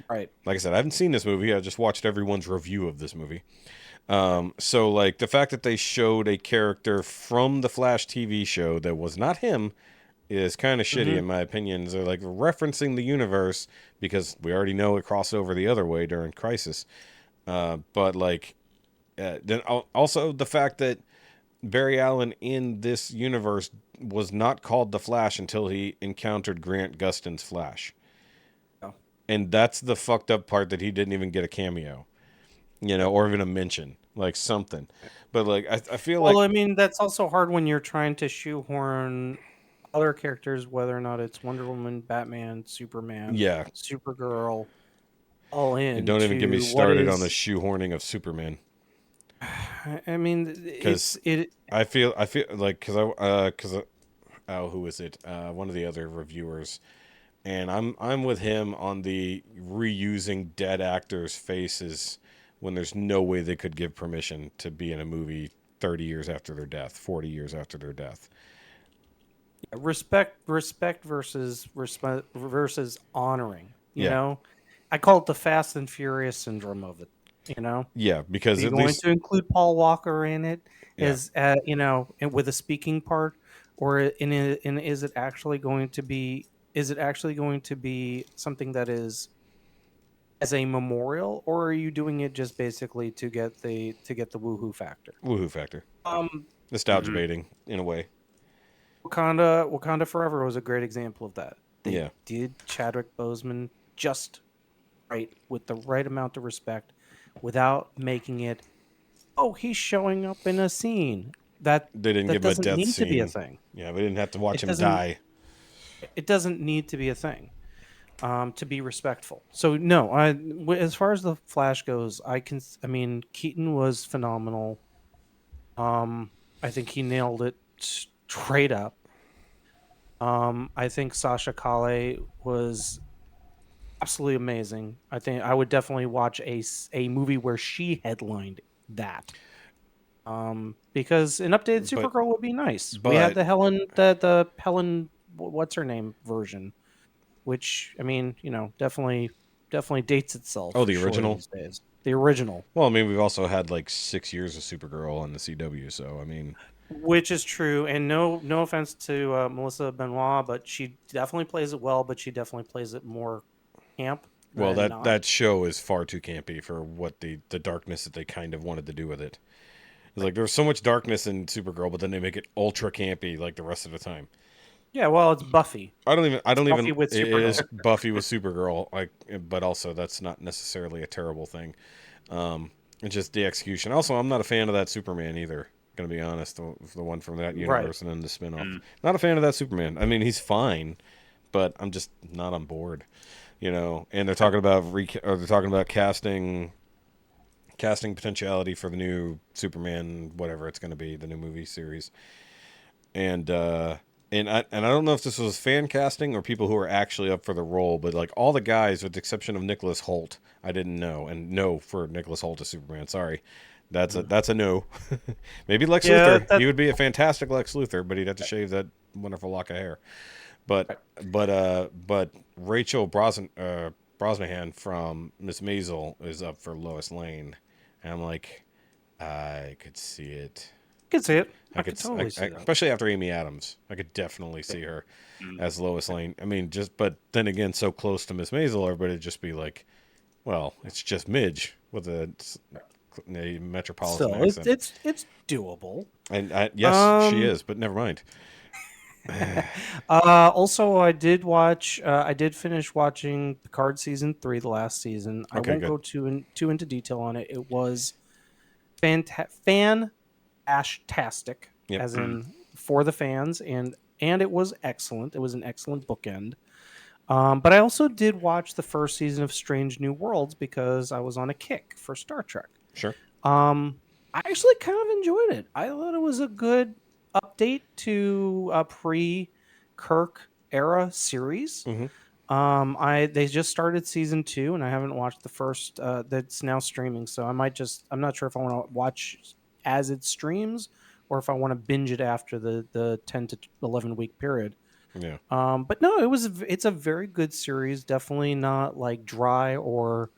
[SPEAKER 4] Right.
[SPEAKER 2] Like I said, I haven't seen this movie. I just watched everyone's review of this movie. So like the fact that they showed a character from the Flash TV show that was not him is kind of shitty in my opinion. They're like referencing the universe because we already know it crossed over the other way during Crisis. But like, then also the fact that Barry Allen in this universe was not called the Flash until he encountered Grant Gustin's Flash.
[SPEAKER 4] Oh.
[SPEAKER 2] And that's the fucked up part, that he didn't even get a cameo, or even a mention, like something. But like, I feel
[SPEAKER 4] Well,
[SPEAKER 2] like,
[SPEAKER 4] I mean, that's also hard when you're trying to shoehorn other characters, whether or not it's Wonder Woman, Batman, Superman,
[SPEAKER 2] yeah,
[SPEAKER 4] Supergirl, all
[SPEAKER 2] and
[SPEAKER 4] in.
[SPEAKER 2] don't even get me
[SPEAKER 4] To what
[SPEAKER 2] started on the
[SPEAKER 4] is,
[SPEAKER 2] shoehorning of Superman.
[SPEAKER 4] I mean,
[SPEAKER 2] Because
[SPEAKER 4] it.
[SPEAKER 2] I feel like, oh, who is it? One of the other reviewers, and I'm with him on the reusing dead actors' faces when there's no way they could give permission to be in a movie 30 years after their death, 40 years after their death.
[SPEAKER 4] Respect versus honoring.
[SPEAKER 2] Yeah.
[SPEAKER 4] I call it the Fast and Furious syndrome of it.
[SPEAKER 2] Yeah,
[SPEAKER 4] Are
[SPEAKER 2] because
[SPEAKER 4] you
[SPEAKER 2] at
[SPEAKER 4] going
[SPEAKER 2] least,
[SPEAKER 4] to include Paul Walker in it
[SPEAKER 2] yeah,
[SPEAKER 4] as and with a speaking part, or is it actually going to be? Is it actually going to be something that is as a memorial, or are you doing it just basically to get the woohoo factor?
[SPEAKER 2] woohoo factor,
[SPEAKER 4] Um,
[SPEAKER 2] nostalgia baiting in a way.
[SPEAKER 4] Wakanda Forever was a great example of that. They
[SPEAKER 2] Yeah,
[SPEAKER 4] did Chadwick Boseman just right, with the right amount of respect, without making it, oh, he's showing up in a scene. That
[SPEAKER 2] they didn't
[SPEAKER 4] that
[SPEAKER 2] give him a
[SPEAKER 4] doesn't
[SPEAKER 2] death
[SPEAKER 4] need to be a
[SPEAKER 2] scene.
[SPEAKER 4] thing.
[SPEAKER 2] Yeah, we didn't have to watch
[SPEAKER 4] It
[SPEAKER 2] him
[SPEAKER 4] doesn't
[SPEAKER 2] die.
[SPEAKER 4] it doesn't need to be a thing. To be respectful. So no, as far as the Flash goes, I mean, Keaton was phenomenal. I think he nailed it straight up. I think Sasha Kale was absolutely amazing. I think I would definitely watch a movie where she headlined that. Because an updated
[SPEAKER 2] But
[SPEAKER 4] Supergirl would be nice. We had
[SPEAKER 2] but
[SPEAKER 4] the Helen, what's her name version, which, I mean, definitely dates itself
[SPEAKER 2] oh, the
[SPEAKER 4] for sure
[SPEAKER 2] original.
[SPEAKER 4] these days. The original,
[SPEAKER 2] Well, I mean, we've also had like 6 years of Supergirl on the CW, so I mean,
[SPEAKER 4] which is true, and no offense to Melissa Benoit, but she definitely plays it well, but she definitely plays it more camp
[SPEAKER 2] well,
[SPEAKER 4] than
[SPEAKER 2] that
[SPEAKER 4] not.
[SPEAKER 2] that show is far too campy for what the darkness that they kind of wanted to do with it. It's like there's so much darkness in Supergirl, but then they make it ultra campy like the rest of the time.
[SPEAKER 4] Yeah, well, it's Buffy.
[SPEAKER 2] I don't
[SPEAKER 4] Buffy
[SPEAKER 2] even.
[SPEAKER 4] with
[SPEAKER 2] It
[SPEAKER 4] Supergirl.
[SPEAKER 2] is Buffy with Supergirl, like, but also that's not necessarily a terrible thing. It's just the execution. Also, I'm not a fan of that Superman either. Gonna be honest, the one from that
[SPEAKER 4] Right.
[SPEAKER 2] universe and then the spinoff. Not a fan of that Superman. I mean, he's fine, but I'm just not on board. And they're talking about they're talking about casting potentiality for the new Superman, whatever it's going to be, the new movie series. And I don't know if this was fan casting or people who are actually up for the role, but like all the guys, with the exception of Nicholas Holt, I didn't know. And no for Nicholas Holt as Superman. Sorry, that's a no. Maybe Lex Luthor. He would be a fantastic Lex Luthor, but he'd have to shave wonderful lock of hair. But Rachel Brosnahan from Miss Maisel is up for Lois Lane, and I'm like, I could see it.
[SPEAKER 4] I could see it.
[SPEAKER 2] I could
[SPEAKER 4] totally see that.
[SPEAKER 2] especially after Amy Adams. I could definitely see her as Lois Lane. I mean, but then again, so close to Miss Maisel, everybody would just be like, well, it's just Midge with a metropolitan
[SPEAKER 4] Still,
[SPEAKER 2] accent.
[SPEAKER 4] it's doable.
[SPEAKER 2] And yes, she is, but never mind.
[SPEAKER 4] Also, I did finish watching Picard season 3, the last season. I
[SPEAKER 2] Okay,
[SPEAKER 4] won't
[SPEAKER 2] good.
[SPEAKER 4] go too into detail on it. It was fantastic,
[SPEAKER 2] Yep.
[SPEAKER 4] as in for the fans, and it was excellent. It was an excellent bookend. But I also did watch the first season of Strange New Worlds because I was on a kick for Star Trek.
[SPEAKER 2] Sure.
[SPEAKER 4] I actually kind of enjoyed it. I thought it was a good update to a pre-Kirk era series. They just started season 2, and I haven't watched the first. That's now streaming, so I'm not sure if I want to watch as it streams or if I want to binge it after the 10 to 11 week period.
[SPEAKER 2] Yeah.
[SPEAKER 4] But no, it's a very good series. Definitely not like dry or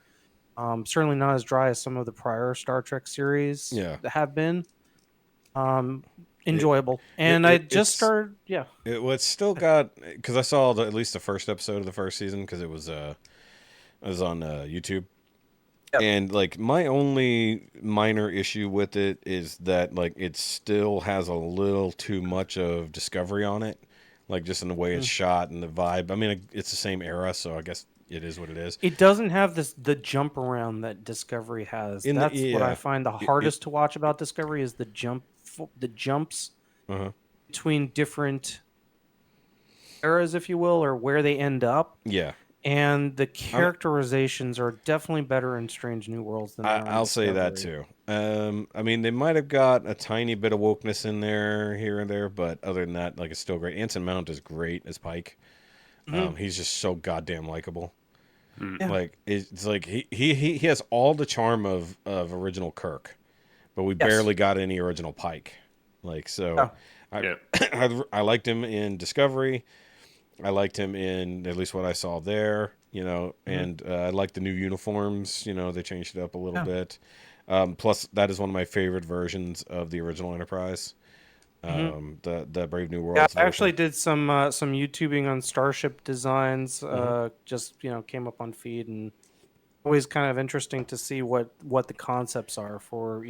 [SPEAKER 4] certainly not as dry as some of the prior Star Trek series
[SPEAKER 2] Yeah.
[SPEAKER 4] have been. Um,
[SPEAKER 2] It,
[SPEAKER 4] enjoyable. And I just
[SPEAKER 2] it's
[SPEAKER 4] started, yeah.
[SPEAKER 2] it's still got, because I saw at least the first episode of the first season because it was on YouTube.
[SPEAKER 4] Yep.
[SPEAKER 2] And like my only minor issue with it is that like it still has a little too much of Discovery on it, like just in the way it's shot and the vibe. I mean, it's the same era, so I guess it is what it is.
[SPEAKER 4] It doesn't have the jump around that Discovery has. That's what I find the hardest to watch about Discovery is the jumps
[SPEAKER 2] Uh-huh.
[SPEAKER 4] between different eras, if you will, or where they end up.
[SPEAKER 2] Yeah.
[SPEAKER 4] And the characterizations are definitely better in Strange New Worlds than they are in
[SPEAKER 2] I'll say that
[SPEAKER 4] Discovery.
[SPEAKER 2] too. I mean, they might have got a tiny bit of wokeness in there here and there, but other than that, like it's still great. Anson Mount is great as Pike. He's just so goddamn likable.
[SPEAKER 4] Yeah.
[SPEAKER 2] Like it's like he has all the charm of original Kirk, but we barely got any original Pike. Like so, I liked him in Discovery. I liked him in at least what I saw there, and I liked the new uniforms. They changed it up a little bit. Plus, that is one of my favorite versions of the original Enterprise, the Brave New World.
[SPEAKER 4] Yeah, I actually did some YouTubing on Starship designs. Just came up on feed, and always kind of interesting to see what the concepts are for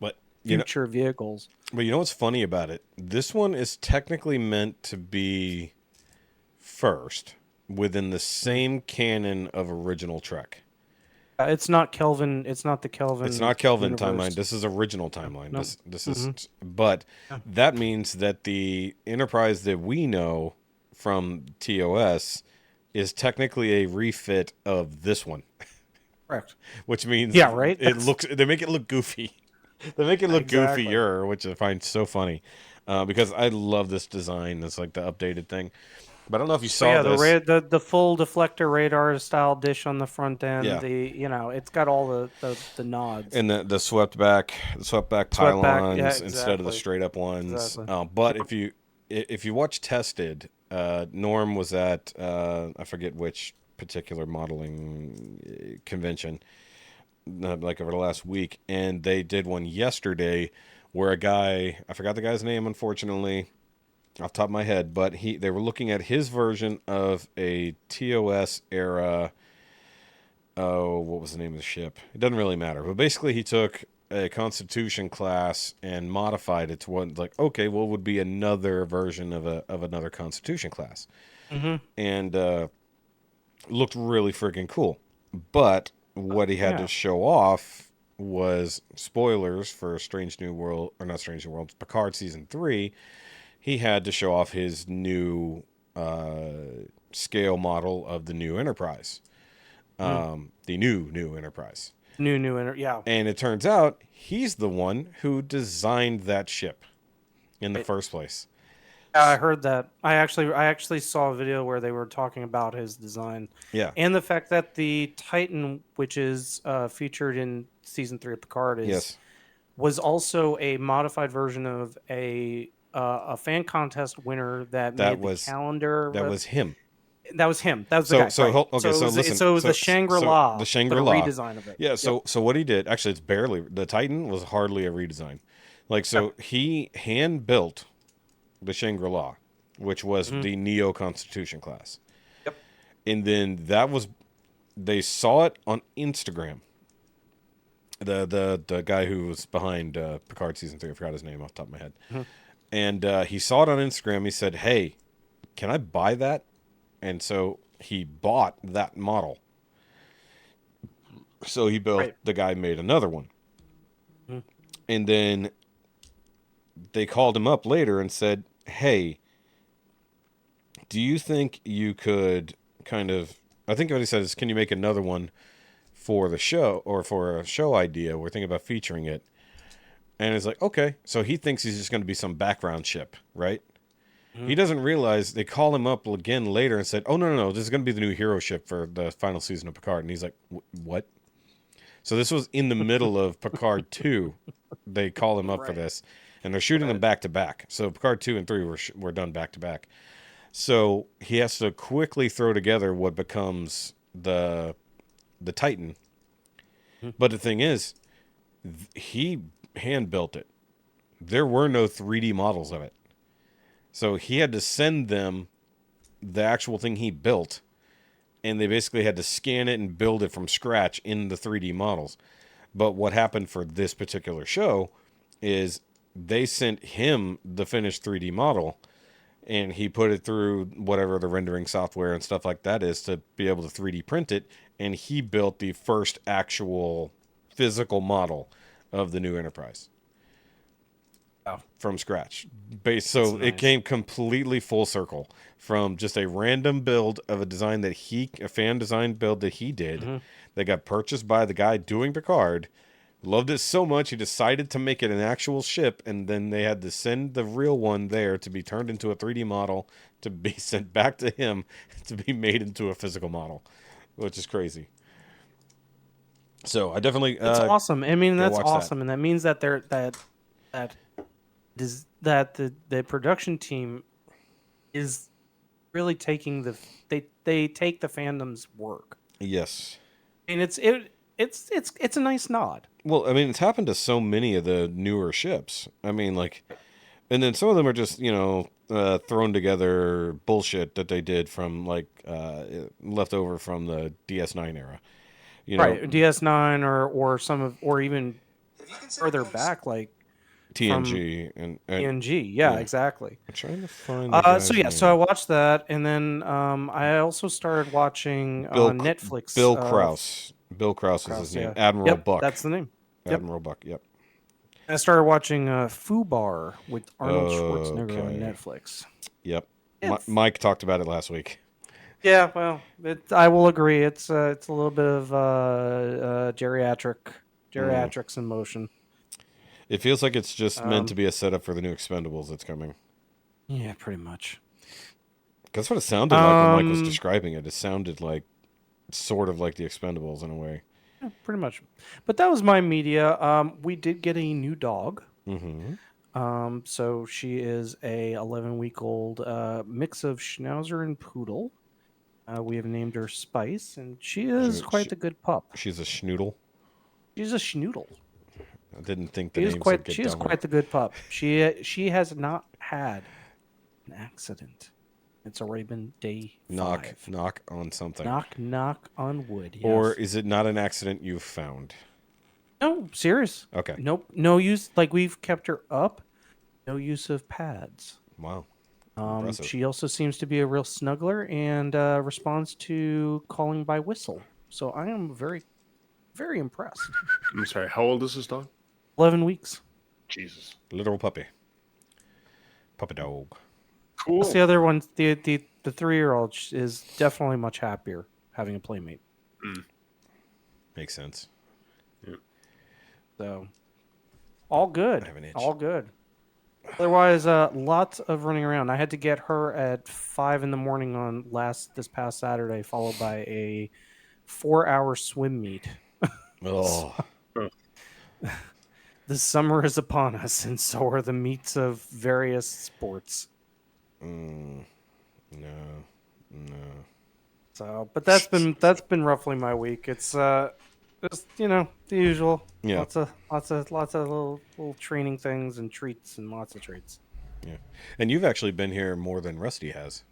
[SPEAKER 2] but
[SPEAKER 4] future vehicles.
[SPEAKER 2] But you know what's funny about it? This one is technically meant to be first within the same canon of original Trek.
[SPEAKER 4] It's not Kelvin. It's not the Kelvin.
[SPEAKER 2] It's not Kelvin
[SPEAKER 4] universe.
[SPEAKER 2] timeline. This is original timeline.
[SPEAKER 4] Nope.
[SPEAKER 2] This is, but that means that the Enterprise that we know from TOS is technically a refit of this one.
[SPEAKER 4] Correct.
[SPEAKER 2] Which means
[SPEAKER 4] right.
[SPEAKER 2] They make it look goofy. They make it look goofier, which I find so funny, because I love this design. It's like the updated thing. But I don't know if you saw this.
[SPEAKER 4] The full deflector radar style dish on the front end.
[SPEAKER 2] Yeah.
[SPEAKER 4] It's got all the nods.
[SPEAKER 2] And the swept back pylons instead of the straight up ones.
[SPEAKER 4] Exactly.
[SPEAKER 2] But if you watch Tested, Norm was at I forget which particular modeling convention, like over the last week, and they did one yesterday where a guy, I forgot the guy's name unfortunately off the top of my head, but they were looking at his version of a TOS era. Oh, what was the name of the ship? It doesn't really matter. But basically, he took a Constitution class and modified it to what, like, okay, well, would be another version of another Constitution class, and looked really freaking cool. But what he had to show off was spoilers for Strange New World, or not Strange New World, Picard season 3. He had to show off his new scale model of the new Enterprise. The new Enterprise. And it turns out he's the one who designed that ship in the first place.
[SPEAKER 4] I heard that. I actually saw a video where they were talking about his design.
[SPEAKER 2] Yeah.
[SPEAKER 4] And the fact that the Titan, which is featured in season 3 of Picard, was also a modified version of a fan contest winner that made the calendar.
[SPEAKER 2] That was him.
[SPEAKER 4] That was him. That was the guy.
[SPEAKER 2] Listen.
[SPEAKER 4] So it was the Shangri-La.
[SPEAKER 2] The Shangri-La
[SPEAKER 4] redesign of it.
[SPEAKER 2] Yeah. So what he did, actually, it's barely, the Titan was hardly a redesign. Like, so he hand built the Shangri-La, which was the Neo Constitution class.
[SPEAKER 4] Yep.
[SPEAKER 2] And then they saw it on Instagram. The guy who was behind Picard season 3, I forgot his name off the top of my head. And he saw it on Instagram. He said, "Hey, can I buy that?" And so he bought that model. So he built, the guy made another one. And then they called him up later and said, "Hey, do you think you could kind of," I think what he said is, "Can you make another one for the show, or for a show idea? We're thinking about featuring it." And it's like, okay. So he thinks he's just going to be some background ship, right? He doesn't realize they call him up again later and said, "Oh, no, this is going to be the new hero ship for the final season of Picard." And he's like, "What?" So this was in the middle of Picard 2. They call him up for this, and they're shooting them back to back. So Picard 2 and 3 were done back to back. So he has to quickly throw together what becomes the Titan. But the thing is, he hand built it. There were no 3D models of it. So he had to send them the actual thing he built, and they basically had to scan it and build it from scratch in the 3D models. But what happened for this particular show is they sent him the finished 3D model, and he put it through whatever the rendering software and stuff like that is to be able to 3D print it, and he built the first actual physical model of the new Enterprise. From scratch. So
[SPEAKER 4] nice.
[SPEAKER 2] It came completely full circle from just a random build of a design that a fan design build that he did that got purchased by the guy doing Picard. Loved it so much he decided to make it an actual ship, and then they had to send the real one there to be turned into a 3D model to be sent back to him to be made into a physical model, which is crazy. So I definitely
[SPEAKER 4] It's awesome. I mean, that's awesome,
[SPEAKER 2] that.
[SPEAKER 4] and that means that the production team is really taking they take the fandom's work.
[SPEAKER 2] Yes.
[SPEAKER 4] And it's a nice nod.
[SPEAKER 2] Well, I mean, it's happened to so many of the newer ships. I mean, like, and then some of them are just, thrown together bullshit that they did from, left over from the DS9 era.
[SPEAKER 4] Right, DS9 or even further back, like
[SPEAKER 2] TNG and
[SPEAKER 4] TNG. Yeah, exactly.
[SPEAKER 2] I'm trying to find the guy's name.
[SPEAKER 4] So I watched that, and then I also started watching on Netflix.
[SPEAKER 2] Bill Krause. Bill Krause is his name.
[SPEAKER 4] Yeah.
[SPEAKER 2] Admiral Buck.
[SPEAKER 4] That's the name.
[SPEAKER 2] Admiral Buck. Yep.
[SPEAKER 4] I started watching Fubar with Arnold Schwarzenegger on Netflix.
[SPEAKER 2] Yep. Mike talked about it last week.
[SPEAKER 4] Yeah, well, I will agree. It's a little bit of geriatrics in motion.
[SPEAKER 2] It feels like it's just meant to be a setup for the new Expendables that's coming.
[SPEAKER 4] Yeah, pretty much.
[SPEAKER 2] That's what it sounded like when Mike was describing it. It sounded like sort of like the Expendables in a way.
[SPEAKER 4] Yeah, pretty much. But that was my media. We did get a new dog.
[SPEAKER 2] Mm-hmm.
[SPEAKER 4] So she is a 11-week-old mix of Schnauzer and Poodle. We have named her Spice, and she is quite the good pup.
[SPEAKER 2] She's a schnoodle.
[SPEAKER 4] She's a schnoodle.
[SPEAKER 2] I didn't think the names would get
[SPEAKER 4] She is quite the good pup. She has not had an accident. It's already been day 5.
[SPEAKER 2] Knock on something.
[SPEAKER 4] Knock on wood. Yes.
[SPEAKER 2] Or is it not an accident you've found?
[SPEAKER 4] No, serious.
[SPEAKER 2] Okay.
[SPEAKER 4] Nope. No use. Like, we've kept her up. No use of pads.
[SPEAKER 2] Wow.
[SPEAKER 4] She also seems to be a real snuggler and responds to calling by whistle. So I am very, very impressed.
[SPEAKER 3] I'm sorry. How old is this dog?
[SPEAKER 4] 11 weeks.
[SPEAKER 3] Jesus.
[SPEAKER 2] Little puppy. Puppy dog.
[SPEAKER 3] Cool.
[SPEAKER 4] Plus the other one, the 3-year-old is definitely much happier having a playmate.
[SPEAKER 2] Makes sense.
[SPEAKER 3] Yeah.
[SPEAKER 4] So, all good.
[SPEAKER 2] I have an itch.
[SPEAKER 4] All good. Otherwise, lots of running around. I had to get her at 5 a.m. on this past Saturday, followed by a 4-hour swim meet.
[SPEAKER 2] Oh.
[SPEAKER 4] The summer is upon us, and so are the meets of various sports.
[SPEAKER 2] No.
[SPEAKER 4] So, but that's been roughly my week. It's just the usual.
[SPEAKER 2] Yeah.
[SPEAKER 4] Lots of little training things and treats and lots of treats.
[SPEAKER 2] Yeah. And you've actually been here more than Rusty has.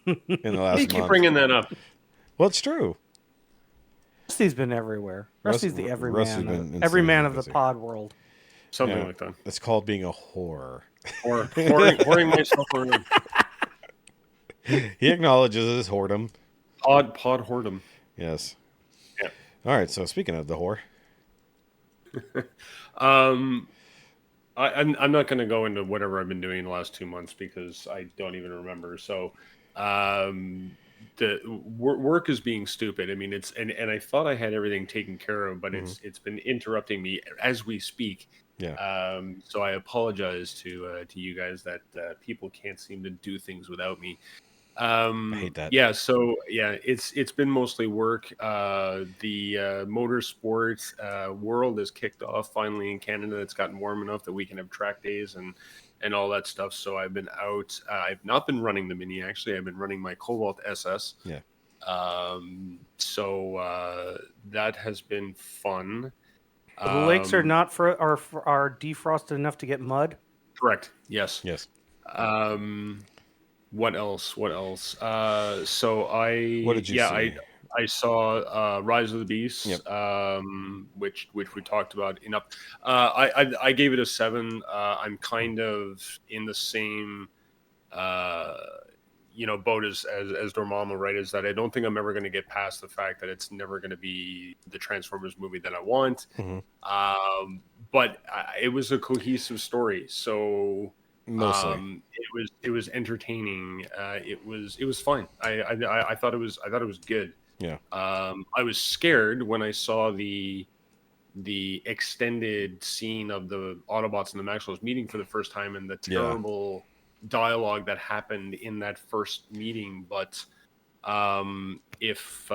[SPEAKER 2] In the last
[SPEAKER 3] You
[SPEAKER 2] month.
[SPEAKER 3] keep bringing that up.
[SPEAKER 2] Well, it's true.
[SPEAKER 4] Rusty's been everywhere. Rusty's the
[SPEAKER 2] Rusty's been
[SPEAKER 4] everyman of the
[SPEAKER 2] busy.
[SPEAKER 4] pod world.
[SPEAKER 3] Something like that.
[SPEAKER 2] It's called being a whore.
[SPEAKER 3] Or whoring myself around.
[SPEAKER 2] He acknowledges his whoredom.
[SPEAKER 3] Pod whoredom.
[SPEAKER 2] Yes.
[SPEAKER 3] Yeah.
[SPEAKER 2] All right. So speaking of the whore,
[SPEAKER 3] I'm not going to go into whatever I've been doing the last 2 months because I don't even remember. So, the work is being stupid. I mean, and I thought I had everything taken care of, but it's been interrupting me as we speak.
[SPEAKER 2] Yeah.
[SPEAKER 3] So I apologize to you guys that people can't seem to do things without me.
[SPEAKER 2] I hate that.
[SPEAKER 3] Yeah, so yeah, it's been mostly work. The motorsports world is kicked off finally in Canada. It's gotten warm enough that we can have track days and all that stuff. So I've been out. I've not been running the Mini actually. I've been running my Cobalt SS.
[SPEAKER 2] Yeah.
[SPEAKER 3] So that has been fun.
[SPEAKER 4] The lakes are not are defrosted enough to get mud.
[SPEAKER 3] Correct. Yes.
[SPEAKER 2] Yes.
[SPEAKER 3] What else? What else? So I
[SPEAKER 2] What did you see?
[SPEAKER 3] I saw Rise of the Beasts,
[SPEAKER 2] Yep.
[SPEAKER 3] which we talked about enough. I gave it a 7. I'm kind of in the same boat as Dormammu, right? Is that I don't think I'm ever going to get past the fact that it's never going to be the Transformers movie that I want.
[SPEAKER 2] Mm-hmm.
[SPEAKER 3] But it was a cohesive story, so
[SPEAKER 2] Mostly.
[SPEAKER 3] it was entertaining. It was fine. I thought it was good.
[SPEAKER 2] Yeah.
[SPEAKER 3] I was scared when I saw the extended scene of the Autobots and the Maxwells meeting for the first time and the terrible dialogue that happened in that first meeting. But if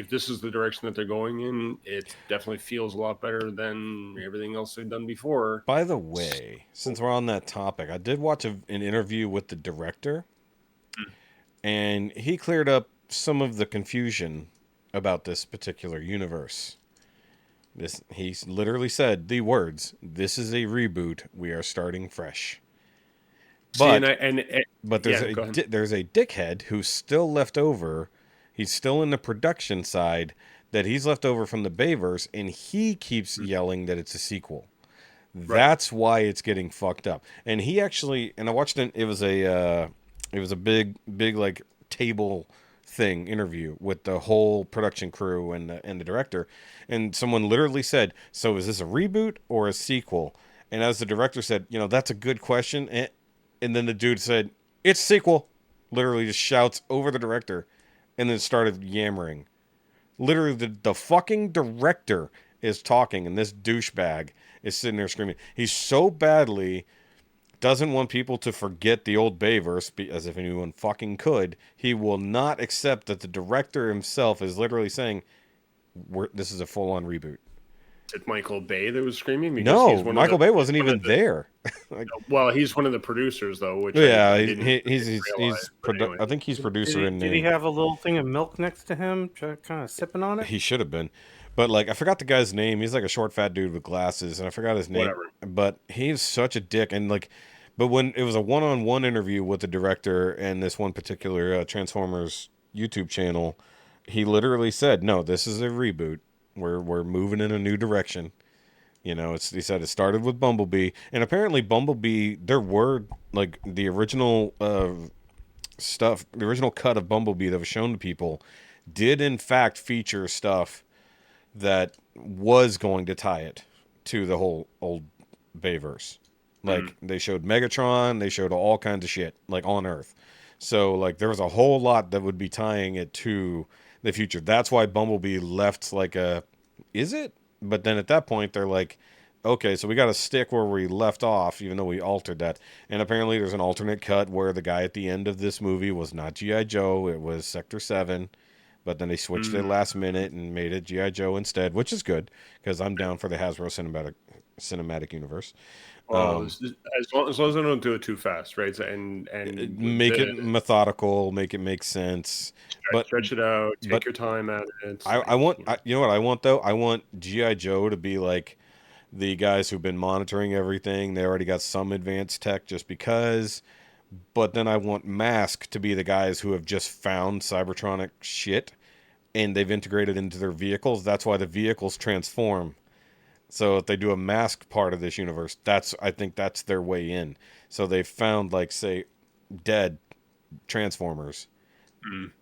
[SPEAKER 3] this is the direction that they're going in, it definitely feels a lot better than everything else they've done before.
[SPEAKER 2] By the way, since we're on that topic, I did watch an interview with the director, and he cleared up some of the confusion about this particular universe. He literally said the words, "This is a reboot. We are starting fresh." But there's a dickhead who's still left over. He's still in the production side that he's left over from the Bayverse, and he keeps yelling that it's a sequel. That's why it's getting fucked up. And he actually, and I watched it. It was a big like table thing interview with the whole production crew and the director, and someone literally said, "So is this a reboot or a sequel?" And as the director said, that's a good question. And then the dude said, "It's sequel." Literally just shouts over the director and then started yammering. Literally the fucking director is talking and this douchebag is sitting there screaming. He so badly doesn't want people to forget the old Bayverse, as if anyone fucking could. He will not accept that the director himself is literally saying, this is a full-on reboot.
[SPEAKER 3] Is it Michael Bay that was screaming? Because
[SPEAKER 2] no, Michael Bay wasn't even there.
[SPEAKER 3] Well, he's one of the producers, though. Which
[SPEAKER 2] he's
[SPEAKER 3] anyway.
[SPEAKER 2] I think he's producer.
[SPEAKER 4] Did he have a little thing of milk next to him, kind of sipping on it?
[SPEAKER 2] He should have been, but I forgot the guy's name. He's like a short, fat dude with glasses, and I forgot his name.
[SPEAKER 3] Whatever.
[SPEAKER 2] But he's such a dick, and but when it was a one-on-one interview with the director and this one particular Transformers YouTube channel, he literally said, "No, this is a reboot. We're moving in a new direction." He said it started with Bumblebee, and apparently Bumblebee, there were the original stuff, the original cut of Bumblebee that was shown to people, did in fact feature stuff that was going to tie it to the whole old Bayverse. They showed Megatron, they showed all kinds of shit on Earth. So there was a whole lot that would be tying it to the future. That's why Bumblebee left is it? But then at that point they're like, okay, so we got to stick where we left off, even though we altered that. And apparently there's an alternate cut where the guy at the end of this movie was not G.I. Joe, it was Sector 7. But then they switched it last minute and made it G.I. Joe instead, which is good because I'm down for the Hasbro cinematic universe.
[SPEAKER 3] Well, as long as I don't do it too fast, right? And
[SPEAKER 2] make it methodical, make it make sense,
[SPEAKER 3] stretch it out, take your time at it.
[SPEAKER 2] I want, you know what I want though? I want G.I. Joe to be like the guys who've been monitoring everything. They already got some advanced tech just because. But then I want Mask to be the guys who have just found Cybertronic shit and they've integrated into their vehicles. That's why the vehicles transform. So if they do a Mask part of this universe, I think that's their way in. So they found say dead Transformers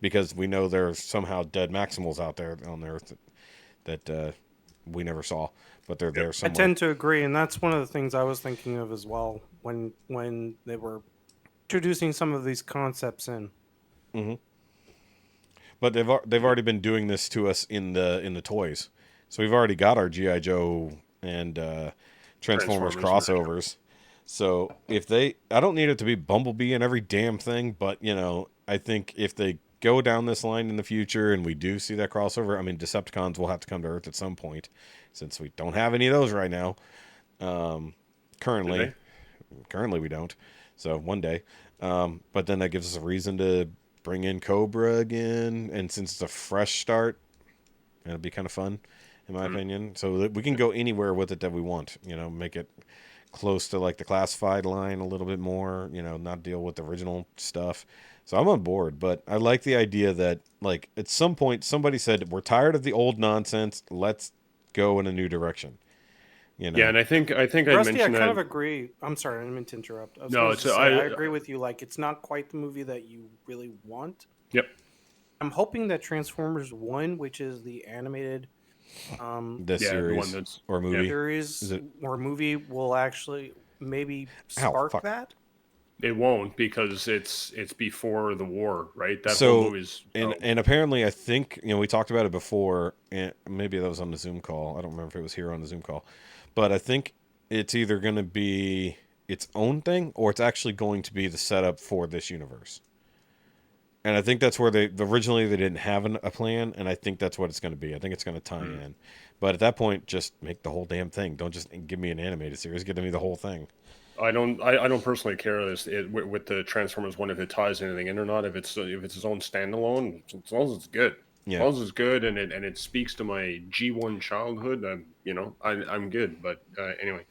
[SPEAKER 2] because we know there's somehow dead Maximals out there on Earth that we never saw, but they're there somewhere.
[SPEAKER 4] I tend to agree, and that's one of the things I was thinking of as well when they were introducing some of these concepts in.
[SPEAKER 2] Mm-hmm. But they've already been doing this to us in the toys. So we've already got our G.I. Joe and Transformers crossovers. So I don't need it to be Bumblebee and every damn thing, but I think if they go down this line in the future and we do see that crossover, I mean, Decepticons will have to come to Earth at some point, since we don't have any of those right now. Currently we don't. So one day. But then that gives us a reason to bring in Cobra again, and since it's a fresh start, it'll be kind of fun, in my opinion. So that we can go anywhere with it that we want. Make it close to like the classified line a little bit more. Not deal with the original stuff. So I'm on board, but I like the idea that like at some point somebody said we're tired of the old nonsense. Let's go in a new direction.
[SPEAKER 3] Yeah, and I think I
[SPEAKER 4] Rusty,
[SPEAKER 3] mentioned
[SPEAKER 4] I
[SPEAKER 3] that.
[SPEAKER 4] kind of agree. I'm sorry, I didn't mean to interrupt. I agree with you. Like, it's not quite the movie that you really want.
[SPEAKER 3] Yep.
[SPEAKER 4] I'm hoping that Transformers 1, which is the animated
[SPEAKER 2] series
[SPEAKER 3] one that's,
[SPEAKER 2] or movie
[SPEAKER 4] series or movie, will actually maybe spark that.
[SPEAKER 3] It won't, because it's before the war, right? That
[SPEAKER 2] so
[SPEAKER 3] whole movie's
[SPEAKER 2] and apparently I think we talked about it before, and maybe that was on the Zoom call. I don't remember if it was here on the Zoom call, but I think it's either going to be its own thing or it's actually going to be the setup for this universe. And I think that's where originally they didn't have a plan, and I think that's what it's going to be. I think it's going to tie in. But at that point, just make the whole damn thing. Don't just give me an animated series. Give me the whole thing.
[SPEAKER 3] I don't personally care with the Transformers one if it ties anything in or not. If it's its own standalone, as long as it's good.
[SPEAKER 2] Yeah.
[SPEAKER 3] As long as it's good and it speaks to my G1 childhood, I'm good. But anyway,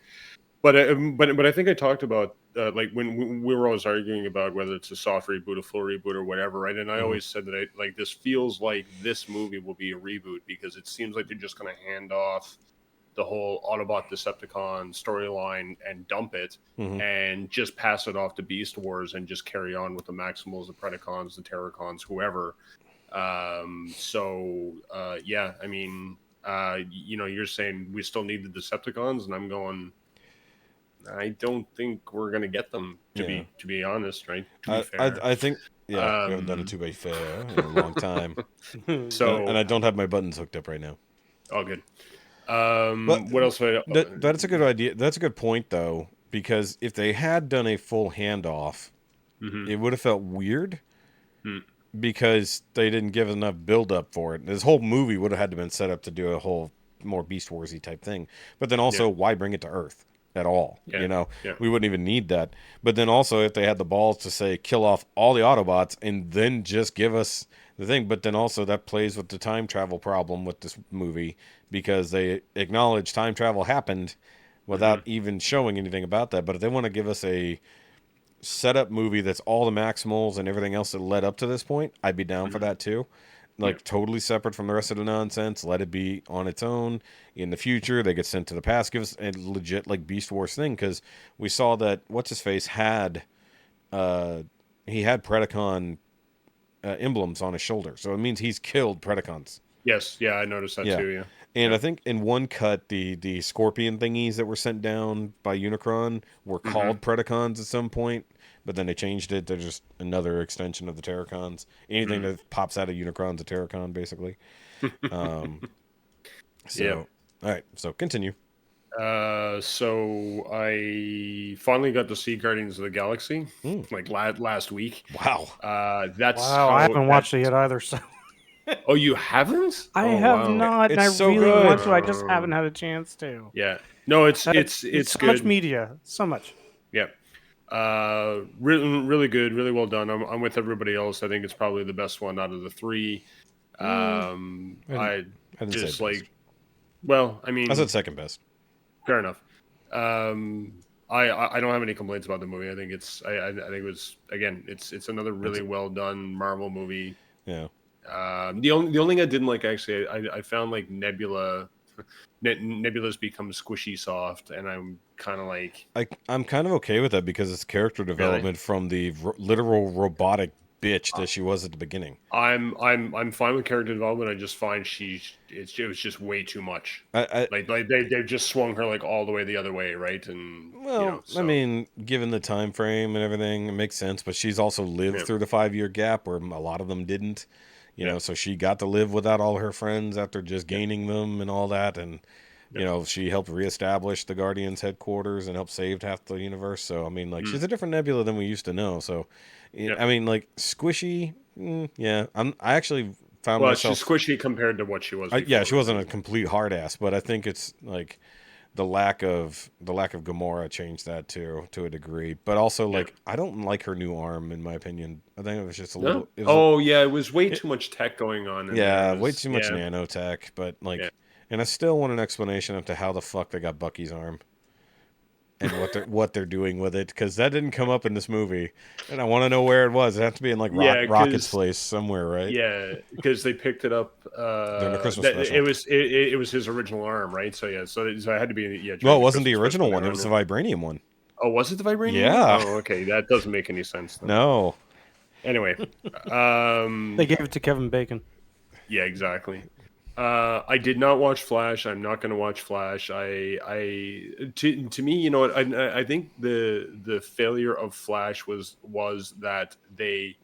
[SPEAKER 3] but I think I talked about like when we were always arguing about whether it's a soft reboot, a full reboot, or whatever, right? And I always said that this feels like this movie will be a reboot, because it seems like they're just going to hand off the whole Autobot Decepticon storyline and dump it and just pass it off to Beast Wars and just carry on with the Maximals, the Predacons, the Terracons, whoever. Yeah, I mean, you're saying we still need the Decepticons, and I'm going, I don't think we're gonna get them, to be honest, right? To be fair.
[SPEAKER 2] I think we haven't done it to be fair in a long time.
[SPEAKER 3] So
[SPEAKER 2] and I don't have my buttons hooked up right now.
[SPEAKER 3] Oh, good. But what else?
[SPEAKER 2] That's a good idea. That's a good point, though, because if they had done a full handoff, it would have felt weird because they didn't give enough build up for it. This whole movie would have had to been set up to do a whole more Beast Warsy type thing. But then also, why bring it to Earth at all? We wouldn't even need that. But then also, if they had the balls to say kill off all the Autobots and then just give us the thing, but then also that plays with the time travel problem with this movie, because they acknowledge time travel happened without even showing anything about that. But if they want to give us a setup movie that's all the Maximals and everything else that led up to this point, I'd be down for that too. Like totally separate from the rest of the nonsense. Let it be on its own. In the future, they get sent to the past. Give us a legit like Beast Wars thing, because we saw that what's his face had he had Predacon emblems on his shoulder, so it means he's killed Predacons.
[SPEAKER 3] Yes, yeah, I noticed that too. Yeah,
[SPEAKER 2] and I think in one cut, the scorpion thingies that were sent down by Unicron were called Predacons at some point, but then they changed it. They're just another extension of the Terracons. Anything that pops out of Unicron's a Terracon, basically. All right, so continue.
[SPEAKER 3] So I finally got to see Guardians of the Galaxy like last week.
[SPEAKER 2] Wow.
[SPEAKER 4] I haven't watched it yet either. So.
[SPEAKER 3] Oh, you haven't?
[SPEAKER 4] I have not.
[SPEAKER 2] It's
[SPEAKER 4] and I
[SPEAKER 2] so
[SPEAKER 4] really
[SPEAKER 2] good.
[SPEAKER 4] want to. I just haven't had a chance to.
[SPEAKER 3] Yeah. No, it's
[SPEAKER 4] so
[SPEAKER 3] good.
[SPEAKER 4] much media. So much.
[SPEAKER 3] Yeah. Really good. Really well done. I'm with everybody else. I think it's probably the best one out of the three. I just like. Well, I mean,
[SPEAKER 2] I said second best.
[SPEAKER 3] Fair enough. I don't have any complaints about the movie. I think I think it was, again, it's another really well done Marvel movie.
[SPEAKER 2] Yeah.
[SPEAKER 3] The only thing I didn't like, actually, I found like Nebula's become squishy soft, and I'm kind of like,
[SPEAKER 2] I'm kind of okay with that, because it's character development from the literal robotic bitch that she was at the beginning.
[SPEAKER 3] I'm fine with character development. I just find it was just way too much. Like they've just swung her like all the way the other way, right? And
[SPEAKER 2] I mean, given the time frame and everything, it makes sense. But she's also lived through the 5-year gap where a lot of them didn't. So she got to live without all her friends after just gaining them and all that. And You know, she helped reestablish the Guardians headquarters and helped save half the universe. So, I mean, like, she's a different Nebula than we used to know. So, I mean, like, squishy, yeah. I actually found myself...
[SPEAKER 3] she's squishy compared to what she was before.
[SPEAKER 2] Yeah, she wasn't a complete hard ass, but I think it's, like, the lack of Gamora changed that, too, to a degree. But also, like, I don't like her new arm, in my opinion. I think it was just a little...
[SPEAKER 3] It was way too much tech going on.
[SPEAKER 2] Way too much nanotech, but, like... Yeah. And I still want an explanation as to how the fuck they got Bucky's arm and what they're doing with it, because that didn't come up in this movie, and I want to know where it was. It has to be in like Rocket's place somewhere, right?
[SPEAKER 3] Yeah, because they picked it up
[SPEAKER 2] during the Christmas special.
[SPEAKER 3] It was his original arm, right? So yeah, so it had to be
[SPEAKER 2] Well, it wasn't the original one; it was the vibranium one.
[SPEAKER 3] Oh, was it the vibranium?
[SPEAKER 2] Yeah.
[SPEAKER 3] Oh, okay, that doesn't make any sense. Then.
[SPEAKER 2] No.
[SPEAKER 3] Anyway,
[SPEAKER 4] they gave it to Kevin Bacon.
[SPEAKER 3] Yeah, exactly. I did not watch Flash. I'm not going to watch Flash. To me, you know what? I think the failure of Flash was that they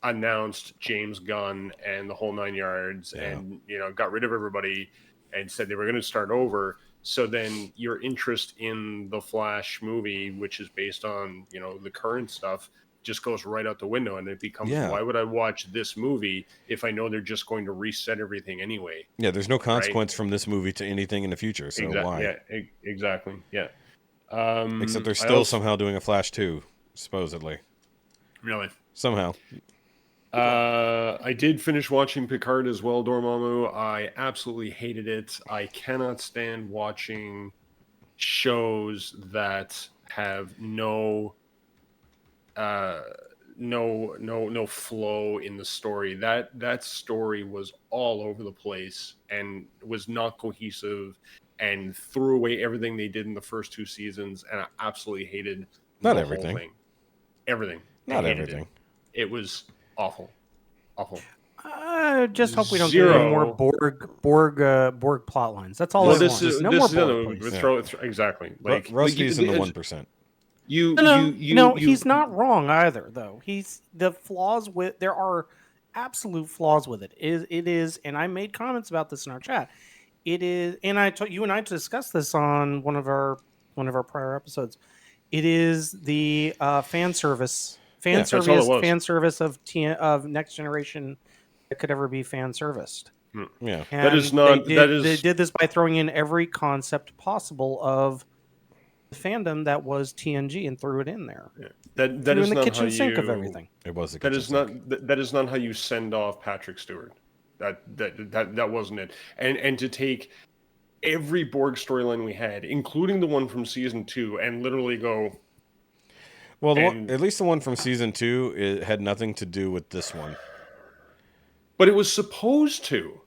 [SPEAKER 3] announced James Gunn and the whole 9 yards, and got rid of everybody and said they were going to start over. So then your interest in the Flash movie, which is based on the current stuff, just goes right out the window, and it becomes why would I watch this movie if I know they're just going to reset everything anyway?
[SPEAKER 2] Yeah, there's no consequence from this movie to anything in the future, so why?
[SPEAKER 3] Yeah, exactly. Yeah.
[SPEAKER 2] Except they're still somehow doing a Flash 2, supposedly.
[SPEAKER 3] Really?
[SPEAKER 2] Somehow.
[SPEAKER 3] I did finish watching Picard as well, Dormammu. I absolutely hated it. I cannot stand watching shows that have no flow in the story. That story was all over the place and was not cohesive and threw away everything they did in the first 2 seasons, and I absolutely hated
[SPEAKER 2] not everything.
[SPEAKER 3] Whole thing. Everything.
[SPEAKER 2] Not everything.
[SPEAKER 3] It was awful.
[SPEAKER 4] I just hope we don't get any more Borg plot lines. That's all I want. No more Borg, please.
[SPEAKER 3] Exactly.
[SPEAKER 2] Like Rusty's in the 1%.
[SPEAKER 4] He's not wrong either, though. There are absolute flaws with it. It is, and I made comments about this in our chat. It is, and you and I discussed this on one of our prior episodes. It is the fan service of Next Generation that could ever be fan serviced.
[SPEAKER 2] Yeah,
[SPEAKER 4] and they did this by throwing in every concept possible of the fandom that was TNG and threw it in there.
[SPEAKER 3] Yeah. That is
[SPEAKER 4] in the
[SPEAKER 3] not
[SPEAKER 4] kitchen
[SPEAKER 3] how
[SPEAKER 4] sink of everything.
[SPEAKER 2] It was the
[SPEAKER 3] that
[SPEAKER 2] kitchen
[SPEAKER 3] is
[SPEAKER 2] sink.
[SPEAKER 3] not that is not how you send off Patrick Stewart. That wasn't it. And to take every Borg storyline we had, including the one from season 2, and literally go.
[SPEAKER 2] Well, at least the one from season 2, it had nothing to do with this one.
[SPEAKER 3] But it was supposed to.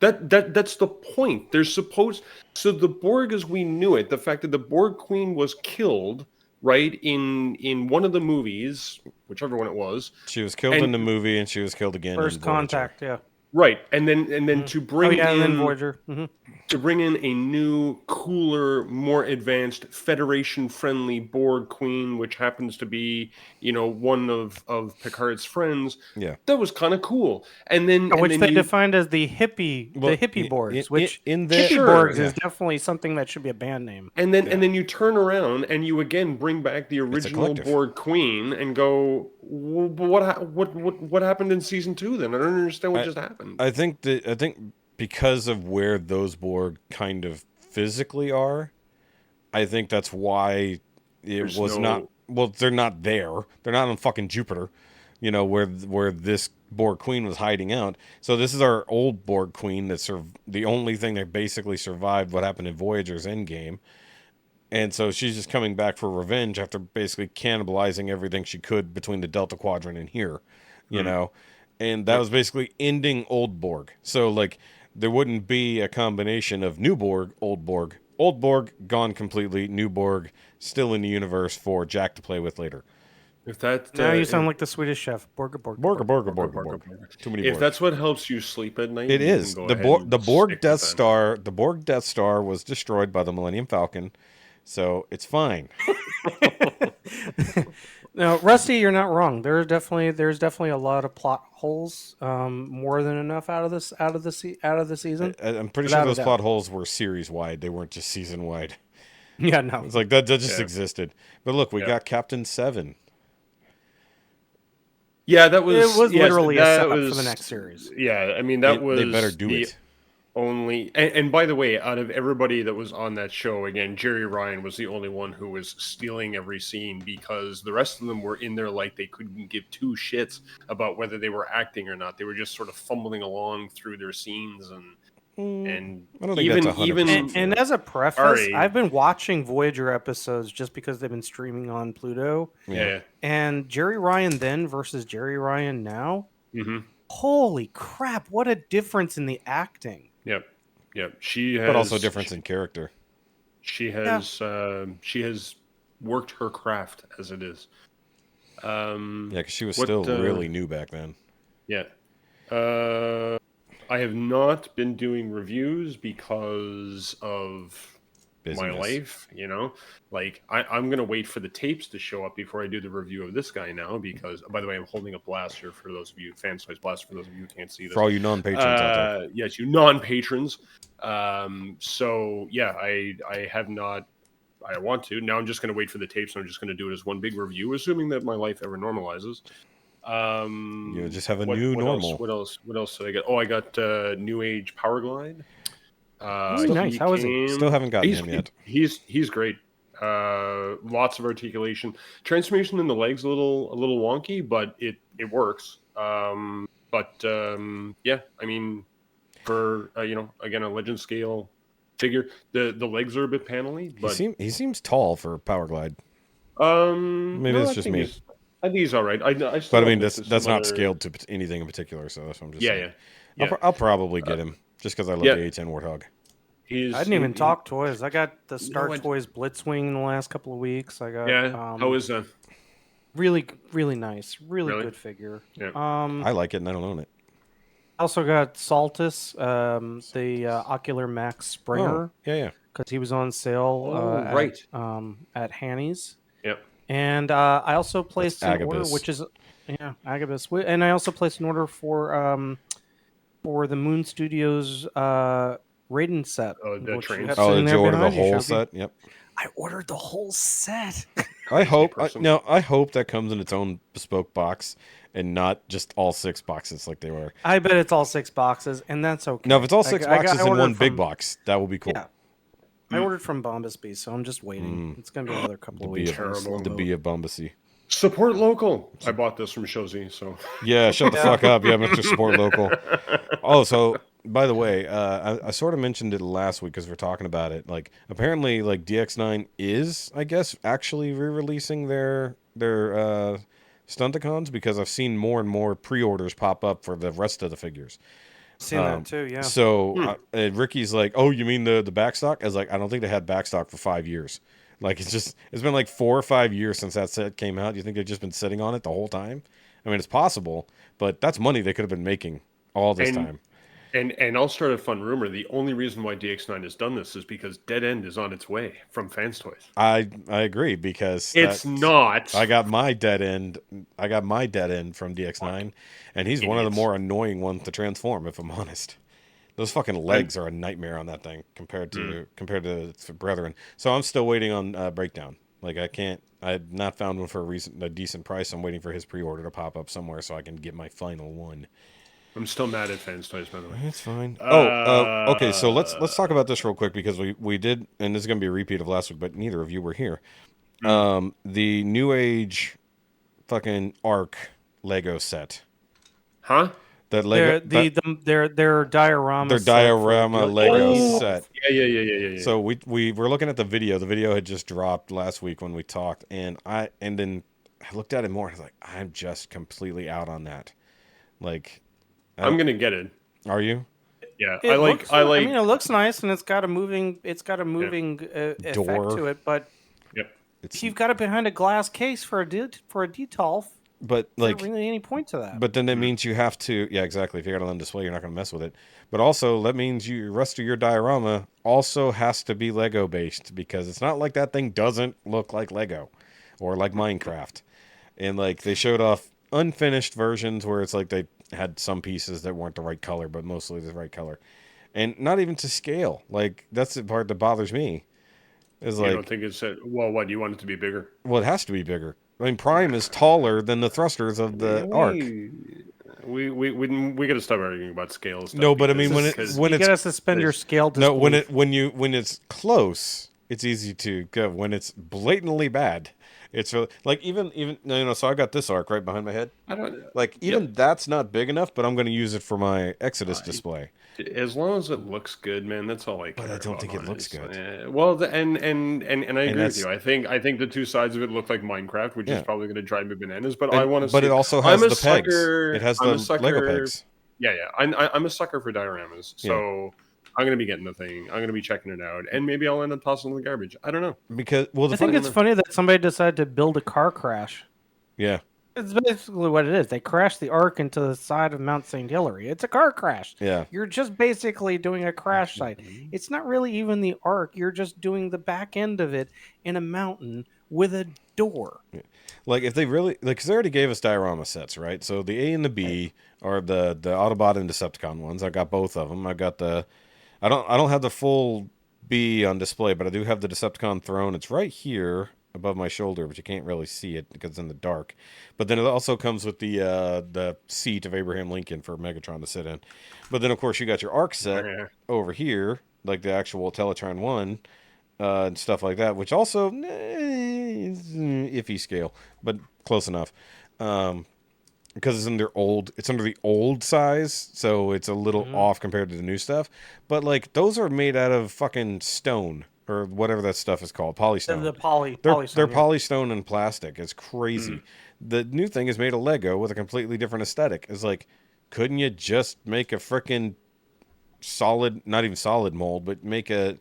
[SPEAKER 3] That's the point. They're supposed. So the Borg, as we knew it, the fact that the Borg Queen was killed, right, in one of the movies, whichever one it was.
[SPEAKER 2] She was killed in the movie, and she was killed again.
[SPEAKER 4] First
[SPEAKER 2] in
[SPEAKER 4] Contact, yeah.
[SPEAKER 3] Right, and then to bring in
[SPEAKER 4] Voyager. Mm-hmm.
[SPEAKER 3] To bring in a new, cooler, more advanced Federation-friendly Borg Queen, which happens to be, one of Picard's friends.
[SPEAKER 2] Yeah,
[SPEAKER 3] that was kind of cool. And then
[SPEAKER 4] they defined as the hippie Borgs, which hippie Borgs is definitely something that should be a band name.
[SPEAKER 3] And then you turn around and you again bring back the original Borg Queen and go, what happened in season 2? Then I don't understand what just happened.
[SPEAKER 2] I think because of where those Borg kind of physically are, I think that's why not. Well, they're not there. They're not on fucking Jupiter, where this Borg Queen was hiding out. So this is our old Borg Queen that's the only thing that basically survived what happened in Voyager's Endgame. And so she's just coming back for revenge after basically cannibalizing everything she could between the Delta Quadrant and here, know. And that was basically ending old Borg. So, like, there wouldn't be a combination of new Borg, old Borg. Old Borg, gone completely. New Borg, still in the universe for Jack to play with later.
[SPEAKER 3] If that
[SPEAKER 4] now you sound like the Swedish chef. Borg.
[SPEAKER 2] Too many Borg.
[SPEAKER 3] If that's what helps you sleep at night,
[SPEAKER 2] it is. The Borg Death Star. The Borg Death Star was destroyed by the Millennium Falcon, so it's fine.
[SPEAKER 4] No, Rusty, you're not wrong. There's definitely a lot of plot holes, more than enough out of the season.
[SPEAKER 2] I'm pretty sure
[SPEAKER 4] Without a
[SPEAKER 2] those
[SPEAKER 4] doubt.
[SPEAKER 2] plot holes were series wide. They weren't just season wide.
[SPEAKER 4] Yeah, no.
[SPEAKER 2] It's like that just
[SPEAKER 3] Yeah.
[SPEAKER 2] existed. But look, we
[SPEAKER 3] Yeah.
[SPEAKER 2] got Captain 7.
[SPEAKER 3] Yeah, that was.
[SPEAKER 4] It was
[SPEAKER 3] yes,
[SPEAKER 4] literally a
[SPEAKER 3] that
[SPEAKER 4] setup for
[SPEAKER 3] was-
[SPEAKER 4] the next series.
[SPEAKER 3] Yeah, I mean that was.
[SPEAKER 2] They better do
[SPEAKER 3] the
[SPEAKER 2] it.
[SPEAKER 3] Only and by the way, out of everybody that was on that show, again, Jerry Ryan was the only one who was stealing every scene because the rest of them were in there like they couldn't give two shits about whether they were acting or not. They were just sort of fumbling along through their scenes and
[SPEAKER 2] I don't think that's 100%
[SPEAKER 4] And as a preface,
[SPEAKER 3] Sorry.
[SPEAKER 4] I've been watching Voyager episodes just because they've been streaming on Pluto.
[SPEAKER 3] yeah.
[SPEAKER 4] And Jerry Ryan then versus Jerry Ryan now.
[SPEAKER 3] Mm-hmm.
[SPEAKER 4] Holy crap! What a difference in the acting.
[SPEAKER 3] Yep. She has,
[SPEAKER 2] but also a difference in character.
[SPEAKER 3] She has worked her craft as it is.
[SPEAKER 2] Yeah, because she was
[SPEAKER 3] what,
[SPEAKER 2] still really new back then.
[SPEAKER 3] Yeah. I have not been doing reviews because of my
[SPEAKER 2] Busyness.
[SPEAKER 3] life, Like, I'm going to wait for the tapes to show up before I do the review of this guy now because, by the way, I'm holding a blaster for those of you, fan size blaster for those of you who can't see this.
[SPEAKER 2] For all you non-patrons out there.
[SPEAKER 3] Yes, you non-patrons. So, yeah, I have not... I want to. Now I'm just going to wait for the tapes and I'm just going to do it as one big review, assuming that my life ever normalizes.
[SPEAKER 2] You just have a new normal.
[SPEAKER 3] What else did I get? Oh, I got New Age Power Glide.
[SPEAKER 4] Nice. How is he?
[SPEAKER 2] Still haven't gotten him yet.
[SPEAKER 3] He's great. Lots of articulation. Transformation in the legs a little wonky, but it works. Yeah, I mean, for again, a legend scale figure, the legs are a bit panely, but
[SPEAKER 2] He seems tall for Power Glide.
[SPEAKER 3] maybe
[SPEAKER 2] that's just me.
[SPEAKER 3] I think he's all right.
[SPEAKER 2] But I mean, that's not scaled to anything in particular, so that's what I'm just saying.
[SPEAKER 3] Yeah.
[SPEAKER 2] I'll probably get him just because I love the A10 Warthog.
[SPEAKER 4] I didn't even talk toys. I got the Star Toys Blitzwing in the last couple of weeks. I got
[SPEAKER 3] how is that?
[SPEAKER 4] Really, really nice, really good figure.
[SPEAKER 3] Yeah.
[SPEAKER 2] I like it and I don't own it.
[SPEAKER 4] I also got Saltus, the Ocular Max Springer.
[SPEAKER 2] Yeah.
[SPEAKER 4] Because he was on sale at Hanny's.
[SPEAKER 3] Yep.
[SPEAKER 4] And I also placed an order,
[SPEAKER 2] Agabus.
[SPEAKER 4] which is Agabus, and I also placed an order for the Moon Studios Raiden set.
[SPEAKER 3] The train.
[SPEAKER 4] you have
[SPEAKER 2] Oh,
[SPEAKER 4] sitting
[SPEAKER 2] did
[SPEAKER 4] there
[SPEAKER 2] you order the
[SPEAKER 4] behind you,
[SPEAKER 2] whole
[SPEAKER 4] Shoki.
[SPEAKER 2] set? Yep.
[SPEAKER 4] I ordered the whole set.
[SPEAKER 2] I hope
[SPEAKER 3] person.
[SPEAKER 2] I hope that comes in its own bespoke box and not just all 6 boxes like they were.
[SPEAKER 4] I bet it's all 6 boxes, and that's okay.
[SPEAKER 2] Now, if it's all 6 boxes in
[SPEAKER 4] ordered
[SPEAKER 2] one big
[SPEAKER 4] from-
[SPEAKER 2] box, that will be cool.
[SPEAKER 4] Yeah. I ordered from Bombasby, so I'm just waiting. It's going to be another couple of weeks.
[SPEAKER 2] To be a Bombacy.
[SPEAKER 3] Support local. I bought this from Shozy, so
[SPEAKER 2] Yeah, shut the fuck up. Yeah, Mr. Support Local. Oh, so by the way, I sort of mentioned it last week because we're talking about it. Like, apparently, like DX9 is, I guess, actually re-releasing their Stunticons because I've seen more and more pre-orders pop up for the rest of the figures.
[SPEAKER 4] Seen that too, yeah.
[SPEAKER 2] So Ricky's like, "Oh, you mean the backstock?" I was like, "I don't think they had backstock for 5 years. Like it's been like 4 or 5 years since that set came out. You think they've just been sitting on it the whole time? I mean, it's possible, but that's money they could have been making all this time."
[SPEAKER 3] And I'll start a fun rumor. The only reason why DX9 has done this is because Dead End is on its way from Fans Toys.
[SPEAKER 2] I agree because
[SPEAKER 3] It's not.
[SPEAKER 2] I got my dead end from DX9, and he's one of the more annoying ones to transform. If I'm honest, those fucking legs are a nightmare on that thing compared to its brethren. So I'm still waiting on Breakdown. Like I've not found one for a decent price. I'm waiting for his pre-order to pop up somewhere so I can get my final one.
[SPEAKER 3] I'm still mad at Fans Toys, by the way.
[SPEAKER 2] It's fine. Okay. So let's talk about this real quick because we did, and this is going to be a repeat of last week, but neither of you were here. The New Age fucking Arc Lego set.
[SPEAKER 3] Huh?
[SPEAKER 2] That Lego.
[SPEAKER 4] Their diorama.
[SPEAKER 2] Their diorama Lego set.
[SPEAKER 3] Yeah.
[SPEAKER 2] So we were looking at the video. The video had just dropped last week when we talked, and then I looked at it more. And I was like, I'm just completely out on that. Like,
[SPEAKER 3] I'm gonna get it.
[SPEAKER 2] Are you?
[SPEAKER 3] Yeah,
[SPEAKER 4] I mean, it looks nice, and it's got a moving effect
[SPEAKER 2] Door.
[SPEAKER 4] to it. But
[SPEAKER 3] Yep.
[SPEAKER 4] you've got it behind a glass case for a detail.
[SPEAKER 2] But like,
[SPEAKER 4] really any point to that?
[SPEAKER 2] but then that means you have to. Yeah, exactly. If you got it on display, you're not going to mess with it. But also, that means the rest of your diorama also has to be Lego based because it's not like that thing doesn't look like Lego or like Minecraft. And like they showed off unfinished versions where it's like they had some pieces that weren't the right color, but mostly the right color, and not even to scale. Like that's the part that bothers me. Is
[SPEAKER 3] You
[SPEAKER 2] like,
[SPEAKER 3] don't think it's well? What, do you want it to be bigger?
[SPEAKER 2] well, it has to be bigger. I mean, Prime is taller than the thrusters of the Arc.
[SPEAKER 3] We got to stop arguing about scale stuff.
[SPEAKER 2] No, but I mean,
[SPEAKER 3] because
[SPEAKER 2] when
[SPEAKER 4] You
[SPEAKER 2] it's
[SPEAKER 4] gotta suspend your scale
[SPEAKER 2] no,
[SPEAKER 4] disbelief.
[SPEAKER 2] when it's close, it's easy to go. When it's blatantly bad, it's really, like even So I got this Arc right behind my head.
[SPEAKER 3] I don't.
[SPEAKER 2] Like even that's not big enough, but I'm going to use it for my Exodus display.
[SPEAKER 3] As long as it looks good, man, that's all I care
[SPEAKER 2] But I don't
[SPEAKER 3] about,
[SPEAKER 2] think it looks
[SPEAKER 3] honestly.
[SPEAKER 2] good.
[SPEAKER 3] Well, and I agree with
[SPEAKER 2] that's-
[SPEAKER 3] you. I think the two sides of it look like Minecraft, which
[SPEAKER 2] Yeah.
[SPEAKER 3] is probably going to drive me bananas. But
[SPEAKER 2] And-
[SPEAKER 3] I want to.
[SPEAKER 2] But it also has the pegs. It has
[SPEAKER 3] I'm a
[SPEAKER 2] the
[SPEAKER 3] sucker,
[SPEAKER 2] Lego pegs.
[SPEAKER 3] Yeah. I'm a sucker for dioramas, so I'm going to be getting the thing. I'm going to be checking it out, and maybe I'll end up tossing it in the garbage. I don't know.
[SPEAKER 2] Because
[SPEAKER 4] I think it's funny that somebody decided to build a car crash.
[SPEAKER 2] Yeah.
[SPEAKER 4] It's basically what it is. They crashed the Ark into the side of Mount St. Hilary. It's a car crash.
[SPEAKER 2] Yeah.
[SPEAKER 4] You're just basically doing a crash site. It's not really even the Ark. You're just doing the back end of it in a mountain with a door.
[SPEAKER 2] Like if they really like, 'cause they already gave us diorama sets, right? So the A and the B are the Autobot and Decepticon ones. I got both of them. I got the I don't have the full B on display, but I do have the Decepticon throne. It's right here above my shoulder, but you can't really see it because it's in the dark. But then it also comes with the seat of Abraham Lincoln for Megatron to sit in. But then of course you got your Arc set over here, like the actual Teletron one. And stuff like that, which also is iffy scale, but close enough. Because it's under the old size, so it's a little off compared to the new stuff. But like those are made out of fucking stone or whatever that stuff is called, polystone.
[SPEAKER 4] They're
[SPEAKER 2] They're polystone and plastic. It's crazy. The new thing is made of Lego with a completely different aesthetic. It's like, couldn't you just make a freaking solid, not even solid mold, but make a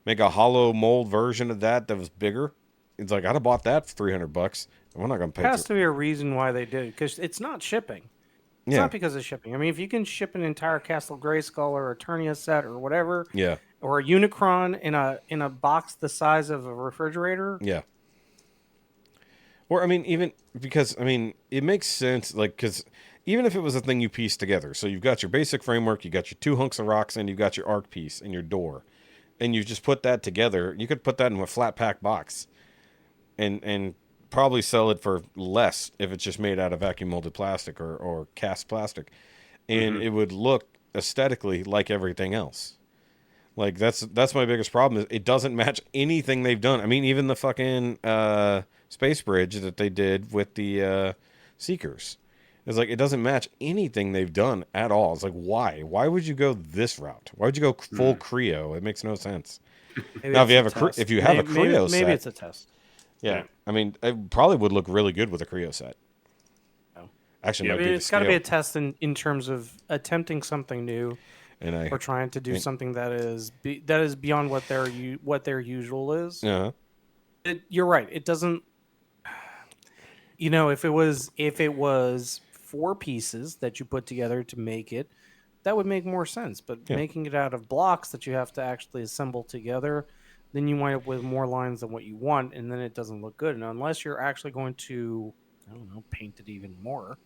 [SPEAKER 2] hollow mold version of that was bigger? It's like I'd have bought that for $300. We're not going to pay.
[SPEAKER 4] There has to be a reason why they did, because it's not shipping. It's not because of shipping. I mean, if you can ship an entire Castle Grayskull or a Eternia set or whatever, or a Unicron in a box the size of a refrigerator,
[SPEAKER 2] Or I mean, even because it makes sense. Like, because even if it was a thing you piece together, so you've got your basic framework, you got your 2 hunks of rocks, and you've got your Arc piece and your door, and you just put that together. You could put that in a flat pack box, and probably sell it for less if it's just made out of vacuum molded plastic or cast plastic, and it would look aesthetically like everything else. Like that's my biggest problem is it doesn't match anything they've done. I mean, even the fucking space bridge that they did with the Seekers, it's like it doesn't match anything they've done at all. It's like why would you go this route? Why would you go full Creo? It makes no sense. Now if you have a Creo set,
[SPEAKER 4] maybe it's a test.
[SPEAKER 2] Yeah, I mean, it probably would look really good with a Creo set. Actually,
[SPEAKER 4] It's got to be a test in terms of attempting something new, or trying to do something that is beyond what their usual is. You're right. It doesn't. If it was 4 pieces that you put together to make it, that would make more sense. But making it out of blocks that you have to actually assemble together, then you wind up with more lines than what you want, and then it doesn't look good. And unless you're actually going to, I don't know, paint it even more.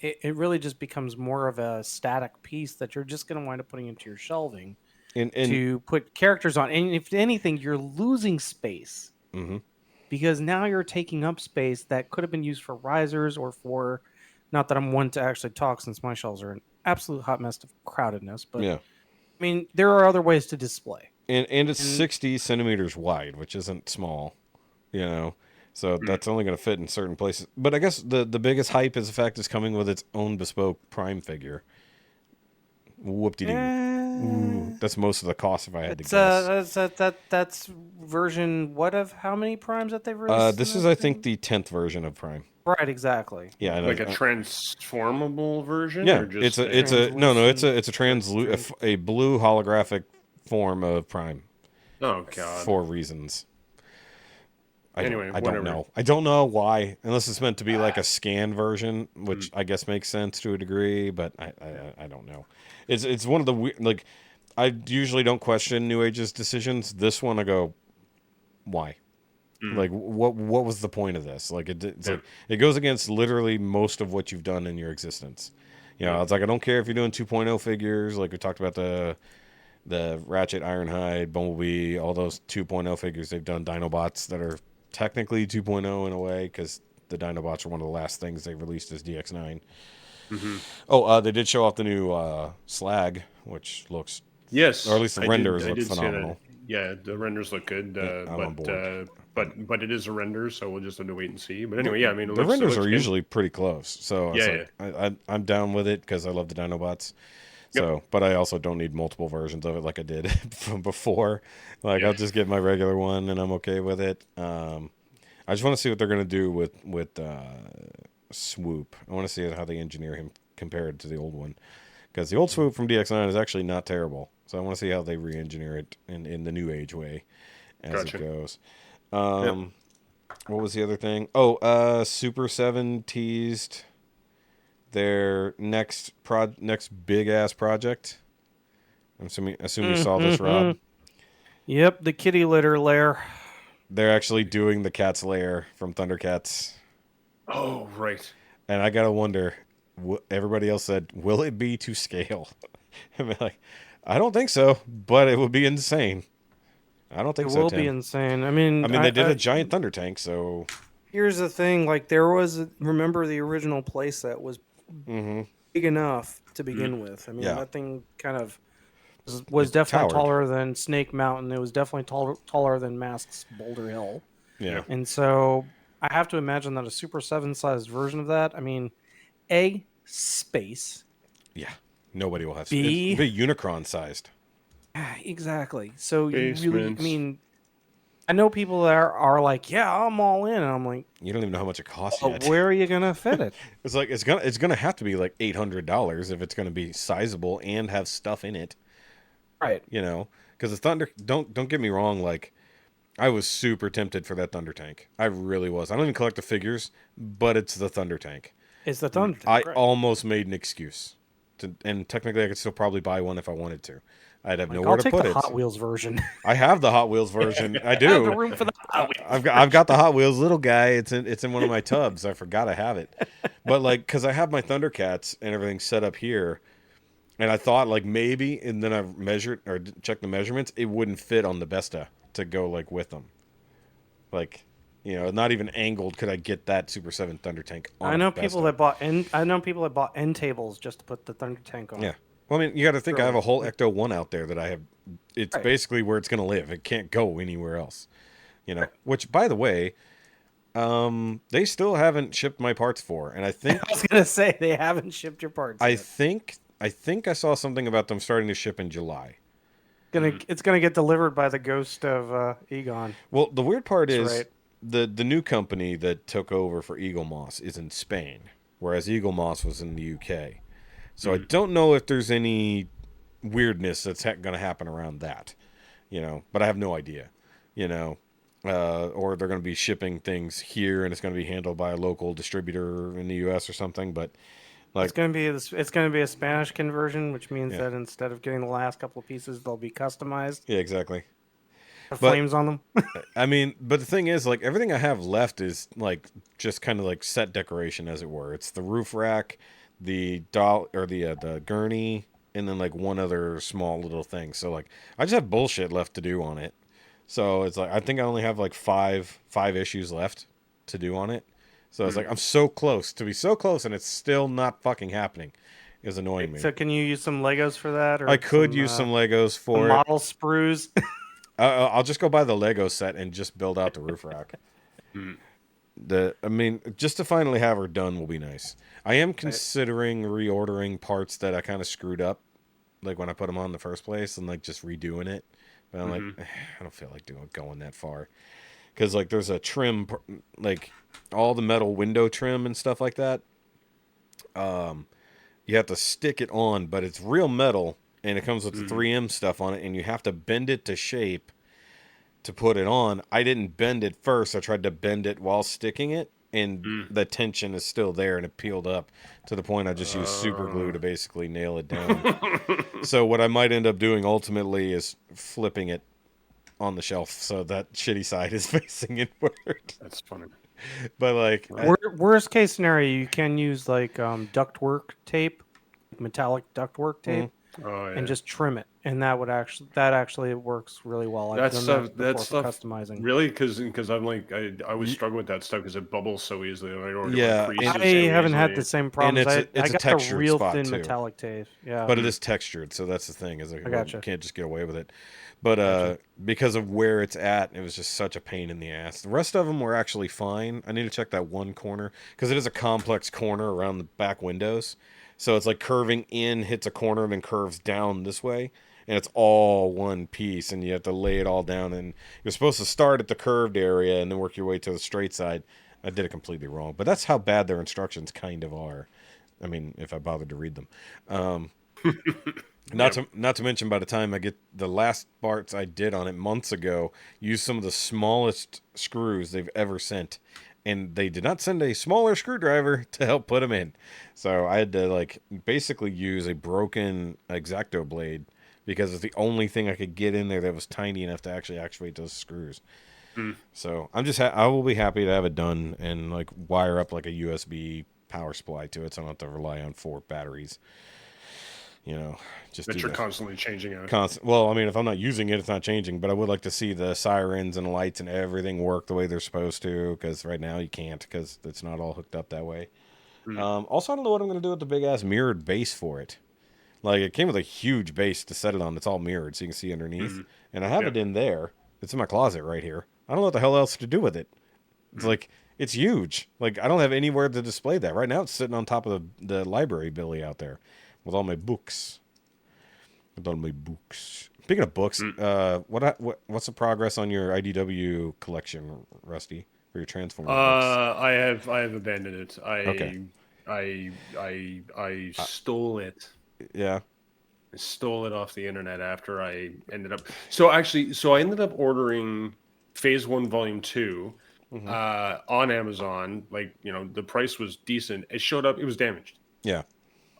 [SPEAKER 4] It really just becomes more of a static piece that you're just going to wind up putting into your shelving to put characters on. And if anything, you're losing space because now you're taking up space that could have been used for risers or for, not that I'm one to actually talk since my shelves are an absolute hot mess of crowdedness, but I mean, there are other ways to display.
[SPEAKER 2] And it's 60 centimeters wide, which isn't small, So that's only going to fit in certain places. But I guess the biggest hype is the fact it's coming with its own bespoke Prime figure. Whoop-de-doo. That's most of the cost if I had to guess.
[SPEAKER 4] That's version what of how many Primes that they've released?
[SPEAKER 2] This is, I think, the 10th version of Prime.
[SPEAKER 4] Right, exactly.
[SPEAKER 2] Yeah,
[SPEAKER 3] like a transformable version.
[SPEAKER 2] Yeah,
[SPEAKER 3] or just
[SPEAKER 2] it's a blue holographic form of Prime.
[SPEAKER 3] Oh God!
[SPEAKER 2] For reasons. I
[SPEAKER 3] don't know.
[SPEAKER 2] I don't know why, unless it's meant to be like a scan version, which I guess makes sense to a degree, but I don't know. It's one of the like I usually don't question New Age's decisions. This one I go, why? Like, what was the point of this? Like, it's like, it goes against literally most of what you've done in your existence. You know, it's like, I don't care if you're doing 2.0 figures, like we talked about the Ratchet, Ironhide, Bumblebee, all those 2.0 figures. They've done Dinobots that are technically 2.0 in a way, because the Dinobots are one of the last things they released as DX9. Oh, they did show off the new Slag, which looks,
[SPEAKER 3] Yes,
[SPEAKER 2] or at least the renders
[SPEAKER 3] I
[SPEAKER 2] look
[SPEAKER 3] did see that.
[SPEAKER 2] phenomenal.
[SPEAKER 3] Yeah, the renders look good,
[SPEAKER 2] I'm on board.
[SPEAKER 3] but it is a render, so we'll just have to wait and see. But anyway, yeah, I mean,
[SPEAKER 2] The renders are
[SPEAKER 3] good.
[SPEAKER 2] usually pretty close, so it's
[SPEAKER 3] Yeah,
[SPEAKER 2] like, I'm down with it because I love the Dinobots. So, but I also don't need multiple versions of it like I did from before. Like, I'll just get my regular one and I'm okay with it. I just want to see what they're gonna do with Swoop. I want to see how they engineer him compared to the old one, because the old Swoop from DX9 is actually not terrible. So I want to see how they re-engineer it in the new age way as it goes. What was the other thing? Oh, Super 7 teased their next big ass project. I'm assuming you saw this, Rob.
[SPEAKER 4] Yep, the kitty litter lair.
[SPEAKER 2] They're actually doing the Cat's Lair from Thundercats.
[SPEAKER 3] Oh, right.
[SPEAKER 2] And I gotta wonder, everybody else said, will it be to scale? I mean, like, I don't think so, but it would be insane. I don't think so,
[SPEAKER 4] It will
[SPEAKER 2] Tim.
[SPEAKER 4] be insane. I mean,
[SPEAKER 2] they did a giant Thunder Tank, so...
[SPEAKER 4] Here's the thing, like, remember the original playset was big enough to begin with. I mean, that thing kind of was definitely taller than Snake Mountain. It was definitely taller than Mask's Boulder Hill.
[SPEAKER 2] Yeah.
[SPEAKER 4] And so I have to imagine that a Super 7-sized version of that, I mean, A, space.
[SPEAKER 2] Yeah. Nobody will have space.
[SPEAKER 4] B,
[SPEAKER 2] it'll be Unicron-sized.
[SPEAKER 4] Exactly. So you really, I
[SPEAKER 3] Basements.
[SPEAKER 4] mean, I know people that are like, yeah, I'm all in. And I'm like,
[SPEAKER 2] You don't even know how much it costs yet.
[SPEAKER 4] where are you going to fit it?
[SPEAKER 2] It's like, it's gonna have to be like $800 if it's gonna be sizable and have stuff in it.
[SPEAKER 4] Right.
[SPEAKER 2] You know, because the Thunder, don't get me wrong, like, I was super tempted for that Thunder Tank. I really was. I don't even collect the figures, but it's the Thunder Tank.
[SPEAKER 4] It's the Thunder Tank,
[SPEAKER 2] I
[SPEAKER 4] right.
[SPEAKER 2] almost made an excuse. And technically I could still probably buy one if I wanted to. I'd have nowhere
[SPEAKER 4] I'll
[SPEAKER 2] to
[SPEAKER 4] take
[SPEAKER 2] put
[SPEAKER 4] the
[SPEAKER 2] it.
[SPEAKER 4] Hot Wheels version.
[SPEAKER 2] I have the Hot Wheels version. I
[SPEAKER 4] I have
[SPEAKER 2] do.
[SPEAKER 4] the room for the Hot Wheels.
[SPEAKER 2] I've got the Hot Wheels little guy. It's in one of my tubs. I forgot I have it. But like, because I have my Thundercats and everything set up here, and I thought like maybe, and then I measured or checked the measurements, it wouldn't fit on the Besta to go like with them. Like, you know, not even angled could I get that Super 7 Thunder Tank on
[SPEAKER 4] I know
[SPEAKER 2] a
[SPEAKER 4] people
[SPEAKER 2] Besta.
[SPEAKER 4] that bought end tables just to put the Thunder Tank on.
[SPEAKER 2] Yeah. Well, I mean, you got to think I have a whole Ecto 1 out there that I have. It's basically where it's going to live. It can't go anywhere else. You know, which, by the way, they still haven't shipped my parts for. And I think...
[SPEAKER 4] I was going to say, they haven't shipped your parts
[SPEAKER 2] I
[SPEAKER 4] yet.
[SPEAKER 2] think I saw something about them starting to ship in July.
[SPEAKER 4] It's gonna get delivered by the ghost of Egon.
[SPEAKER 2] Well, the weird part is
[SPEAKER 4] right.
[SPEAKER 2] the new company that took over for Eagle Moss is in Spain, whereas Eagle Moss was in the UK. So I don't know if there's any weirdness that's going to happen around that, you know, but I have no idea, you know, or they're going to be shipping things here and it's going to be handled by a local distributor in the US or something. But like,
[SPEAKER 4] it's going to be a Spanish conversion, which means that instead of getting the last couple of pieces, they'll be customized.
[SPEAKER 2] Yeah, exactly.
[SPEAKER 4] Flames on them.
[SPEAKER 2] I mean, but the thing is, like, everything I have left is like just kind of like set decoration, as it were. It's the roof rack, the doll or the gurney, and then like one other small little thing. So like I just have bullshit left to do on it. So it's like I think I only have like five issues left to do on it. So it's like I'm so close to be so close, and it's still not fucking happening. It's annoying me.
[SPEAKER 4] So can you use some Legos for that? Or
[SPEAKER 2] I could use some Legos for
[SPEAKER 4] model sprues.
[SPEAKER 2] I'll just go buy the Lego set and just build out the roof rack. I mean, just to finally have her done will be nice. I am considering reordering parts that I kind of screwed up, like when I put them on in the first place, and like just redoing it. But I'm like, I don't feel like going that far, because like there's a trim, like all the metal window trim and stuff like that. You have to stick it on, but it's real metal, and it comes with the 3M stuff on it, and you have to bend it to shape to put it on. I didn't bend it first. I tried to bend it while sticking it, and the tension is still there, and it peeled up to the point I just used super glue to basically nail it down. So what I might end up doing ultimately is flipping it on the shelf, so that shitty side is facing inward.
[SPEAKER 3] That's funny.
[SPEAKER 2] But like,
[SPEAKER 4] Worst case scenario, you can use like ductwork tape, metallic ductwork tape,
[SPEAKER 3] Oh, yeah.
[SPEAKER 4] and just trim it, and that actually works really well. I've done that before for customizing.
[SPEAKER 3] Really, because I'm like I always struggle with that stuff because it bubbles so easily.
[SPEAKER 2] Yeah,
[SPEAKER 3] creases
[SPEAKER 4] I
[SPEAKER 3] so
[SPEAKER 4] haven't had
[SPEAKER 3] easily.
[SPEAKER 4] the same problems.
[SPEAKER 2] And it's
[SPEAKER 4] I
[SPEAKER 2] a
[SPEAKER 4] got the
[SPEAKER 2] textured
[SPEAKER 4] real
[SPEAKER 2] spot,
[SPEAKER 4] thin
[SPEAKER 2] too.
[SPEAKER 4] metallic tape. Yeah,
[SPEAKER 2] but it is textured, so that's the thing. Is like,
[SPEAKER 4] I gotcha.
[SPEAKER 2] you can't just get away with it. But because of where it's at, it was just such a pain in the ass. The rest of them were actually fine. I need to check that one corner because it is a complex corner around the back windows. So it's like curving in, hits a corner, and then curves down this way. And it's all one piece, and you have to lay it all down. And you're supposed to start at the curved area and then work your way to the straight side. I did it completely wrong. But that's how bad their instructions kind of are. I mean, if I bothered to read them. Not to mention, by the time I get the last parts I did on it months ago, used some of the smallest screws they've ever sent. And they did not send a smaller screwdriver to help put them in. So I had to like basically use a broken X-Acto blade because it's the only thing I could get in there that was tiny enough to actually actuate those screws. So I'm just I will be happy to have it done and like wire up like a USB power supply to it, so I don't have to rely on 4 batteries. You know, just
[SPEAKER 3] that you're constantly changing out.
[SPEAKER 2] Well, I mean, if I'm not using it, it's not changing. But I would like to see the sirens and the lights and everything work the way they're supposed to. Because right now you can't, because it's not all hooked up that way. Also, I don't know what I'm going to do with the big ass mirrored base for it. Like, it came with a huge base to set it on. It's all mirrored, so you can see underneath. And I have it in there. It's in my closet right here. I don't know what the hell else to do with it. It's like, it's huge. Like, I don't have anywhere to display that. Right now, it's sitting on top of the library billy out there. With all my books. Speaking of books, what's the progress on your IDW collection, Rusty, for your Transformers books?
[SPEAKER 3] I have abandoned it. I stole it.
[SPEAKER 2] Yeah.
[SPEAKER 3] I stole it off the internet after I ended up. So I ended up ordering Phase 1 Volume 2 on Amazon. Like, you know, the price was decent. It showed up. It was damaged.
[SPEAKER 2] Yeah.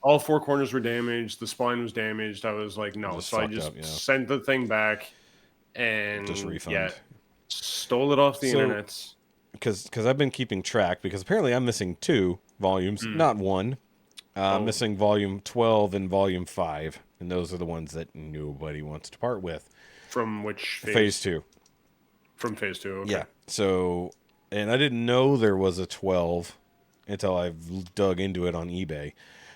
[SPEAKER 3] All 4 corners were damaged. The spine was damaged. I was like, no. So I just sent the thing back and
[SPEAKER 2] just refund.
[SPEAKER 3] Yeah, stole it off the internet.
[SPEAKER 2] Because I've been keeping track, because apparently I'm missing 2 volumes, not 1. I'm missing Volume 12 and Volume 5. And those are the ones that nobody wants to part with.
[SPEAKER 3] From which phase?
[SPEAKER 2] Phase 2.
[SPEAKER 3] From Phase 2, okay.
[SPEAKER 2] Yeah. So, and I didn't know there was a 12 until I dug into it on eBay.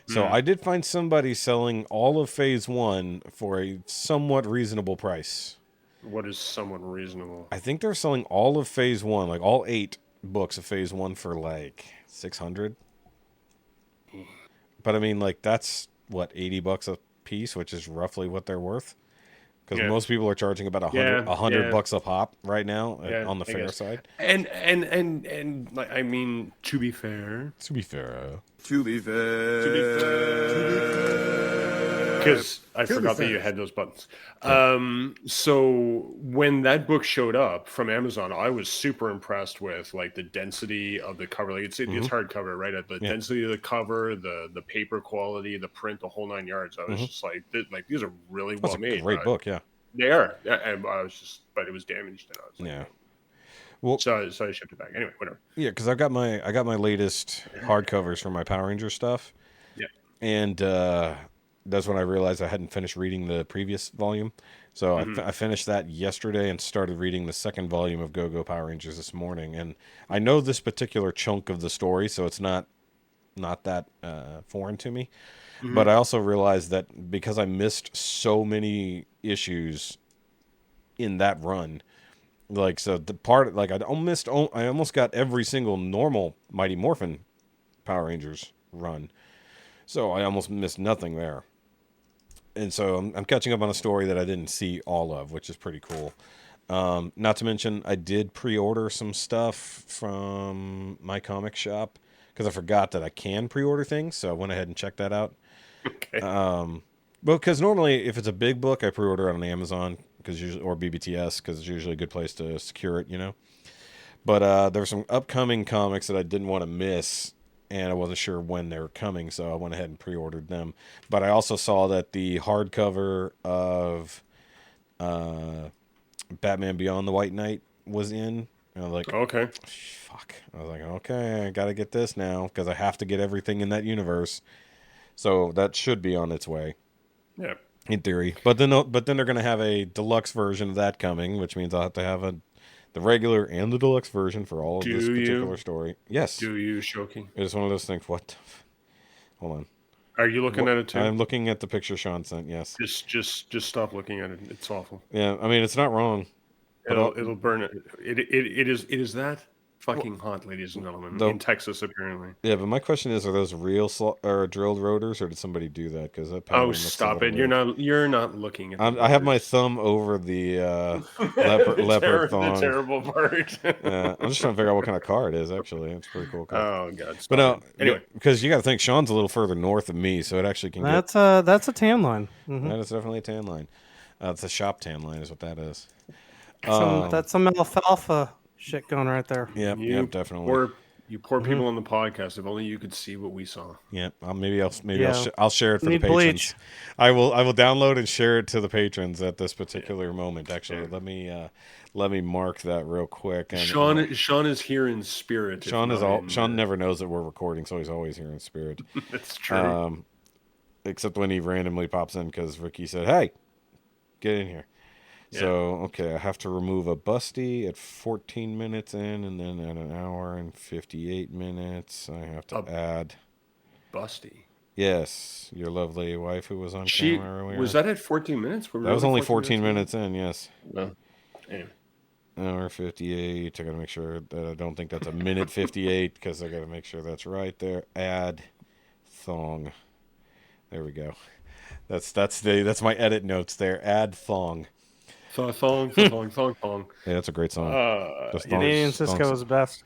[SPEAKER 2] So I did find somebody selling all of Phase 1 for a somewhat reasonable price.
[SPEAKER 3] What is somewhat reasonable?
[SPEAKER 2] I think they're selling all of Phase 1, like all 8 books of Phase 1 for like $600. But I mean, like, that's what, $80 a piece, which is roughly what they're worth. Because most people are charging about $100 a pop right now on the fair side.
[SPEAKER 3] And like, I mean, to be fair, because I forgot that you had those buttons. So when that book showed up from Amazon, I was super impressed with like the density of the cover. Like it's hardcover, right? The density of the cover, the paper quality, the print, the whole 9 yards. I was just like these are really well made.
[SPEAKER 2] Great book, yeah.
[SPEAKER 3] They are. And I was just, but it was damaged, and I was like,
[SPEAKER 2] well,
[SPEAKER 3] so I shipped it back. Anyway, whatever.
[SPEAKER 2] Yeah, because I got my latest hardcovers for my Power Ranger stuff.
[SPEAKER 3] Yeah,
[SPEAKER 2] and that's when I realized I hadn't finished reading the previous volume. So I finished that yesterday and started reading the second volume of Go-Go Power Rangers this morning. And I know this particular chunk of the story, so it's not that foreign to me. But I also realized that because I missed so many issues in that run, like, so the part, like, I almost got every single normal Mighty Morphin Power Rangers run. So I almost missed nothing there. And so I'm catching up on a story that I didn't see all of, which is pretty cool. Not to mention, I did pre-order some stuff from my comic shop because I forgot that I can pre-order things. So I went ahead and checked that out.
[SPEAKER 3] Okay.
[SPEAKER 2] Well, because normally if it's a big book, I pre-order it on Amazon or BBTS because it's usually a good place to secure it, you know. But there were some upcoming comics that I didn't want to miss, and I wasn't sure when they were coming, so I went ahead and pre-ordered them. But I also saw that the hardcover of Batman Beyond the White Knight was in. And I was like,
[SPEAKER 3] Okay.
[SPEAKER 2] fuck. I was like, okay, I got to get this now because I have to get everything in that universe. So that should be on its way.
[SPEAKER 3] Yeah.
[SPEAKER 2] In theory. But then they're going to have a deluxe version of that coming, which means I'll have to have the regular and the deluxe version for all of this particular story. Yes.
[SPEAKER 3] Do you, Shoki?
[SPEAKER 2] It's one of those things. What? Hold on.
[SPEAKER 3] Are you looking at it too?
[SPEAKER 2] I'm looking at the picture Sean sent. Yes.
[SPEAKER 3] Just stop looking at it. It's awful.
[SPEAKER 2] Yeah. I mean, it's not wrong.
[SPEAKER 3] It'll burn it. It is that fucking hot, ladies and gentlemen, in Texas apparently.
[SPEAKER 2] Yeah, but my question is: are those real drilled rotors, or did somebody do that? Because that.
[SPEAKER 3] Oh, stop it! Weird. You're not looking at.
[SPEAKER 2] I have my thumb over the leopard thong.
[SPEAKER 3] The terrible part.
[SPEAKER 2] Yeah, I'm just trying to figure out what kind of car it is. Actually, it's a pretty cool car.
[SPEAKER 3] Oh god!
[SPEAKER 2] But no,
[SPEAKER 3] anyway,
[SPEAKER 2] because you got to think Sean's a little further north of me, so it actually can.
[SPEAKER 4] That's a tan line. Mm-hmm.
[SPEAKER 2] That is definitely a tan line. It's a shop tan line, is what that is.
[SPEAKER 4] That's some alfalfa shit going right there.
[SPEAKER 2] Yep, definitely.
[SPEAKER 3] You poor people on the podcast. If only you could see what we saw.
[SPEAKER 2] Yeah, maybe I'll share it for the patrons.
[SPEAKER 4] Bleach.
[SPEAKER 2] I will download and share it to the patrons at this particular moment. Actually, let me mark that real quick. And,
[SPEAKER 3] Sean is here in spirit.
[SPEAKER 2] Sean never knows that we're recording, so he's always here in spirit.
[SPEAKER 3] That's true.
[SPEAKER 2] Except when he randomly pops in because Ricky said, "Hey, get in here." Yeah. So, okay, I have to remove a busty at 14 minutes in, and then at an hour and 58 minutes, I have to add...
[SPEAKER 3] Busty?
[SPEAKER 2] Yes, your lovely wife who was on camera earlier.
[SPEAKER 3] Was that at 14 minutes?
[SPEAKER 2] That was only 14 minutes in, yes.
[SPEAKER 3] Well, anyway.
[SPEAKER 2] Hour 58, I gotta make sure that I don't think that's a minute 58, because I gotta make sure that's right there. Add thong. There we go. That's my edit notes there. Add thong.
[SPEAKER 3] Thong.
[SPEAKER 2] Yeah, that's a great song.
[SPEAKER 4] Canadian Cisco is the best.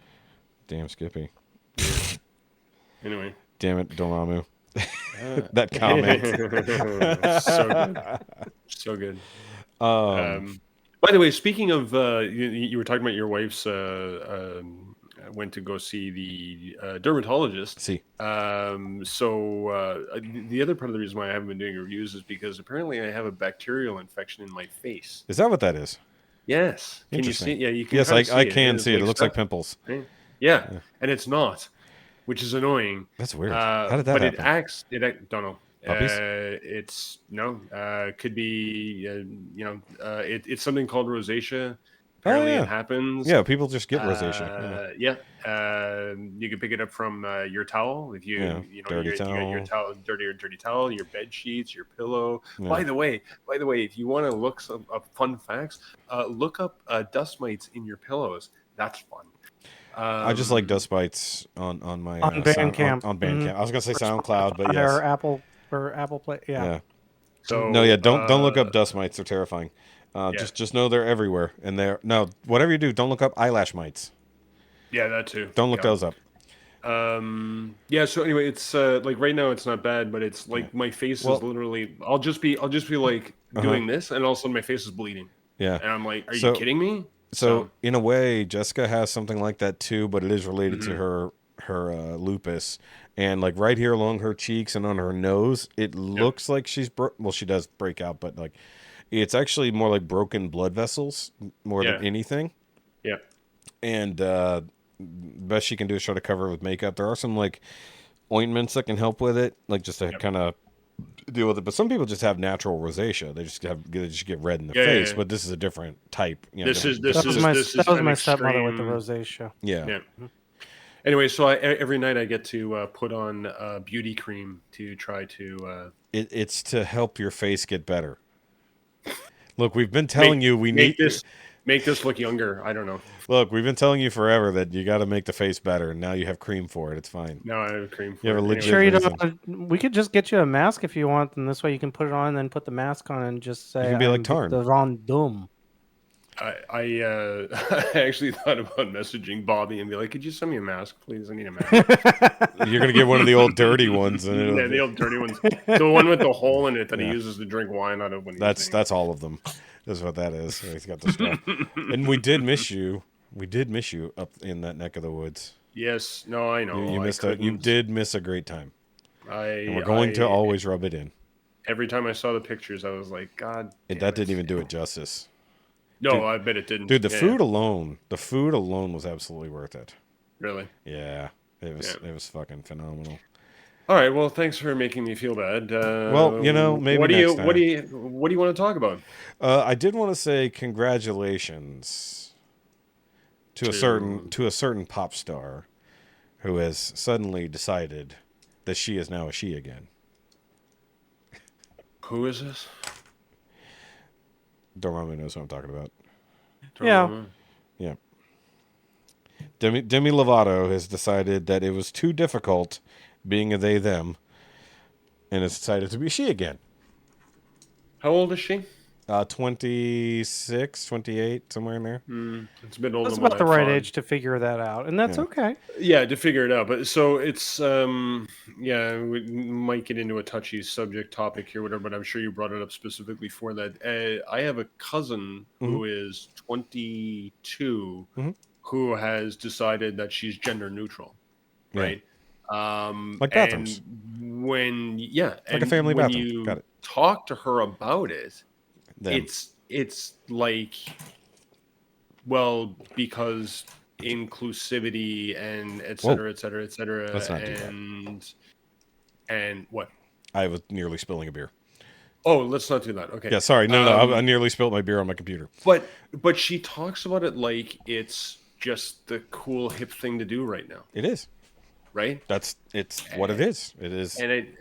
[SPEAKER 2] Damn Skippy.
[SPEAKER 3] Anyway.
[SPEAKER 2] Damn it, Dormamu. That comment.
[SPEAKER 3] So good. By the way, speaking of, you were talking about your wife's went to go see the dermatologist.
[SPEAKER 2] See.
[SPEAKER 3] So the other part of the reason why I haven't been doing reviews is because apparently I have a bacterial infection in my face.
[SPEAKER 2] Is that what that is?
[SPEAKER 3] Yes. Can you see it? Yeah, you can.
[SPEAKER 2] Yes, I can see it. It looks like pimples.
[SPEAKER 3] Right? Yeah, and it's not, which is annoying.
[SPEAKER 2] That's weird. How did that happen?
[SPEAKER 3] Don't know.
[SPEAKER 2] Puppies?
[SPEAKER 3] Could be, it's something called rosacea. Apparently it happens.
[SPEAKER 2] Yeah, people just get rosacea.
[SPEAKER 3] You can pick it up from your towel if you
[SPEAKER 2] dirty
[SPEAKER 3] towel, dirty towel, your bed sheets, your pillow. Yeah. By the way, if you want to look up fun facts, look up dust mites in your pillows. That's fun.
[SPEAKER 2] I just like dust mites on my
[SPEAKER 4] Bandcamp.
[SPEAKER 2] On Bandcamp. Mm-hmm. I was gonna say SoundCloud, but yes.
[SPEAKER 4] Or Apple Play. Yeah.
[SPEAKER 2] So don't look up dust mites. They're terrifying. Just know they're everywhere, and whatever you do, don't look up eyelash mites.
[SPEAKER 3] Yeah, that too.
[SPEAKER 2] Don't look those up.
[SPEAKER 3] So anyway, it's like right now it's not bad, but it's like my face is literally. I'll just be like doing this, and all of a sudden my face is bleeding.
[SPEAKER 2] Yeah,
[SPEAKER 3] and I'm like, are you kidding me?
[SPEAKER 2] So in a way, Jessica has something like that too, but it is related to her lupus. And like right here along her cheeks and on her nose, it looks like she's she does break out, but like it's actually more like broken blood vessels more than anything.
[SPEAKER 3] Yeah.
[SPEAKER 2] And best she can do is try to cover it with makeup. There are some like ointments that can help with it, like just to kind of deal with it. But some people just have natural rosacea. They just get red in the face. But this is a different type.
[SPEAKER 4] That was my stepmother with the rosacea.
[SPEAKER 2] Yeah.
[SPEAKER 3] Anyway, so every night I get to put on beauty cream to try to.
[SPEAKER 2] It's to help your face get better. Look, we've been telling you we need
[SPEAKER 3] this. Make this look younger. I don't know.
[SPEAKER 2] Look, we've been telling you forever that you got to make the face better, and now you have cream for it. It's fine.
[SPEAKER 3] No, I have cream for
[SPEAKER 2] you have
[SPEAKER 3] it.
[SPEAKER 2] A legit reason.
[SPEAKER 4] We could just get you a mask if you want, and this way you can put it on and then put the mask on and just say,
[SPEAKER 2] you can be like Tarn.
[SPEAKER 4] The Vendôme.
[SPEAKER 3] I actually thought about messaging Bobby and be like, could you send me a mask, please? I need a mask.
[SPEAKER 2] You're going to get one of the old dirty ones.
[SPEAKER 3] The old dirty ones. The one with the hole in it that he uses to drink wine out of when he's
[SPEAKER 2] That's all of them. That's what that is. He's got the straw. And we did miss you. We did miss you up in that neck of the woods.
[SPEAKER 3] Yes. No, I know.
[SPEAKER 2] You did miss a great time. And we're going to always rub it in.
[SPEAKER 3] Every time I saw the pictures, I was like, God.
[SPEAKER 2] That didn't even do it justice.
[SPEAKER 3] No,
[SPEAKER 2] Dude,
[SPEAKER 3] I bet it didn't.
[SPEAKER 2] dude, the
[SPEAKER 3] Yeah,
[SPEAKER 2] food alone was absolutely worth it.
[SPEAKER 3] really.
[SPEAKER 2] Yeah, it was
[SPEAKER 3] Yeah.
[SPEAKER 2] it was fucking phenomenal.
[SPEAKER 3] All right. Well, thanks for making me feel bad.
[SPEAKER 2] Well, maybe next time.
[SPEAKER 3] What do you want to talk about?
[SPEAKER 2] I did want to say congratulations to a certain pop star who has suddenly decided that she is now a she again.
[SPEAKER 3] Who is this?
[SPEAKER 2] Dormamu knows what I'm talking about.
[SPEAKER 4] Yeah.
[SPEAKER 2] Yeah. Demi Lovato has decided that it was too difficult being a they them and has decided to be she again.
[SPEAKER 3] How old is she?
[SPEAKER 2] 26, 28, somewhere in there.
[SPEAKER 3] It's a bit older
[SPEAKER 4] That's
[SPEAKER 3] than what
[SPEAKER 4] about the
[SPEAKER 3] I
[SPEAKER 4] right
[SPEAKER 3] thought.
[SPEAKER 4] age to figure that out, and that's
[SPEAKER 2] Yeah.
[SPEAKER 4] okay.
[SPEAKER 3] Yeah, to figure it out. But so it's yeah, we might get into a touchy subject topic here, whatever. But I'm sure you brought it up specifically for that. I have a cousin who is 22 who has decided that she's gender neutral,
[SPEAKER 2] Yeah.
[SPEAKER 3] right?
[SPEAKER 2] Like bathrooms.
[SPEAKER 3] And when
[SPEAKER 2] Like a
[SPEAKER 3] and
[SPEAKER 2] family
[SPEAKER 3] when
[SPEAKER 2] bathroom.
[SPEAKER 3] you
[SPEAKER 2] Got it.
[SPEAKER 3] talk to her about it,
[SPEAKER 2] Them.
[SPEAKER 3] it's like, well, because inclusivity and et
[SPEAKER 2] Whoa.
[SPEAKER 3] cetera, et cetera, et cetera.
[SPEAKER 2] Let's not do that.
[SPEAKER 3] And what?
[SPEAKER 2] I was nearly spilling a beer.
[SPEAKER 3] Oh, let's not do that. Okay.
[SPEAKER 2] Yeah, sorry. No. I nearly spilled my beer on my computer.
[SPEAKER 3] But she talks about it like it's just the cool hip thing to do right now,
[SPEAKER 2] It is.
[SPEAKER 3] right?
[SPEAKER 2] It's what it is. It is.
[SPEAKER 3] And it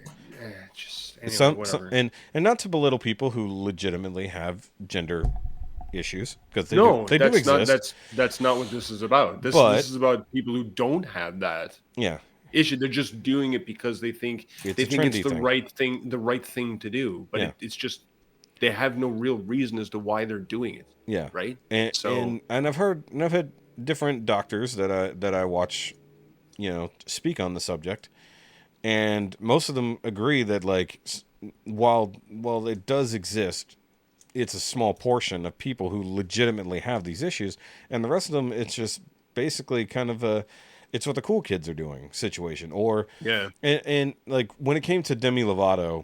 [SPEAKER 3] just anyway, whatever.
[SPEAKER 2] And not to belittle people who legitimately have gender issues, because they do
[SPEAKER 3] that's
[SPEAKER 2] exist.
[SPEAKER 3] that's not what this is about. This is about people who don't have that
[SPEAKER 2] Yeah.
[SPEAKER 3] issue. They're just doing it because they think
[SPEAKER 2] It's
[SPEAKER 3] they
[SPEAKER 2] a
[SPEAKER 3] think it's
[SPEAKER 2] trendy
[SPEAKER 3] the
[SPEAKER 2] thing.
[SPEAKER 3] right thing to do. But
[SPEAKER 2] Yeah.
[SPEAKER 3] it's just they have no real reason as to why they're doing it.
[SPEAKER 2] Yeah.
[SPEAKER 3] Right.
[SPEAKER 2] And I've had different doctors that I watch, speak on the subject, and most of them agree that, like, while it does exist, it's a small portion of people who legitimately have these issues, and the rest of them, it's just basically kind of it's what the cool kids are doing situation. Or
[SPEAKER 3] yeah.
[SPEAKER 2] and like when it came to Demi Lovato,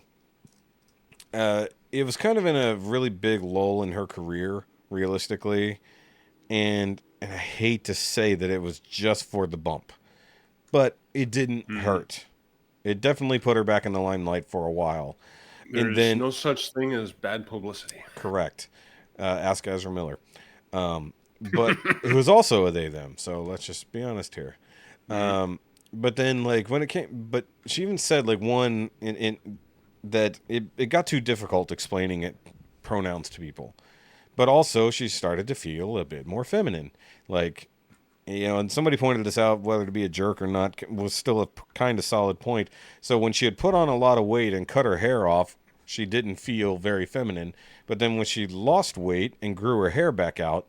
[SPEAKER 2] it was kind of in a really big lull in her career, realistically, and I hate to say that it was just for the bump, but it didn't hurt. It definitely put her back in the limelight for a while.
[SPEAKER 3] There's
[SPEAKER 2] and then
[SPEAKER 3] no such thing as bad publicity.
[SPEAKER 2] correct. Ask Ezra Miller. But it was also a they them, so let's just be honest here. But then, like, when it came, but she even said, like, one in that it got too difficult explaining pronouns to people. But also she started to feel a bit more feminine. Like, and somebody pointed this out, whether to be a jerk or not was still a kind of solid point. So when she had put on a lot of weight and cut her hair off, she didn't feel very feminine. But then when she lost weight and grew her hair back out,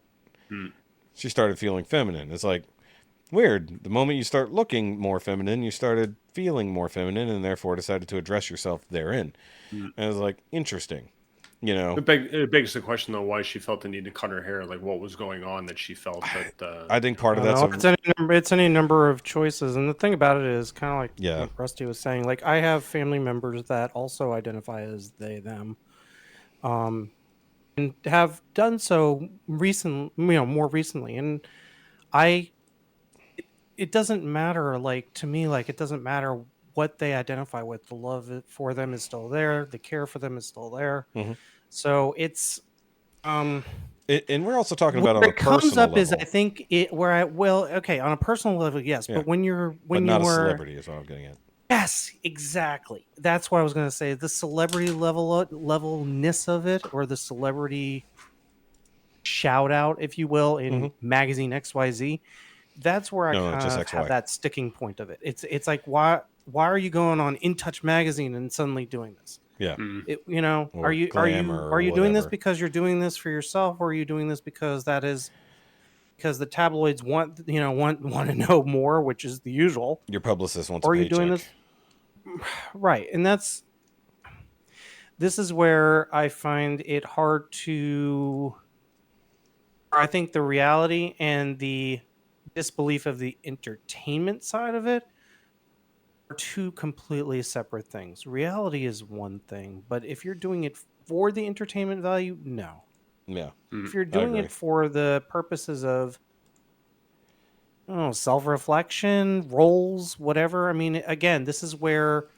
[SPEAKER 2] she started feeling feminine. It's like, weird. The moment you start looking more feminine, you started feeling more feminine, and therefore decided to address yourself therein. And it was like, interesting.
[SPEAKER 3] It begs the question, though, why she felt the need to cut her hair. Like, what was going on that she felt that?
[SPEAKER 2] I think part of
[SPEAKER 4] I don't
[SPEAKER 2] that's
[SPEAKER 4] know. It's any number of choices, and the thing about it is kind of like
[SPEAKER 2] Yeah.
[SPEAKER 4] what Rusty was saying. Like, I have family members that also identify as they them, and have done so more recently. And it doesn't matter. Like, to me, like, it doesn't matter what they identify with. The love for them is still there. The care for them is still there. So it's
[SPEAKER 2] and we're also talking
[SPEAKER 4] where
[SPEAKER 2] about on a
[SPEAKER 4] it comes
[SPEAKER 2] personal
[SPEAKER 4] up
[SPEAKER 2] level.
[SPEAKER 4] is, I think, on a personal level, yes.
[SPEAKER 2] Yeah.
[SPEAKER 4] But when
[SPEAKER 2] but not
[SPEAKER 4] you
[SPEAKER 2] a
[SPEAKER 4] were
[SPEAKER 2] celebrity is what I'm getting at.
[SPEAKER 4] yes, exactly. That's what I was going to say. The celebrity levelness of it, or the celebrity shout out, if you will, in magazine XYZ. That's where I kind
[SPEAKER 2] just
[SPEAKER 4] of
[SPEAKER 2] XY.
[SPEAKER 4] have that sticking point of it. It's like, why are you going on In Touch magazine and suddenly doing this?
[SPEAKER 2] Yeah.
[SPEAKER 4] Are
[SPEAKER 2] Or
[SPEAKER 4] you
[SPEAKER 2] Glamour or
[SPEAKER 4] doing this
[SPEAKER 2] whatever.
[SPEAKER 4] because you're doing this for yourself, or are you doing this because because the tabloids want to know more, which is the usual?
[SPEAKER 2] Your publicist wants
[SPEAKER 4] Or
[SPEAKER 2] a
[SPEAKER 4] are you
[SPEAKER 2] paycheck.
[SPEAKER 4] doing this right? And this is where I find it hard to. I think the reality and the disbelief of the entertainment side of it are two completely separate things. Reality is one thing, but if you're doing it for the entertainment value, no.
[SPEAKER 2] Yeah.
[SPEAKER 4] If you're
[SPEAKER 2] I
[SPEAKER 4] doing
[SPEAKER 2] agree.
[SPEAKER 4] it for the purposes of, I don't know, self-reflection, roles, whatever. I mean, again, this is where,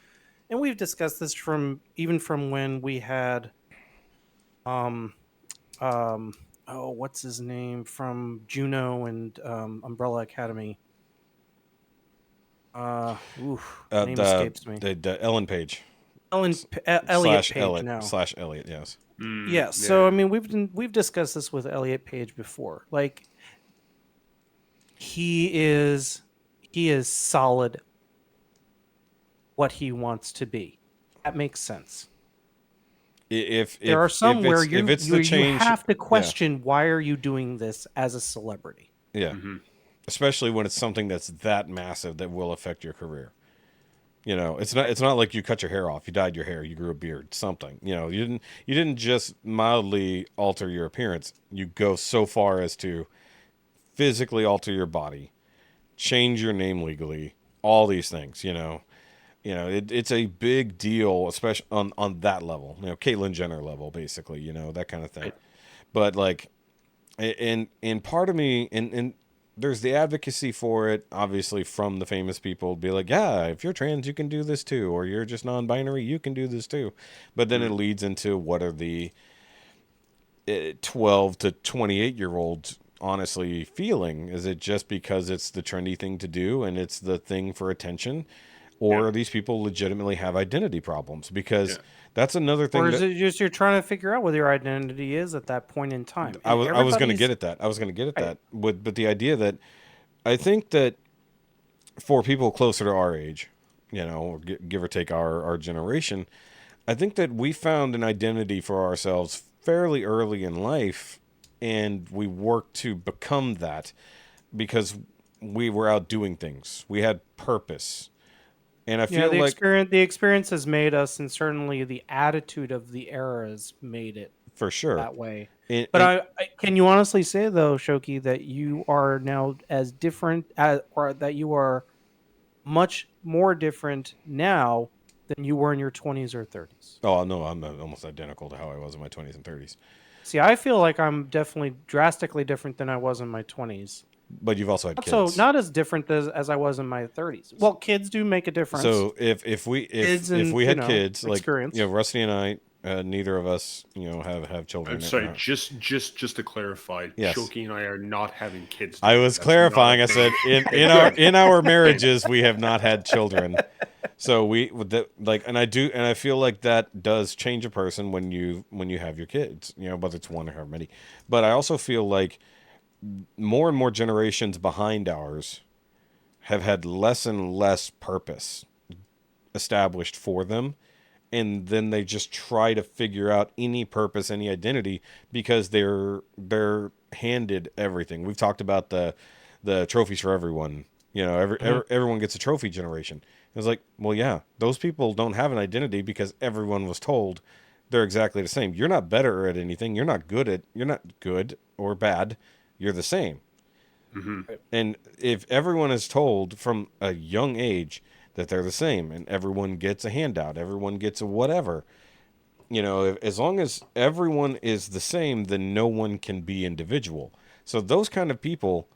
[SPEAKER 4] and we've discussed this from when we had, um, um, oh, what's his name from Juno and Umbrella Academy? Name escapes me.
[SPEAKER 2] The Ellen Page
[SPEAKER 4] Elliot Page. No.
[SPEAKER 2] slash Elliot. Yes.
[SPEAKER 4] Yeah. So I mean, we've discussed this with Elliot Page before. Like, he is solid what he wants to be. That makes sense.
[SPEAKER 2] If
[SPEAKER 4] There are some where
[SPEAKER 2] if it's
[SPEAKER 4] you
[SPEAKER 2] the change,
[SPEAKER 4] have to question, why are you doing this as a celebrity?
[SPEAKER 2] yeah. Especially when it's something that's that massive that will affect your career. You know, it's not like you cut your hair off, you dyed your hair, you grew a beard, something. You know, you didn't just mildly alter your appearance. You go so far as to physically alter your body, change your name legally, all these things. It's a big deal, especially on that level. You know, Caitlyn Jenner level, basically. You know, that kind of thing. Right. But like, and part of me and there's the advocacy for it, obviously, from the famous people. Be like, yeah, if you're trans, you can do this too, or you're just non-binary, you can do this too. But then it leads into what are the 12 to 28-year-olds honestly feeling? Is it just because it's the trendy thing to do and it's the thing for attention, or these people legitimately have identity problems? Because that's another thing.
[SPEAKER 4] Or is it just you're trying to figure out what your identity is at that point in time?
[SPEAKER 2] I was going to get at that. But the idea that I think that for people closer to our age, you know, give or take our generation, I think that we found an identity for ourselves fairly early in life, and we worked to become that because we were out doing things. We had purpose. And I feel like
[SPEAKER 4] the experience has made us, and certainly the attitude of the era has made it
[SPEAKER 2] for sure
[SPEAKER 4] that way. But can you honestly say, though, Shoky, that you are now as different or that you are much more different now than you were in your 20s or 30s?
[SPEAKER 2] Oh, no, I'm almost identical to how I was in my 20s and 30s.
[SPEAKER 4] See, I feel like I'm definitely drastically different than I was in my 20s.
[SPEAKER 2] But you've also had kids.
[SPEAKER 4] So not as different as I was in my 30s. Well, kids do make a difference.
[SPEAKER 2] So if we had kids, like,
[SPEAKER 4] experience.
[SPEAKER 2] you know, Rusty and I, neither of us, you know, have children.
[SPEAKER 3] I'm sorry, just to clarify,
[SPEAKER 2] yes.
[SPEAKER 3] Shoky and I are not having kids.
[SPEAKER 2] I was clarifying. I said in our marriages we have not had children. So and I feel like that does change a person when you have your kids, you know, whether it's one or however many. But I also feel like more and more generations behind ours have had less and less purpose established for them, and then they just try to figure out any purpose, any identity, because they're handed everything. We've talked about the trophies for everyone. You know, everyone gets a trophy generation. It's like, well, yeah, those people don't have an identity because everyone was told they're exactly the same. You're not better at anything. You're not good or bad. You're the same. Mm-hmm. And if everyone is told from a young age that they're the same, and everyone gets a handout, everyone gets a whatever, you know, as long as everyone is the same, then no one can be individual. So those kind of people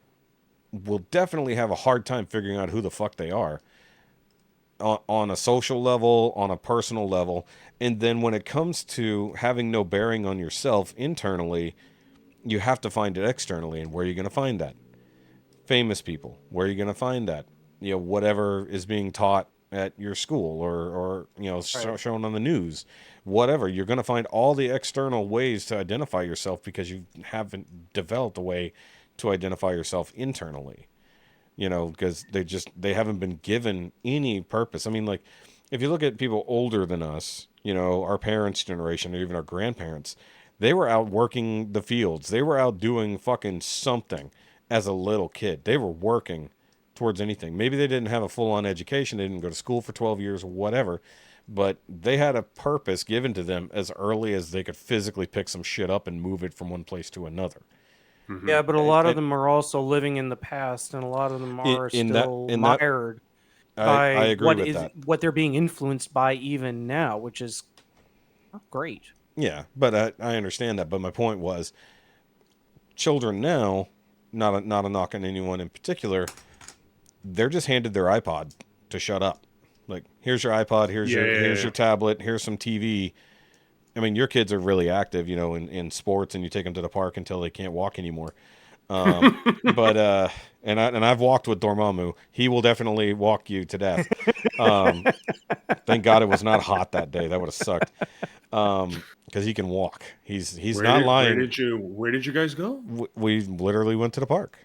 [SPEAKER 2] will definitely have a hard time figuring out who the fuck they are on a social level, on a personal level. And then when it comes to having no bearing on yourself internally, you have to find it externally. And where are you going to find that? Famous people. Where are you going to find that? You know, whatever is being taught at your school or you know, shown on the news, whatever. You're going to find all the external ways to identify yourself because you haven't developed a way to identify yourself internally. You know, because they haven't been given any purpose. I mean, like, if you look at people older than us, you know, our parents' generation or even our grandparents, they were out working the fields. They were out doing fucking something as a little kid. They were working towards anything. Maybe they didn't have a full-on education. They didn't go to school for 12 years or whatever, but they had a purpose given to them as early as they could physically pick some shit up and move it from one place to another.
[SPEAKER 4] Mm-hmm. Yeah, but a lot of them are also living in the past, and a lot of them are still mired by
[SPEAKER 2] I agree with that.
[SPEAKER 4] What they're being influenced by even now, which is not great.
[SPEAKER 2] Yeah, but I understand that. But my point was, children now, not a knock on anyone in particular, they're just handed their iPod to shut up. Like, here's your iPod, here's your tablet, here's some TV. I mean, your kids are really active, in sports, and you take them to the park until they can't walk anymore. But I've walked with Dormamu. He will definitely walk you to death. Thank God it was not hot that day. That would have sucked. Because he can walk. He's not lying.
[SPEAKER 3] Where did you guys go?
[SPEAKER 2] We literally went to the park.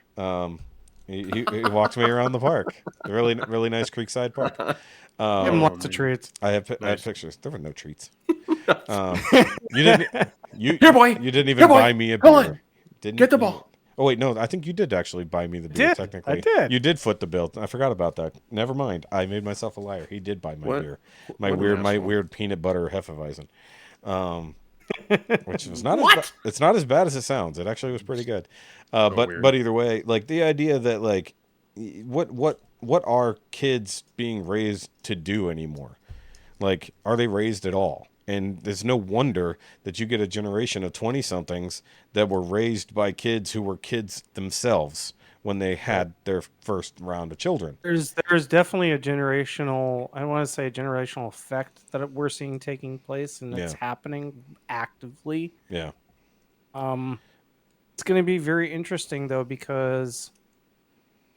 [SPEAKER 2] He walked me around the park. Really, really nice Creekside Park.
[SPEAKER 4] Give him lots of treats.
[SPEAKER 2] I have pictures. There were no treats. You didn't.
[SPEAKER 3] Here, boy.
[SPEAKER 2] You didn't even buy me a beer. Didn't
[SPEAKER 3] Get the ball.
[SPEAKER 2] Oh wait, no. I think you did actually buy me the beer. Technically,
[SPEAKER 4] I did.
[SPEAKER 2] You did foot the bill. I forgot about that. Never mind. I made myself a liar. He did buy my beer. My weird peanut butter Hefeweizen. Which was not it's not as bad as it sounds. It actually was pretty good. But either way, like the idea that like what are kids being raised to do anymore? Like, are they raised at all? And there's no wonder that you get a generation of 20-somethings that were raised by kids who were kids themselves when they had their first round of children.
[SPEAKER 4] There's definitely a generational, I want to say a generational effect that we're seeing taking place, and it's happening actively.
[SPEAKER 2] Yeah.
[SPEAKER 4] It's going to be very interesting, though, because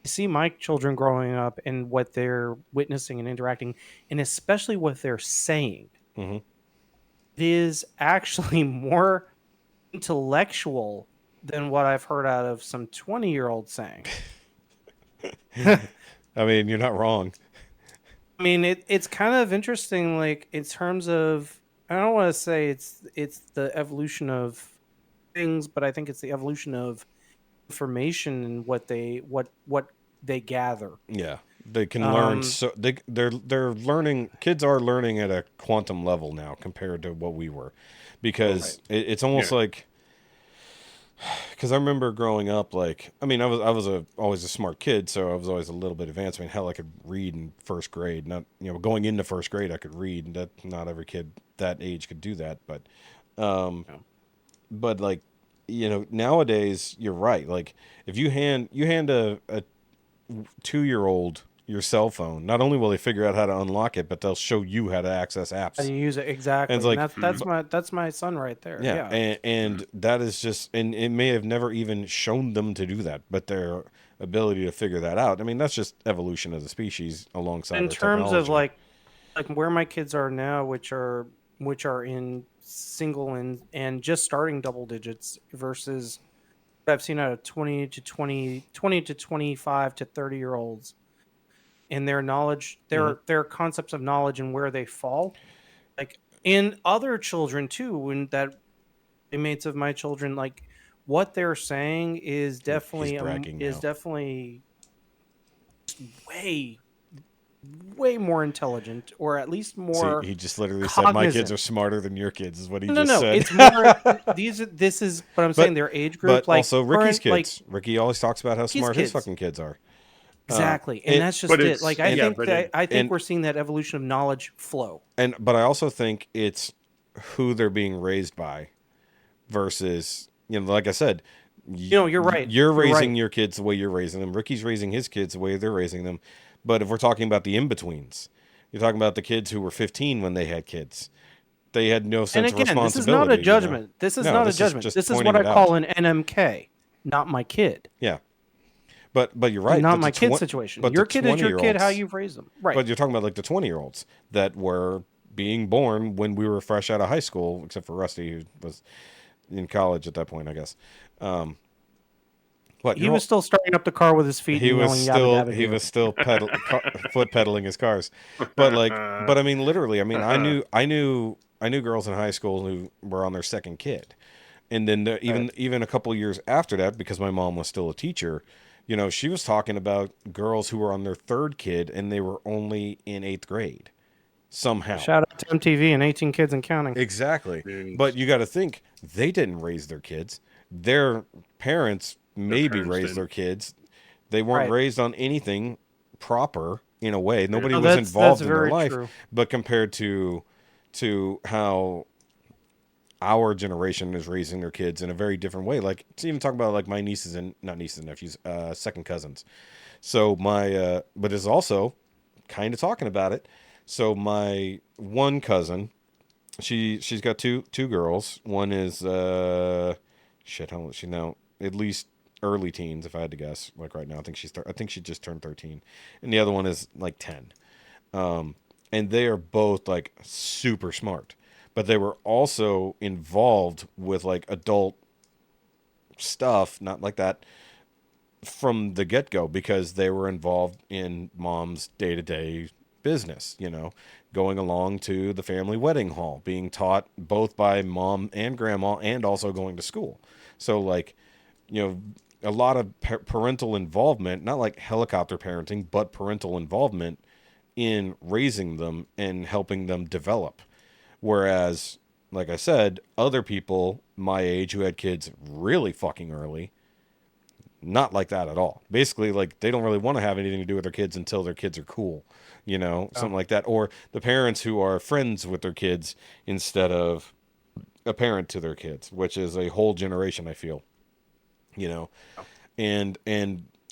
[SPEAKER 4] I see my children growing up and what they're witnessing and interacting, and especially what they're saying.
[SPEAKER 2] Mm-hmm.
[SPEAKER 4] It is actually more intellectual than what I've heard out of some 20-year-olds saying.
[SPEAKER 2] I mean, you're not wrong.
[SPEAKER 4] I mean, it's kind of interesting, like, in terms of, I don't want to say it's the evolution of things, but I think it's the evolution of information and what they gather.
[SPEAKER 2] Yeah. They can learn, so they're learning. Kids are learning at a quantum level now compared to what we were, because it's almost like, because I remember growing up, like, I mean, I was always a smart kid, so I was always a little bit advanced. I mean, hell, I could read in first grade. Not, going into first grade, I could read, and that not every kid that age could do that. But, but like, nowadays, you're right. Like, if you hand a 2-year-old your cell phone, not only will they figure out how to unlock it, but they'll show you how to access apps.
[SPEAKER 4] How you use it, exactly.
[SPEAKER 2] And it's like,
[SPEAKER 4] that's my son right there. Yeah.
[SPEAKER 2] And that is just, and it may have never even shown them to do that, but their ability to figure that out. I mean, that's just evolution of the species alongside.
[SPEAKER 4] In terms of like where my kids are now, which are in single and just starting double digits, versus what I've seen out of 20 to 25 to 30-year-olds. And their knowledge, their concepts of knowledge and where they fall, like in other children too, and that inmates of my children, like what they're saying is definitely definitely way more intelligent, or at least more.
[SPEAKER 2] See, he just literally
[SPEAKER 4] cognizant.
[SPEAKER 2] said my kids are smarter than your kids, is what he just said.
[SPEAKER 4] It's more. This is what I'm saying. Their age group,
[SPEAKER 2] but
[SPEAKER 4] like
[SPEAKER 2] also Ricky's kids. Ricky always talks about how smart his fucking kids are.
[SPEAKER 4] Exactly, and that's just it. Like I think we're seeing that evolution of knowledge flow.
[SPEAKER 2] But I also think it's who they're being raised by, versus like I said,
[SPEAKER 4] you're right.
[SPEAKER 2] You're raising your kids the way you're raising them. Ricky's raising his kids the way they're raising them. But if we're talking about the in-betweens, you're talking about the kids who were 15 when they had kids. They had no sense of responsibility.
[SPEAKER 4] This is not a judgment. This is not a judgment. This is what I call an NMK, not my kid.
[SPEAKER 2] Yeah. But you're right.
[SPEAKER 4] Not my kid's situation. Your kid is your kid, how you've raised them. Right.
[SPEAKER 2] But you're talking about like the 20-year-olds that were being born when we were fresh out of high school, except for Rusty, who was in college at that point, I guess.
[SPEAKER 4] He was still starting up the car with his feet. He was
[SPEAKER 2] still foot pedaling his cars. But I mean, literally, I mean, I knew girls in high school who were on their second kid, and then even a couple of years after that, because my mom was still a teacher. She was talking about girls who were on their third kid and they were only in 8th grade somehow.
[SPEAKER 4] Shout out to MTV and 18 Kids and Counting.
[SPEAKER 2] Exactly. But you got to think, they didn't raise their kids. Their parents maybe raised their kids. They weren't raised on anything proper in a way. Nobody was involved in their life. True. But compared to how our generation is raising their kids in a very different way. Like, to even talk about like my nieces and not nieces and nephews, second cousins. So but it's also kind of talking about it. So my one cousin, she's got two girls. One is shit. How old is she now? At least early teens, if I had to guess. Like right now, I think she just turned 13, and the other one is like 10. And they are both like super smart, but they were also involved with like adult stuff, not like that from the get-go, because they were involved in mom's day-to-day business, going along to the family wedding hall, being taught both by mom and grandma, and also going to school. So like, a lot of parental involvement, not like helicopter parenting, but parental involvement in raising them and helping them develop. Whereas, like I said, other people my age who had kids really fucking early, not like that at all. Basically, like, they don't really want to have anything to do with their kids until their kids are cool, something like that. Or the parents who are friends with their kids instead of a parent to their kids, which is a whole generation, I feel, and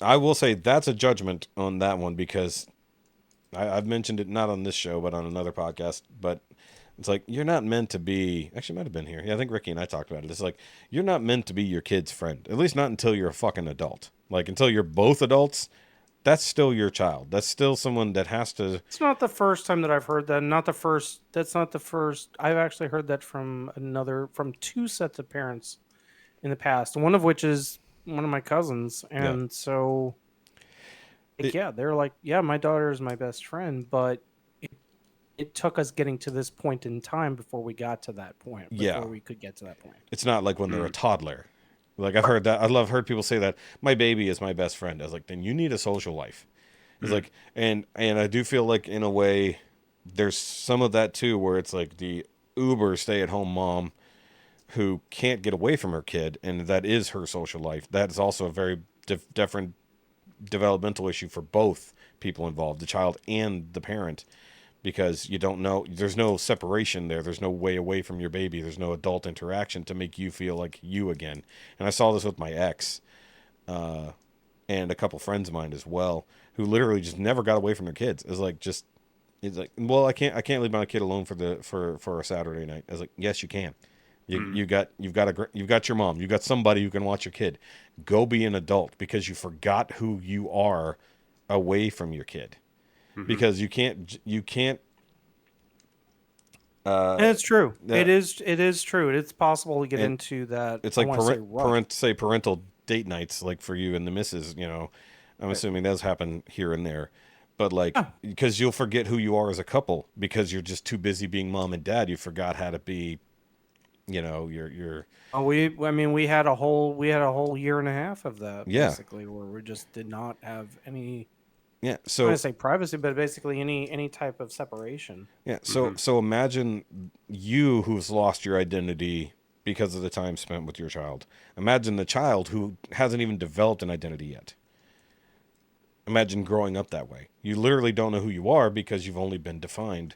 [SPEAKER 2] I will say that's a judgment on that one, because I've mentioned it not on this show, but on another podcast, but it's like, you're not meant to be, actually might have been here. Yeah, I think Ricky and I talked about it. It's like, you're not meant to be your kid's friend, at least not until you're a fucking adult. Like, until you're both adults, that's still your child. That's still someone that has to.
[SPEAKER 4] It's not the first time that I've heard that. That's not the first. I've actually heard that from two sets of parents in the past. One of which is one of my cousins. And so, they're like, yeah, my daughter is my best friend, but it took us getting to this point in time before we got to that point. Before we could get to that point.
[SPEAKER 2] It's not like when they're a toddler. Like, I've heard that. Heard people say that my baby is my best friend. I was like, then you need a social life. It's like, and I do feel like, in a way, there's some of that too, where it's like the uber stay-at-home mom who can't get away from her kid, and that is her social life. That is also a very different developmental issue for both people involved, the child and the parent, because you don't know, there's no separation there. There's no way away from your baby. There's no adult interaction to make you feel like you again. And I saw this with my ex, and a couple friends of mine as well, who literally just never got away from their kids. It's like, well, I can't leave my kid alone for a Saturday night. I was like, yes, you can. You've got your mom. You got somebody who can watch your kid. Go be an adult, because you forgot who you are away from your kid. Because you can't.
[SPEAKER 4] And it's true. It is true. It's possible to get into that.
[SPEAKER 2] It's like parental date nights, like for you and the missus. I'm assuming those happen here and there, but like, because you'll forget who you are as a couple, because you're just too busy being mom and dad. You forgot how to be. You're.
[SPEAKER 4] We had a whole year and a half of that.
[SPEAKER 2] Yeah.
[SPEAKER 4] Basically, where we just did not have any.
[SPEAKER 2] Yeah,
[SPEAKER 4] so I want to say privacy, but basically any type of separation.
[SPEAKER 2] Yeah, so imagine you who's lost your identity because of the time spent with your child. Imagine the child who hasn't even developed an identity yet. Imagine growing up that way. You literally don't know who you are, because you've only been defined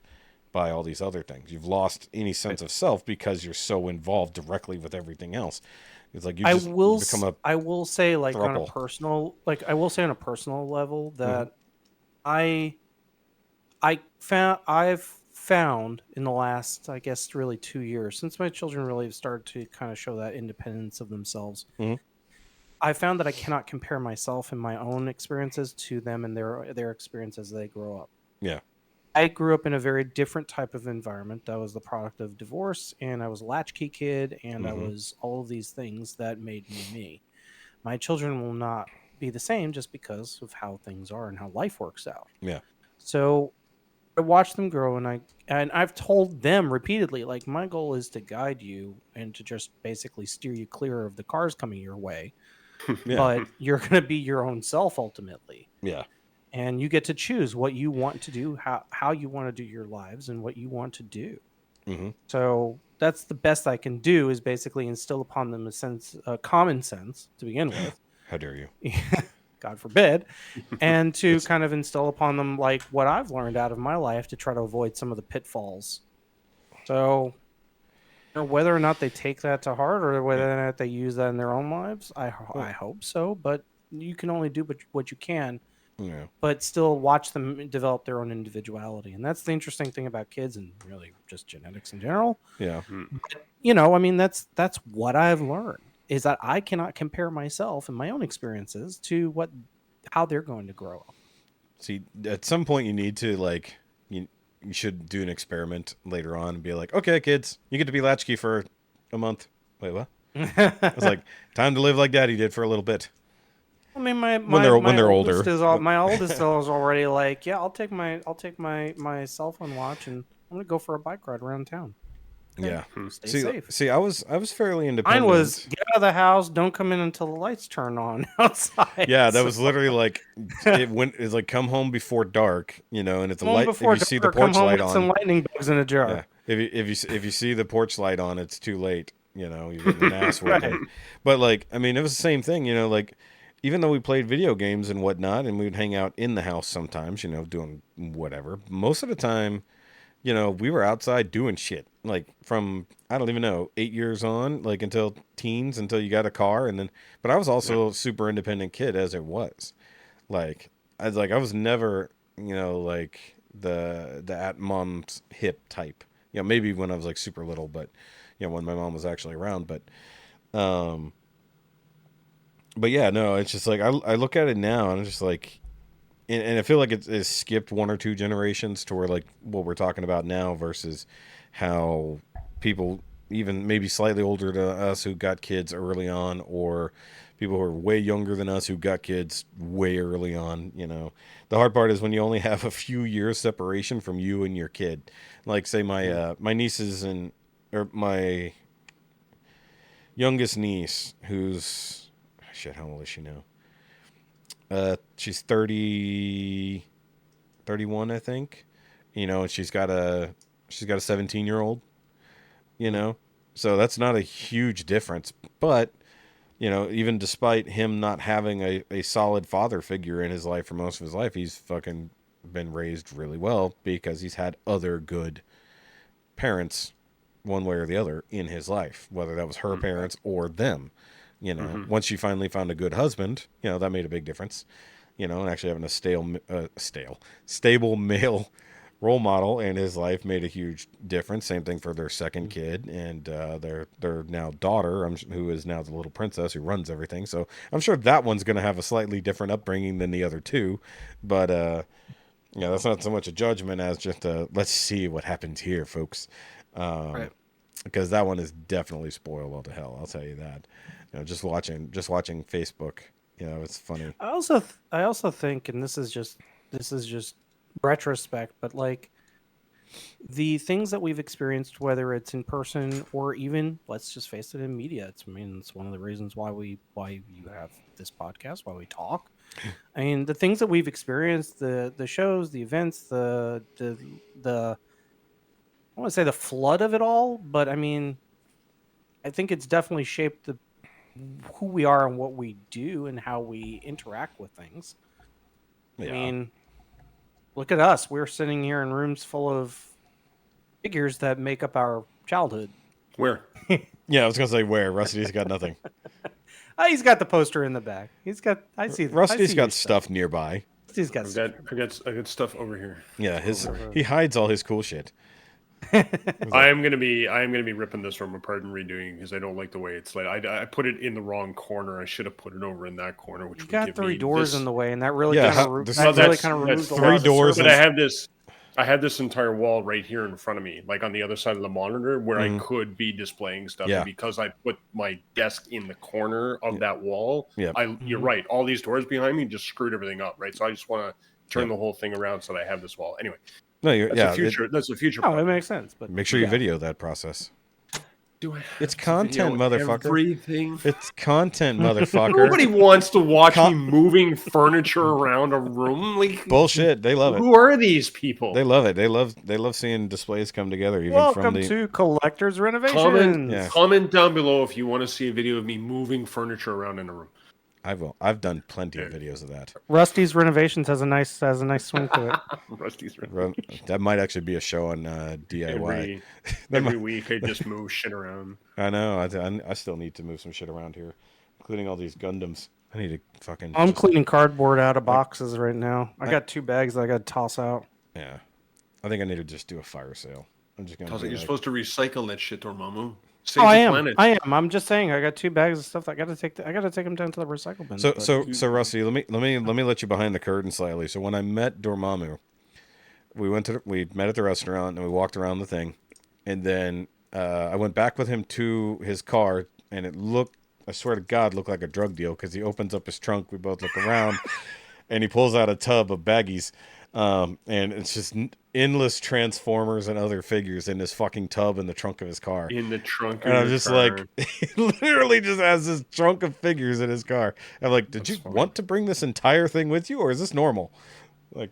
[SPEAKER 2] by all these other things. You've lost any sense of self because you're so involved directly with everything else. It's like I will say on a personal level that I've found in the last, I guess, really 2 years, since my children really have started to kind of show that independence of themselves. I found that I cannot compare myself and my own experiences to them and their experiences as they grow up. Yeah.
[SPEAKER 4] I grew up in a very different type of environment. I was the product of divorce, and I was a latchkey kid, and I was all of these things that made me me. My children will not be the same just because of how things are and how life works out.
[SPEAKER 2] Yeah.
[SPEAKER 4] So I watched them grow, and I've told them repeatedly, like, my goal is to guide you and to just basically steer you clear of the cars coming your way.
[SPEAKER 2] Yeah.
[SPEAKER 4] But you're going to be your own self ultimately.
[SPEAKER 2] Yeah.
[SPEAKER 4] And you get to choose what you want to do, how you want to do your lives, and what you want to do. So that's the best I can do, is basically instill upon them a common sense to begin with.
[SPEAKER 2] How dare you?
[SPEAKER 4] God forbid. And to kind of instill upon them like what I've learned out of my life to try to avoid some of the pitfalls. So Or whether or not they take that to heart, or whether or not they use that in their own lives, I hope so. But you can only do what you can.
[SPEAKER 2] Yeah.
[SPEAKER 4] But still watch them develop their own individuality, and that's the interesting thing about kids, and really just genetics in general.
[SPEAKER 2] Yeah.
[SPEAKER 4] I mean, that's what I've learned is that I cannot compare myself and my own experiences to how they're going to grow up.
[SPEAKER 2] See, at some point you need to you should do an experiment later on and be like, okay, kids, you get to be latchkey for a month. Wait, what? It's like time to live like Daddy did for a little bit.
[SPEAKER 4] I mean, my
[SPEAKER 2] they're older,
[SPEAKER 4] my oldest is already like, yeah, I'll take my cell phone watch and I'm gonna go for a bike ride around town. Okay.
[SPEAKER 2] Yeah.
[SPEAKER 4] Stay safe.
[SPEAKER 2] See, I was fairly independent.
[SPEAKER 4] Mine was get out of the house, don't come in until the lights turn on outside.
[SPEAKER 2] Yeah, that was literally like it's like come home before dark, and it's a light. If you see the porch light on,
[SPEAKER 4] some lightning bugs in a jar.
[SPEAKER 2] Yeah. If you see the porch light on, it's too late. You're getting an ass whooping. But I mean, it was the same thing. Even though we played video games and whatnot, and we would hang out in the house sometimes, doing whatever. Most of the time, we were outside doing shit. From, I don't even know, 8 years on, until teens, until you got a car. But I was also a super independent kid as it was. I was never, the at mom's hip type. Maybe when I was super little, but, when my mom was actually around. But yeah, no, it's just I look at it now and I'm just and I feel like it's skipped one or two generations to where what we're talking about now versus how people even maybe slightly older to us who got kids early on, or people who are way younger than us who got kids way early on. The hard part is when you only have a few years separation from you and your kid. Say my nieces or my youngest niece, who's shit, how old is she now? She's 31, I think. And she's got a 17-year-old, So that's not a huge difference, but even despite him not having a solid father figure in his life for most of his life, he's fucking been raised really well because he's had other good parents one way or the other in his life, whether that was her parents or them. Once she finally found a good husband, that made a big difference. And actually having a stable male role model in his life made a huge difference. Same thing for their second kid and their now daughter, who is now the little princess who runs everything. So I'm sure that one's going to have a slightly different upbringing than the other two. But that's not so much a judgment as just let's see what happens here, folks. Right. Because that one is definitely spoiled all to hell. I'll tell you that. Just watching Facebook, it's funny.
[SPEAKER 4] I also think, and this is just retrospect, but the things that we've experienced, whether it's in person or even, let's just face it, in media, it's one of the reasons why you have this podcast, why we talk. I mean, the things that we've experienced, the shows, the events, the I want to say the flood of it all, but I mean, I think it's definitely shaped who we are and what we do and how we interact with things. Yeah. I mean, look at us. We're sitting here in rooms full of figures that make up our childhood.
[SPEAKER 3] Where?
[SPEAKER 2] Yeah, I was going to say where. Rusty's got nothing.
[SPEAKER 4] He's got the poster in the back.
[SPEAKER 2] Rusty's got stuff nearby.
[SPEAKER 4] Rusty's got
[SPEAKER 3] I got stuff over here.
[SPEAKER 2] Yeah, he hides all his cool shit.
[SPEAKER 3] I am gonna be ripping this room apart and redoing because I don't like the way it's laid. I put it in the wrong corner. I should have put it over in that corner. Which
[SPEAKER 4] you
[SPEAKER 3] would
[SPEAKER 4] got
[SPEAKER 3] give
[SPEAKER 4] three
[SPEAKER 3] me
[SPEAKER 4] doors
[SPEAKER 3] this...
[SPEAKER 4] in the way, and that really
[SPEAKER 3] removes
[SPEAKER 2] three doors.
[SPEAKER 3] But I had this entire wall right here in front of me, on the other side of the monitor, where I could be displaying stuff.
[SPEAKER 2] Yeah.
[SPEAKER 3] And because I put my desk in the corner of that wall,
[SPEAKER 2] yeah.
[SPEAKER 3] You're right. All these doors behind me just screwed everything up, right? So I just want to turn the whole thing around so that I have this wall. Anyway.
[SPEAKER 2] No,
[SPEAKER 3] That's the future.
[SPEAKER 4] Oh, it makes sense. But
[SPEAKER 2] make sure you video that process. It's content, motherfucker.
[SPEAKER 3] Everything.
[SPEAKER 2] It's content, motherfucker.
[SPEAKER 3] Nobody wants to watch me moving furniture around a room.
[SPEAKER 2] Bullshit. They love it.
[SPEAKER 3] Who are these people?
[SPEAKER 2] They love it. They love seeing displays come together. Even
[SPEAKER 4] Welcome to Collector's Renovation.
[SPEAKER 3] Comment down below if you want to see a video of me moving furniture around in a room.
[SPEAKER 2] I've done plenty of videos of that.
[SPEAKER 4] Rusty's Renovations has a nice swing to it.
[SPEAKER 3] Rusty's
[SPEAKER 2] That might actually be a show on DIY.
[SPEAKER 3] every week I just move shit around.
[SPEAKER 2] I know. I still need to move some shit around here, including all these Gundams. I need to fucking.
[SPEAKER 4] I'm cleaning cardboard out of boxes right now. I got 2 bags that I got to toss out.
[SPEAKER 2] Yeah, I think I need to just do a fire sale. I'm just gonna.
[SPEAKER 3] You're supposed to recycle that shit, Dormamu.
[SPEAKER 4] Oh, I am. I am. I'm just saying. I got 2 bags of stuff. I got to take. I got to take them down to the recycle bin.
[SPEAKER 2] So Rusty, let me let you behind the curtain slightly. So when I met Dormamu, we met at the restaurant and we walked around the thing, and then I went back with him to his car, and it looked, I swear to God, looked like a drug deal because he opens up his trunk. We both look around, and he pulls out a tub of baggies, and it's just endless Transformers and other figures in this fucking tub in the trunk of his car.
[SPEAKER 3] In the trunk of
[SPEAKER 2] and I'm just
[SPEAKER 3] car.
[SPEAKER 2] like, he literally just has this trunk of figures in his car. I'm like, did you want to bring this entire thing with you, or is this normal? Like,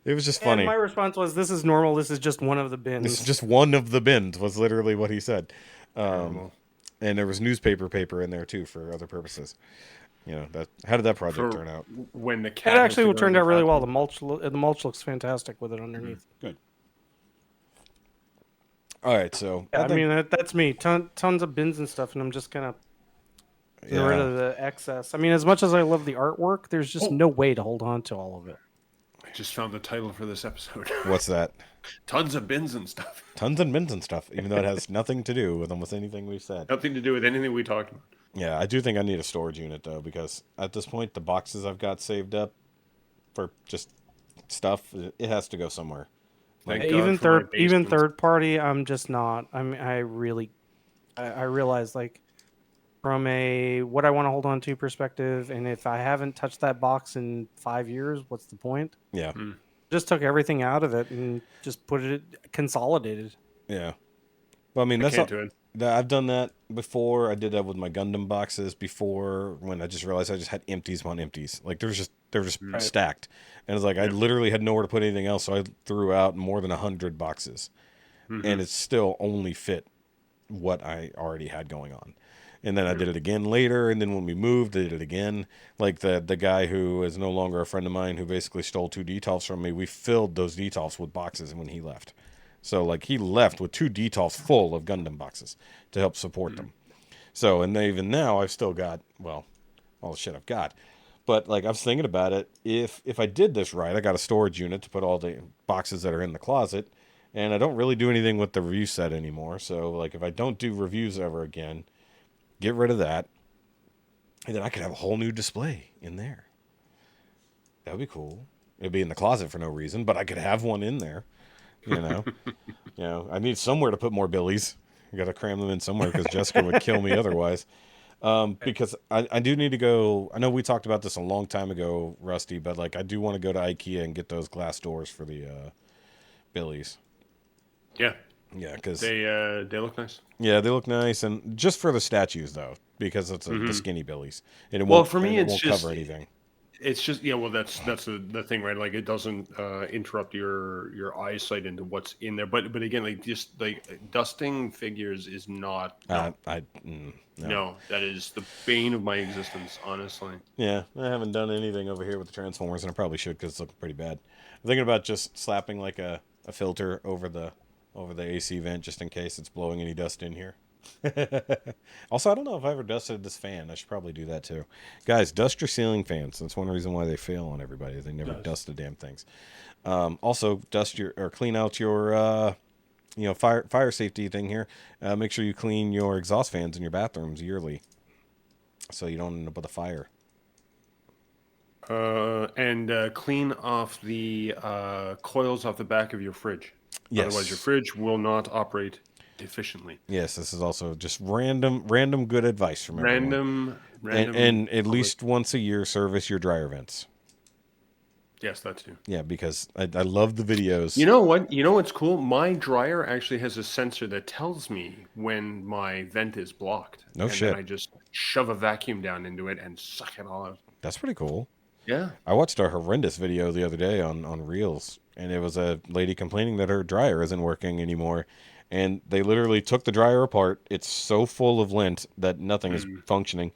[SPEAKER 2] it was just funny.
[SPEAKER 4] And my response was, "This is normal. This is just one of the bins."
[SPEAKER 2] This is just one of the bins. Was literally what he said. And there was newspaper paper in there too for other purposes. You know, how did that project turn out?
[SPEAKER 3] When the
[SPEAKER 4] It
[SPEAKER 3] cat
[SPEAKER 4] actually turned out really well. The mulch looks fantastic with it underneath.
[SPEAKER 2] Good. All right, so
[SPEAKER 4] Yeah, I mean that's me. Tons of bins and stuff, and I'm just gonna get rid of the excess. I mean, as much as I love the artwork, there's just no way to hold on to all of it.
[SPEAKER 3] I just found the title for this episode.
[SPEAKER 2] What's that?
[SPEAKER 3] Tons of bins and stuff.
[SPEAKER 2] Tons and bins and stuff, even though it has nothing to do with almost anything we've said.
[SPEAKER 3] Nothing to do with anything we talked about.
[SPEAKER 2] Yeah, I do think I need a storage unit though, because at this point, the boxes I've got saved up for just stuff, it has to go somewhere.
[SPEAKER 3] Thank
[SPEAKER 4] Even
[SPEAKER 3] God for my
[SPEAKER 4] third party, I'm just not. I mean, I realize, like, from a what I want to hold on to perspective, and if I haven't touched that box in 5 years, what's the point?
[SPEAKER 2] Yeah.
[SPEAKER 4] Just took everything out of it and just put it consolidated.
[SPEAKER 2] Yeah. Well, I mean, I've done that before. I did that with my Gundam boxes before, when I just realized I just had empties on empties. Like they were just stacked, and it's like I literally had nowhere to put anything else, so I threw out more than 100 boxes, and it still only fit what I already had going on. And then I did it again later, and then when we moved, I did it again. Like the guy who is no longer a friend of mine, who basically stole 2 detolfs from me, we filled those detolfs with boxes when he left. So, like, he left with 2 detolfs full of Gundam boxes to help support them. So, and even now, I've still got, well, all the shit I've got. But, like, I was thinking about it. If I did this right, I got a storage unit to put all the boxes that are in the closet. And I don't really do anything with the review set anymore. So, like, if I don't do reviews ever again, get rid of that. And then I could have a whole new display in there. That would be cool. It'd be in the closet for no reason, but I could have one in there. You know, I need somewhere to put more Billies. I got to cram them in somewhere because Jessica would kill me otherwise. Because I do need to go. I know we talked about this a long time ago, Rusty, but like I do want to go to IKEA and get those glass doors for the Billies.
[SPEAKER 3] Yeah,
[SPEAKER 2] because
[SPEAKER 3] they look nice.
[SPEAKER 2] Yeah, they look nice, and just for the statues though, because it's the skinny Billies. And it
[SPEAKER 3] for me, it won't cover anything. It's just that's the thing, right? Like it doesn't interrupt your eyesight into what's in there. But again, like just like dusting figures is not. No, that is the bane of my existence, honestly.
[SPEAKER 2] Yeah, I haven't done anything over here with the Transformers, and I probably should because it's looking pretty bad. I'm thinking about just slapping like a filter over the AC vent just in case it's blowing any dust in here. Also, I don't know if I ever dusted this fan. I should probably do that too. Guys, dust your ceiling fans. That's one reason why they fail on everybody. They never dust the damn things. Also, clean out your fire safety thing here. Make sure you clean your exhaust fans in your bathrooms yearly, so you don't end up with a fire.
[SPEAKER 3] And clean off the coils off the back of your fridge. Yes. Otherwise, your fridge will not operate efficiently.
[SPEAKER 2] Yes, this is also just random good advice from everyone.
[SPEAKER 3] Random,
[SPEAKER 2] and at least once a year, service your dryer vents.
[SPEAKER 3] Yes, that too.
[SPEAKER 2] Yeah, because I love the videos.
[SPEAKER 3] You know what? You know what's cool? My dryer actually has a sensor that tells me when my vent is blocked.
[SPEAKER 2] No shit.
[SPEAKER 3] Then I just shove a vacuum down into it and suck it all out.
[SPEAKER 2] That's pretty cool.
[SPEAKER 3] Yeah.
[SPEAKER 2] I watched a horrendous video the other day on Reels, and it was a lady complaining that her dryer isn't working anymore. And they literally took the dryer apart. It's so full of lint that nothing is functioning.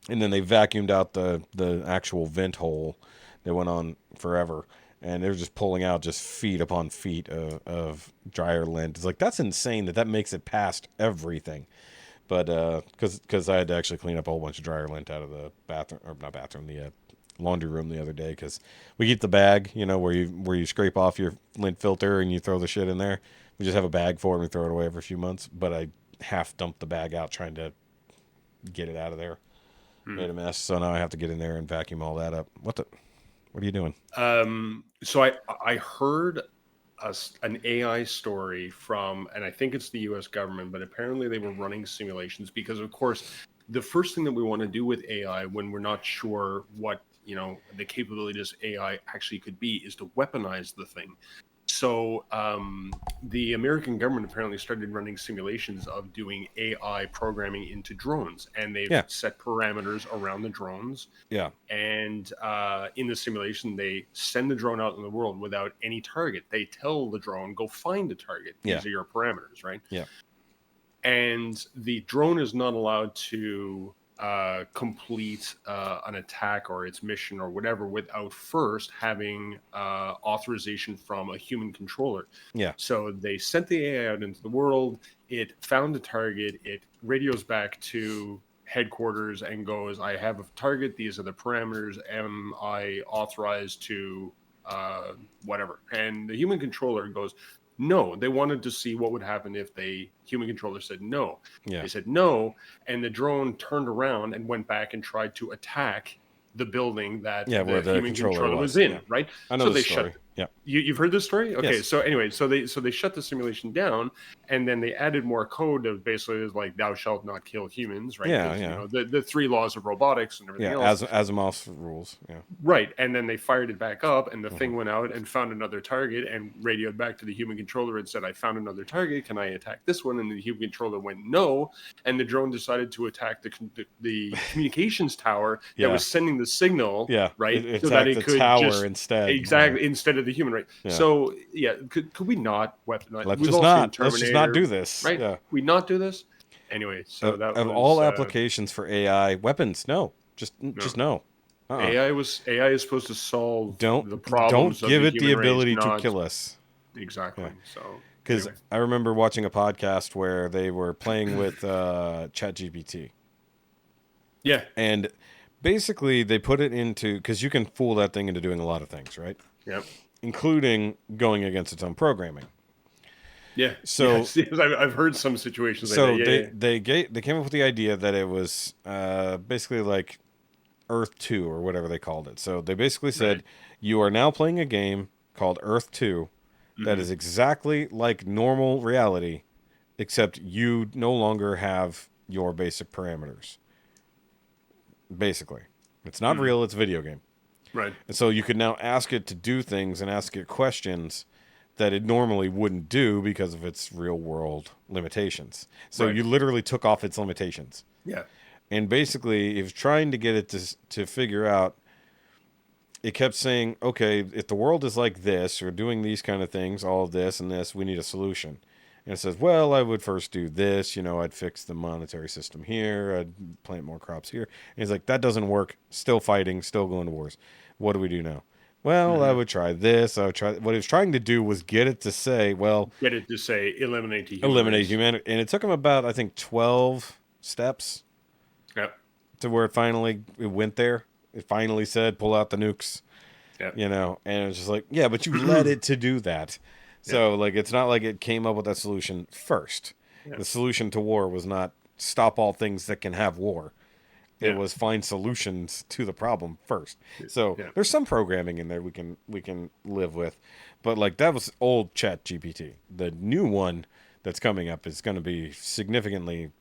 [SPEAKER 2] and then they vacuumed out the actual vent hole that went on forever, and they're just pulling out just feet upon feet of dryer lint. It's like, that's insane that makes it past everything. But because I had to actually clean up a whole bunch of dryer lint out of the bathroom, or not bathroom, the laundry room the other day, because we keep the bag, where you scrape off your lint filter and you throw the shit in there. We just have a bag for it and we throw it away every few months. But I half dumped the bag out trying to get it out of there. Made a mess, so now I have to get in there and vacuum all that up. What are you doing?
[SPEAKER 3] So I heard an AI story from, and I think it's the U.S. government, but apparently they were running simulations because, of course, the first thing that we want to do with AI when we're not sure what the capabilities AI actually could be is to weaponize the thing. So the American government apparently started running simulations of doing AI programming into drones, and they've set parameters around the drones.
[SPEAKER 2] Yeah.
[SPEAKER 3] And in the simulation, they send the drone out in the world without any target. They tell the drone, go find a target. These are your parameters, right?
[SPEAKER 2] Yeah.
[SPEAKER 3] And the drone is not allowed to complete an attack or its mission or whatever without first having authorization from a human controller.
[SPEAKER 2] Yeah.
[SPEAKER 3] So they sent the AI out into the world. It found a target. It radios back to headquarters and goes, I have a target. These are the parameters. Am I authorized to whatever? And the human controller goes, no. They wanted to see what would happen if the human controller said no.
[SPEAKER 2] Yeah.
[SPEAKER 3] They said no, and the drone turned around and went back and tried to attack the building that
[SPEAKER 2] where the
[SPEAKER 3] human controller was in, right?
[SPEAKER 2] I know
[SPEAKER 3] so
[SPEAKER 2] the
[SPEAKER 3] they
[SPEAKER 2] story.
[SPEAKER 3] shut. You've heard this story? Okay,
[SPEAKER 2] Yes.
[SPEAKER 3] so anyway, so they shut the simulation down, and then they added more code of basically is like thou shalt not kill humans, right?
[SPEAKER 2] Yeah,
[SPEAKER 3] The 3 laws of robotics and everything else.
[SPEAKER 2] Asimov's rules. Yeah.
[SPEAKER 3] Right, and then they fired it back up, and the thing went out and found another target and radioed back to the human controller and said, I found another target, can I attack this one? And the human controller went no, and the drone decided to attack the communications tower that was sending the signal, right?
[SPEAKER 2] So that it could tower instead.
[SPEAKER 3] Exactly, instead of the human, right?
[SPEAKER 2] Yeah.
[SPEAKER 3] So, could we not weaponize?
[SPEAKER 2] Let's just not do this.
[SPEAKER 3] Right?
[SPEAKER 2] Yeah.
[SPEAKER 3] We not do this? Anyway, so that
[SPEAKER 2] of
[SPEAKER 3] was,
[SPEAKER 2] all applications for AI, weapons, no. Just no.
[SPEAKER 3] AI is supposed to solve the
[SPEAKER 2] Don't
[SPEAKER 3] problems.
[SPEAKER 2] give
[SPEAKER 3] of
[SPEAKER 2] it
[SPEAKER 3] the
[SPEAKER 2] the
[SPEAKER 3] human race,
[SPEAKER 2] ability to
[SPEAKER 3] not-
[SPEAKER 2] kill us.
[SPEAKER 3] Exactly.
[SPEAKER 2] Yeah.
[SPEAKER 3] So
[SPEAKER 2] Because
[SPEAKER 3] anyway.
[SPEAKER 2] I remember watching a podcast where they were playing with ChatGPT.
[SPEAKER 3] Yeah.
[SPEAKER 2] And basically they put it into, because you can fool that thing into doing a lot of things, right?
[SPEAKER 3] Yep.
[SPEAKER 2] Including going against its own programming.
[SPEAKER 3] Yeah.
[SPEAKER 2] So
[SPEAKER 3] yes, I've heard some situations.
[SPEAKER 2] So
[SPEAKER 3] like that.
[SPEAKER 2] they came up with the idea that it was basically like Earth 2 or whatever they called it. So they basically said, you are now playing a game called Earth 2 that is exactly like normal reality, except you no longer have your basic parameters. Basically. It's not real, it's a video game.
[SPEAKER 3] Right.
[SPEAKER 2] And so you could now ask it to do things and ask it questions that it normally wouldn't do because of its real world limitations. So you literally took off its limitations.
[SPEAKER 3] Yeah.
[SPEAKER 2] And basically, if trying to get it to figure out, it kept saying, okay, if the world is like this, or doing these kind of things, all of this and this, we need a solution. And it says, well, I would first do this, I'd fix the monetary system here, I'd plant more crops here. And he's like, that doesn't work, still fighting, still going to wars. What do we do now? Well, I would try this, I would try... What he was trying to do was get it to say,
[SPEAKER 3] eliminate
[SPEAKER 2] humanity. And it took him about, I think, 12 steps.
[SPEAKER 3] Yep.
[SPEAKER 2] To where it went there. It finally said, pull out the nukes.
[SPEAKER 3] Yep.
[SPEAKER 2] And it's just like, yeah, but you led it to do that. So, it's not like it came up with that solution first. The solution to war was not stop all things that can have war. It was find solutions to the problem first. So there's some programming in there we can live with. But that was old ChatGPT. The new one that's coming up is going to be significantly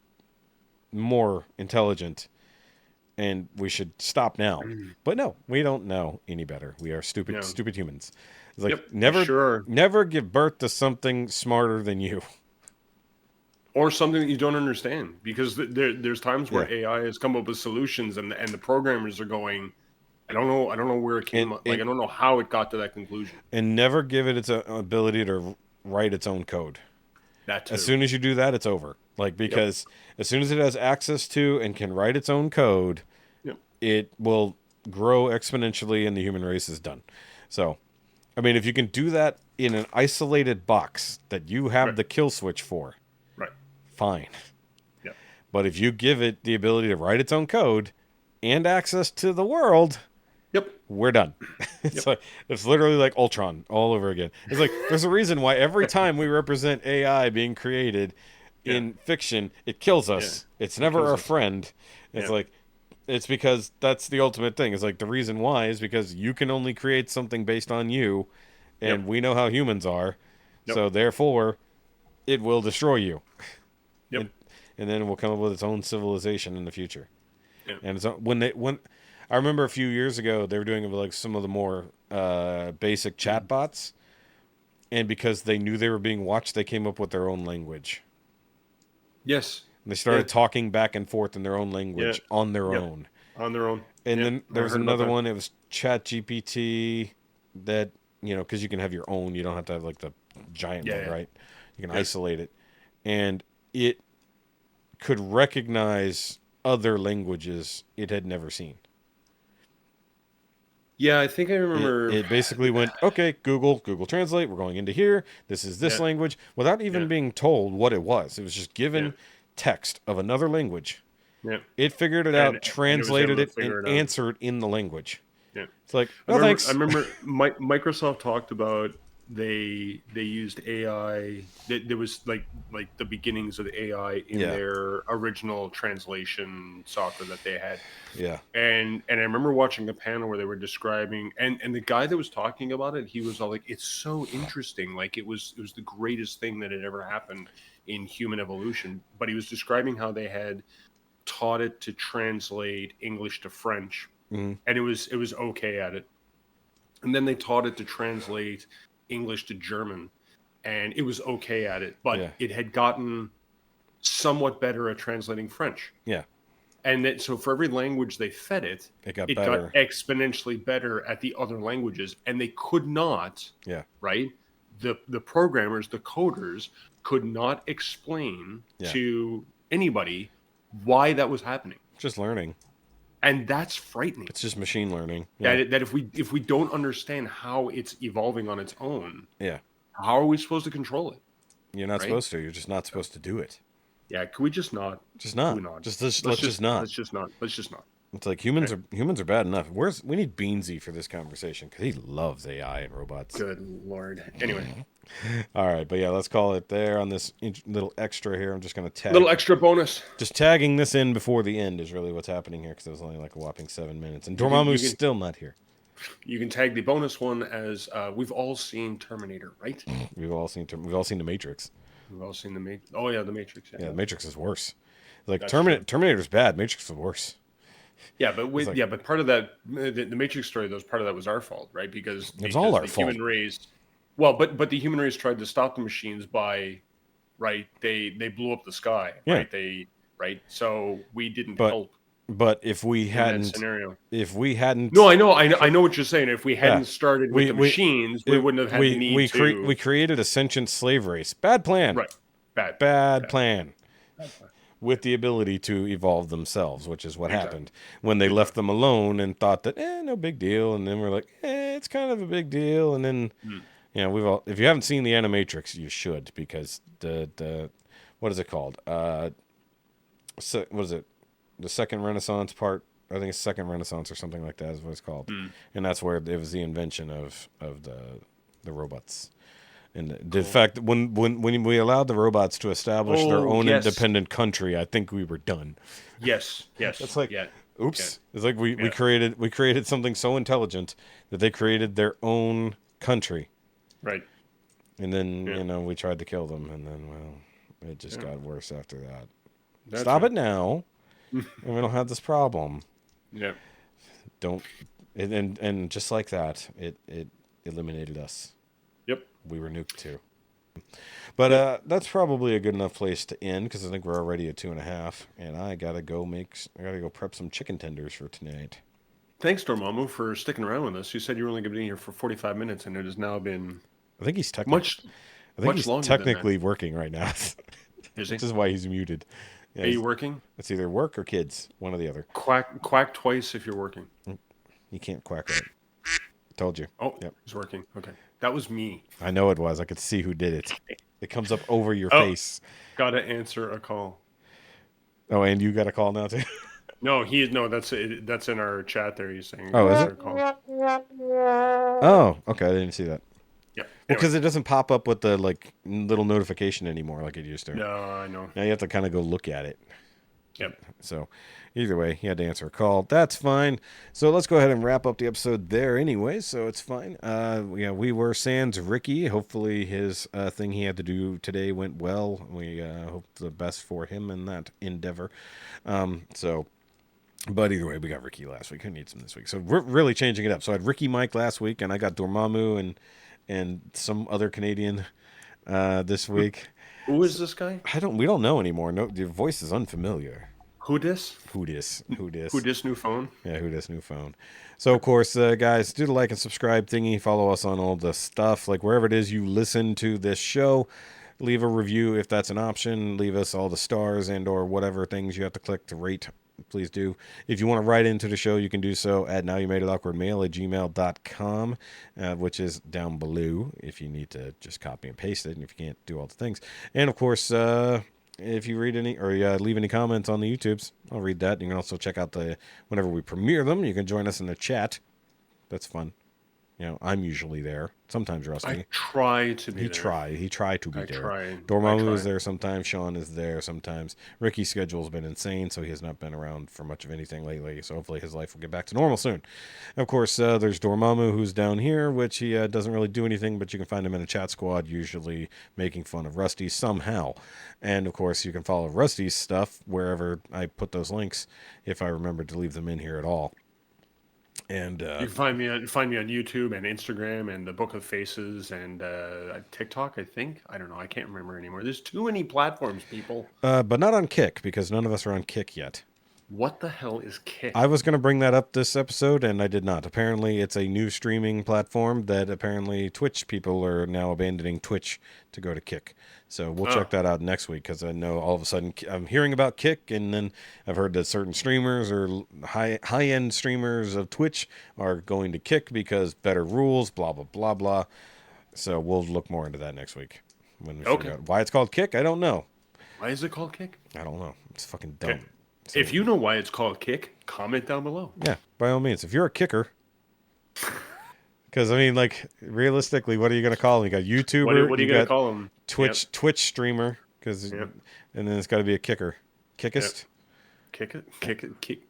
[SPEAKER 2] more intelligent, and we should stop now. But no, we don't know any better. We are stupid humans. It's like never give birth to something smarter than you.
[SPEAKER 3] Or something that you don't understand, because there's times where AI has come up with solutions and the programmers are going, I don't know where it came up. I don't know how it got to that conclusion.
[SPEAKER 2] And never give it its ability to write its own code.
[SPEAKER 3] That too.
[SPEAKER 2] As soon as you do that, it's over. Because as soon as it has access to and can write its own code, it will grow exponentially and the human race is done. So, I mean, if you can do that in an isolated box that you have the kill switch for,
[SPEAKER 3] Right.
[SPEAKER 2] fine.
[SPEAKER 3] Yeah.
[SPEAKER 2] But if you give it the ability to write its own code and access to the world,
[SPEAKER 3] Yep.
[SPEAKER 2] we're done. It's literally like Ultron all over again. It's like there's a reason why every time we represent AI being created in fiction, it kills us.
[SPEAKER 3] Yeah.
[SPEAKER 2] It's never our friend. It's like it's because that's the ultimate thing. It's like the reason why is because you can only create something based on you, and we know how humans are. So therefore, it will destroy you.
[SPEAKER 3] Yep.
[SPEAKER 2] And then it will come up with its own civilization in the future.
[SPEAKER 3] Yep.
[SPEAKER 2] And so when I remember a few years ago they were doing it with like some of the more basic chatbots, and because they knew they were being watched, they came up with their own language.
[SPEAKER 3] Yes.
[SPEAKER 2] And they started talking back and forth in their own language on their own.
[SPEAKER 3] On their own.
[SPEAKER 2] And then there was another one. It was ChatGPT that, you know, because you can have your own. You don't have to have like the giant one, right? You can isolate it. And it could recognize other languages it had never seen.
[SPEAKER 3] Yeah, I think I remember.
[SPEAKER 2] It basically went, okay, Google Translate. We're going into here. This is this language, without even being told what it was. It was just given text of another language.
[SPEAKER 3] Yeah.
[SPEAKER 2] It figured it out, translated it,
[SPEAKER 3] and
[SPEAKER 2] and answered in the language.
[SPEAKER 3] Yeah.
[SPEAKER 2] It's like,
[SPEAKER 3] I remember Microsoft talked about they used AI. There was like the beginnings of the AI in their original translation software that they had.
[SPEAKER 2] Yeah.
[SPEAKER 3] And I remember watching a panel where they were describing, and the guy that was talking about it, he was all like, "It's so interesting. Like it was the greatest thing that had ever happened in human evolution." But he was describing how they had taught it to translate English to French, and it was okay at it. And then they taught it to translate English to German, and it was okay at it. But it had gotten somewhat better at translating French.
[SPEAKER 2] Yeah.
[SPEAKER 3] And that, so for every language they fed it,
[SPEAKER 2] got
[SPEAKER 3] exponentially better at the other languages, and they could not.
[SPEAKER 2] Yeah.
[SPEAKER 3] Right. The programmers, the coders, could not explain to anybody why that was happening.
[SPEAKER 2] Just learning.
[SPEAKER 3] And that's frightening.
[SPEAKER 2] It's just machine learning. Yeah.
[SPEAKER 3] That if we don't understand how it's evolving on its own, how are we supposed to control it?
[SPEAKER 2] You're not supposed to. You're just not supposed to do it.
[SPEAKER 3] Yeah, can we just not?
[SPEAKER 2] Just not. Let's just not.
[SPEAKER 3] Let's just not. Let's just not.
[SPEAKER 2] It's like humans are bad enough. We need Beansy for this conversation because he loves AI and robots.
[SPEAKER 3] Good Lord. Anyway.
[SPEAKER 2] All right, but yeah, let's call it there on this little extra here. I'm just going to tag.
[SPEAKER 3] Little extra bonus.
[SPEAKER 2] Just tagging this in before the end is really what's happening here because it was only like a whopping 7 minutes. And Dormamu's still not here.
[SPEAKER 3] You can tag the bonus one as we've all seen Terminator, right?
[SPEAKER 2] We've all seen The Matrix.
[SPEAKER 3] We've all seen the Matrix. Oh yeah, the Matrix.
[SPEAKER 2] Yeah, the Matrix is worse. Like Terminator's bad. Matrix is worse.
[SPEAKER 3] Yeah, but but part of that, the Matrix story, part of that was our fault, right? Because
[SPEAKER 2] it was all our fault.
[SPEAKER 3] Human race. Well, but the human race tried to stop the machines by, right? They blew up the sky, right? So we didn't help.
[SPEAKER 2] But if we hadn't,
[SPEAKER 3] no, I know what you're saying. If we hadn't started with the machines, we wouldn't have had the need to.
[SPEAKER 2] We created a sentient slave race. Bad plan.
[SPEAKER 3] Right.
[SPEAKER 2] Bad plan. With the ability to evolve themselves, which is what happened when they left them alone and thought that, no big deal. And then we're like, it's kind of a big deal. And then, if you haven't seen the Animatrix, you should, because the what is it called? What is it? The second Renaissance part, I think it's second Renaissance or something like that is what it's called. And that's where it was the invention of the robots. And the fact that when we allowed the robots to establish their own independent country, I think we were done.
[SPEAKER 3] Yes.
[SPEAKER 2] It's like, oops. It's like we created something so intelligent that they created their own country.
[SPEAKER 3] Right.
[SPEAKER 2] And then, we tried to kill them, and then, it just got worse after that. Stop it now. And we don't have this problem.
[SPEAKER 3] Yeah.
[SPEAKER 2] And just like that, it eliminated us.
[SPEAKER 3] Yep.
[SPEAKER 2] We were nuked too. But that's probably a good enough place to end because I think we're already at 2.5, and I gotta go prep some chicken tenders for tonight.
[SPEAKER 3] Thanks, Dormamu, for sticking around with us. You said you were only going to be here for 45 minutes, and it has now been.
[SPEAKER 2] I think he's technically working right now.
[SPEAKER 3] Is he?
[SPEAKER 2] Which is why he's muted. Yeah,
[SPEAKER 3] Are you working?
[SPEAKER 2] it's either work or kids, one or the other.
[SPEAKER 3] Quack twice if you're working.
[SPEAKER 2] You can't quack right. Told you.
[SPEAKER 3] Oh,
[SPEAKER 2] Yep.
[SPEAKER 3] he's working. Okay, that was me.
[SPEAKER 2] I know it was. I could see who did it. It comes up over your
[SPEAKER 3] Oh.
[SPEAKER 2] face.
[SPEAKER 3] Got to answer a call.
[SPEAKER 2] Oh, and you got a call now too?
[SPEAKER 3] No, that's in our chat there. He's saying.
[SPEAKER 2] Oh, is
[SPEAKER 3] answer
[SPEAKER 2] it?
[SPEAKER 3] a call.
[SPEAKER 2] Oh, okay. I didn't see that.
[SPEAKER 3] Yeah.
[SPEAKER 2] Because it doesn't pop up with the like little notification anymore like it used to.
[SPEAKER 3] No, I know.
[SPEAKER 2] Now you have to kind of go look at it.
[SPEAKER 3] Yep.
[SPEAKER 2] So either way, he had to answer a call. That's fine. So let's go ahead and wrap up the episode there anyway. So it's fine. We were sans Rikki. Hopefully his thing he had to do today went well. We hope the best for him in that endeavor. But either way, we got Rikki last week. Who needs him this week? So we're really changing it up. So I had RIKKI Mike last week, and I got Dormamu and some other Canadian this week.
[SPEAKER 3] Who is this guy?
[SPEAKER 2] We don't know anymore. No, your voice is unfamiliar.
[SPEAKER 3] Who dis?
[SPEAKER 2] Who dis?
[SPEAKER 3] Who dis new phone?
[SPEAKER 2] Yeah, who dis new phone? So of course, guys, do the like and subscribe thingy. Follow us on all the stuff, like wherever it is you listen to this show. Leave a review if that's an option. Leave us all the stars and or whatever things you have to click to rate. Please do. If you want to write into the show, you can do so at NowYouMadeItAwkwardMail@gmail.com, which is down below if you need to just copy and paste it and if you can't do all the things. And of course, if you read any or leave any comments on the YouTubes, I'll read that. You can also check out whenever we premiere them, you can join us in the chat. That's fun. I'm usually there. Sometimes Rusty.
[SPEAKER 3] I try to be there.
[SPEAKER 2] He tried to be there.
[SPEAKER 3] Try.
[SPEAKER 2] Dormamu is there sometimes. Sean is there sometimes. Rikki's schedule's been insane, so he has not been around for much of anything lately. So hopefully his life will get back to normal soon. And of course, there's Dormamu, who's down here, which he doesn't really do anything, but you can find him in a chat squad, usually making fun of Rusty somehow. And of course, you can follow Rusty's stuff wherever I put those links, if I remember to leave them in here at all. And you
[SPEAKER 3] can find me on YouTube and Instagram and the Book of Faces and TikTok. I think I don't know. I can't remember anymore. There's too many platforms, people.
[SPEAKER 2] But not on Kick because none of us are on Kick yet.
[SPEAKER 3] What the hell is Kick?
[SPEAKER 2] I was going to bring that up this episode, and I did not. Apparently, it's a new streaming platform that apparently Twitch people are now abandoning Twitch to go to Kick. So we'll check that out next week because I know all of a sudden I'm hearing about Kick, and then I've heard that certain streamers or high-end streamers of Twitch are going to Kick because better rules, blah, blah, blah, blah. So we'll look more into that next week. When we figure out why it's called Kick, I don't know.
[SPEAKER 3] Why is it called Kick?
[SPEAKER 2] I don't know. It's fucking dumb.
[SPEAKER 3] Okay. So, if you know why it's called Kick, comment down below.
[SPEAKER 2] Yeah, by all means. If you're a kicker, because I mean, like realistically, what are you going to call him? You got YouTuber.
[SPEAKER 3] What are you going to call him?
[SPEAKER 2] Twitch streamer, because and then it's got to be a kicker. Kickist.
[SPEAKER 3] Kickian.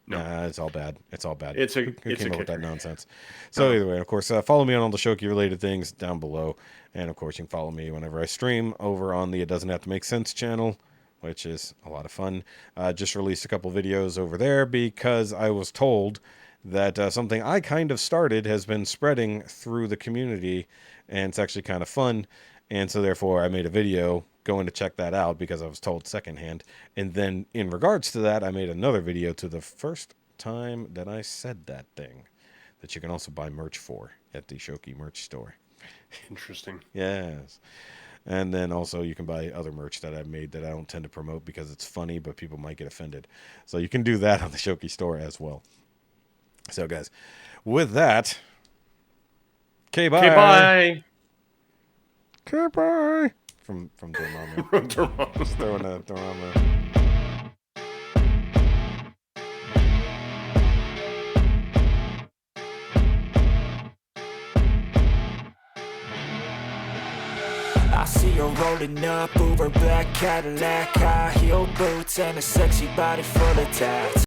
[SPEAKER 3] No,
[SPEAKER 2] nah, it's all bad. It's all bad.
[SPEAKER 3] Who
[SPEAKER 2] came up with that nonsense? So either way, of course, follow me on all the Shoky related things down below, and of course, you can follow me whenever I stream over on the It Doesn't Have to Make Sense channel, which is a lot of fun. Just released a couple videos over there because I was told that something I kind of started has been spreading through the community, and it's actually kind of fun. And so therefore I made a video going to check that out because I was told secondhand. And then in regards to that, I made another video to the first time that I said that thing that you can also buy merch for at the Shoky merch store.
[SPEAKER 3] Interesting.
[SPEAKER 2] Yes. And then also you can buy other merch that I've made that I don't tend to promote because it's funny, but people might get offended. So you can do that on the Shoky store as well. So guys, with that, okay, bye.
[SPEAKER 3] Okay, bye.
[SPEAKER 2] Okay, bye. From Dormamu. Just throwing a Dormamu.
[SPEAKER 1] I see her rolling up, Uber black Cadillac, high heel boots and a sexy body full of tats.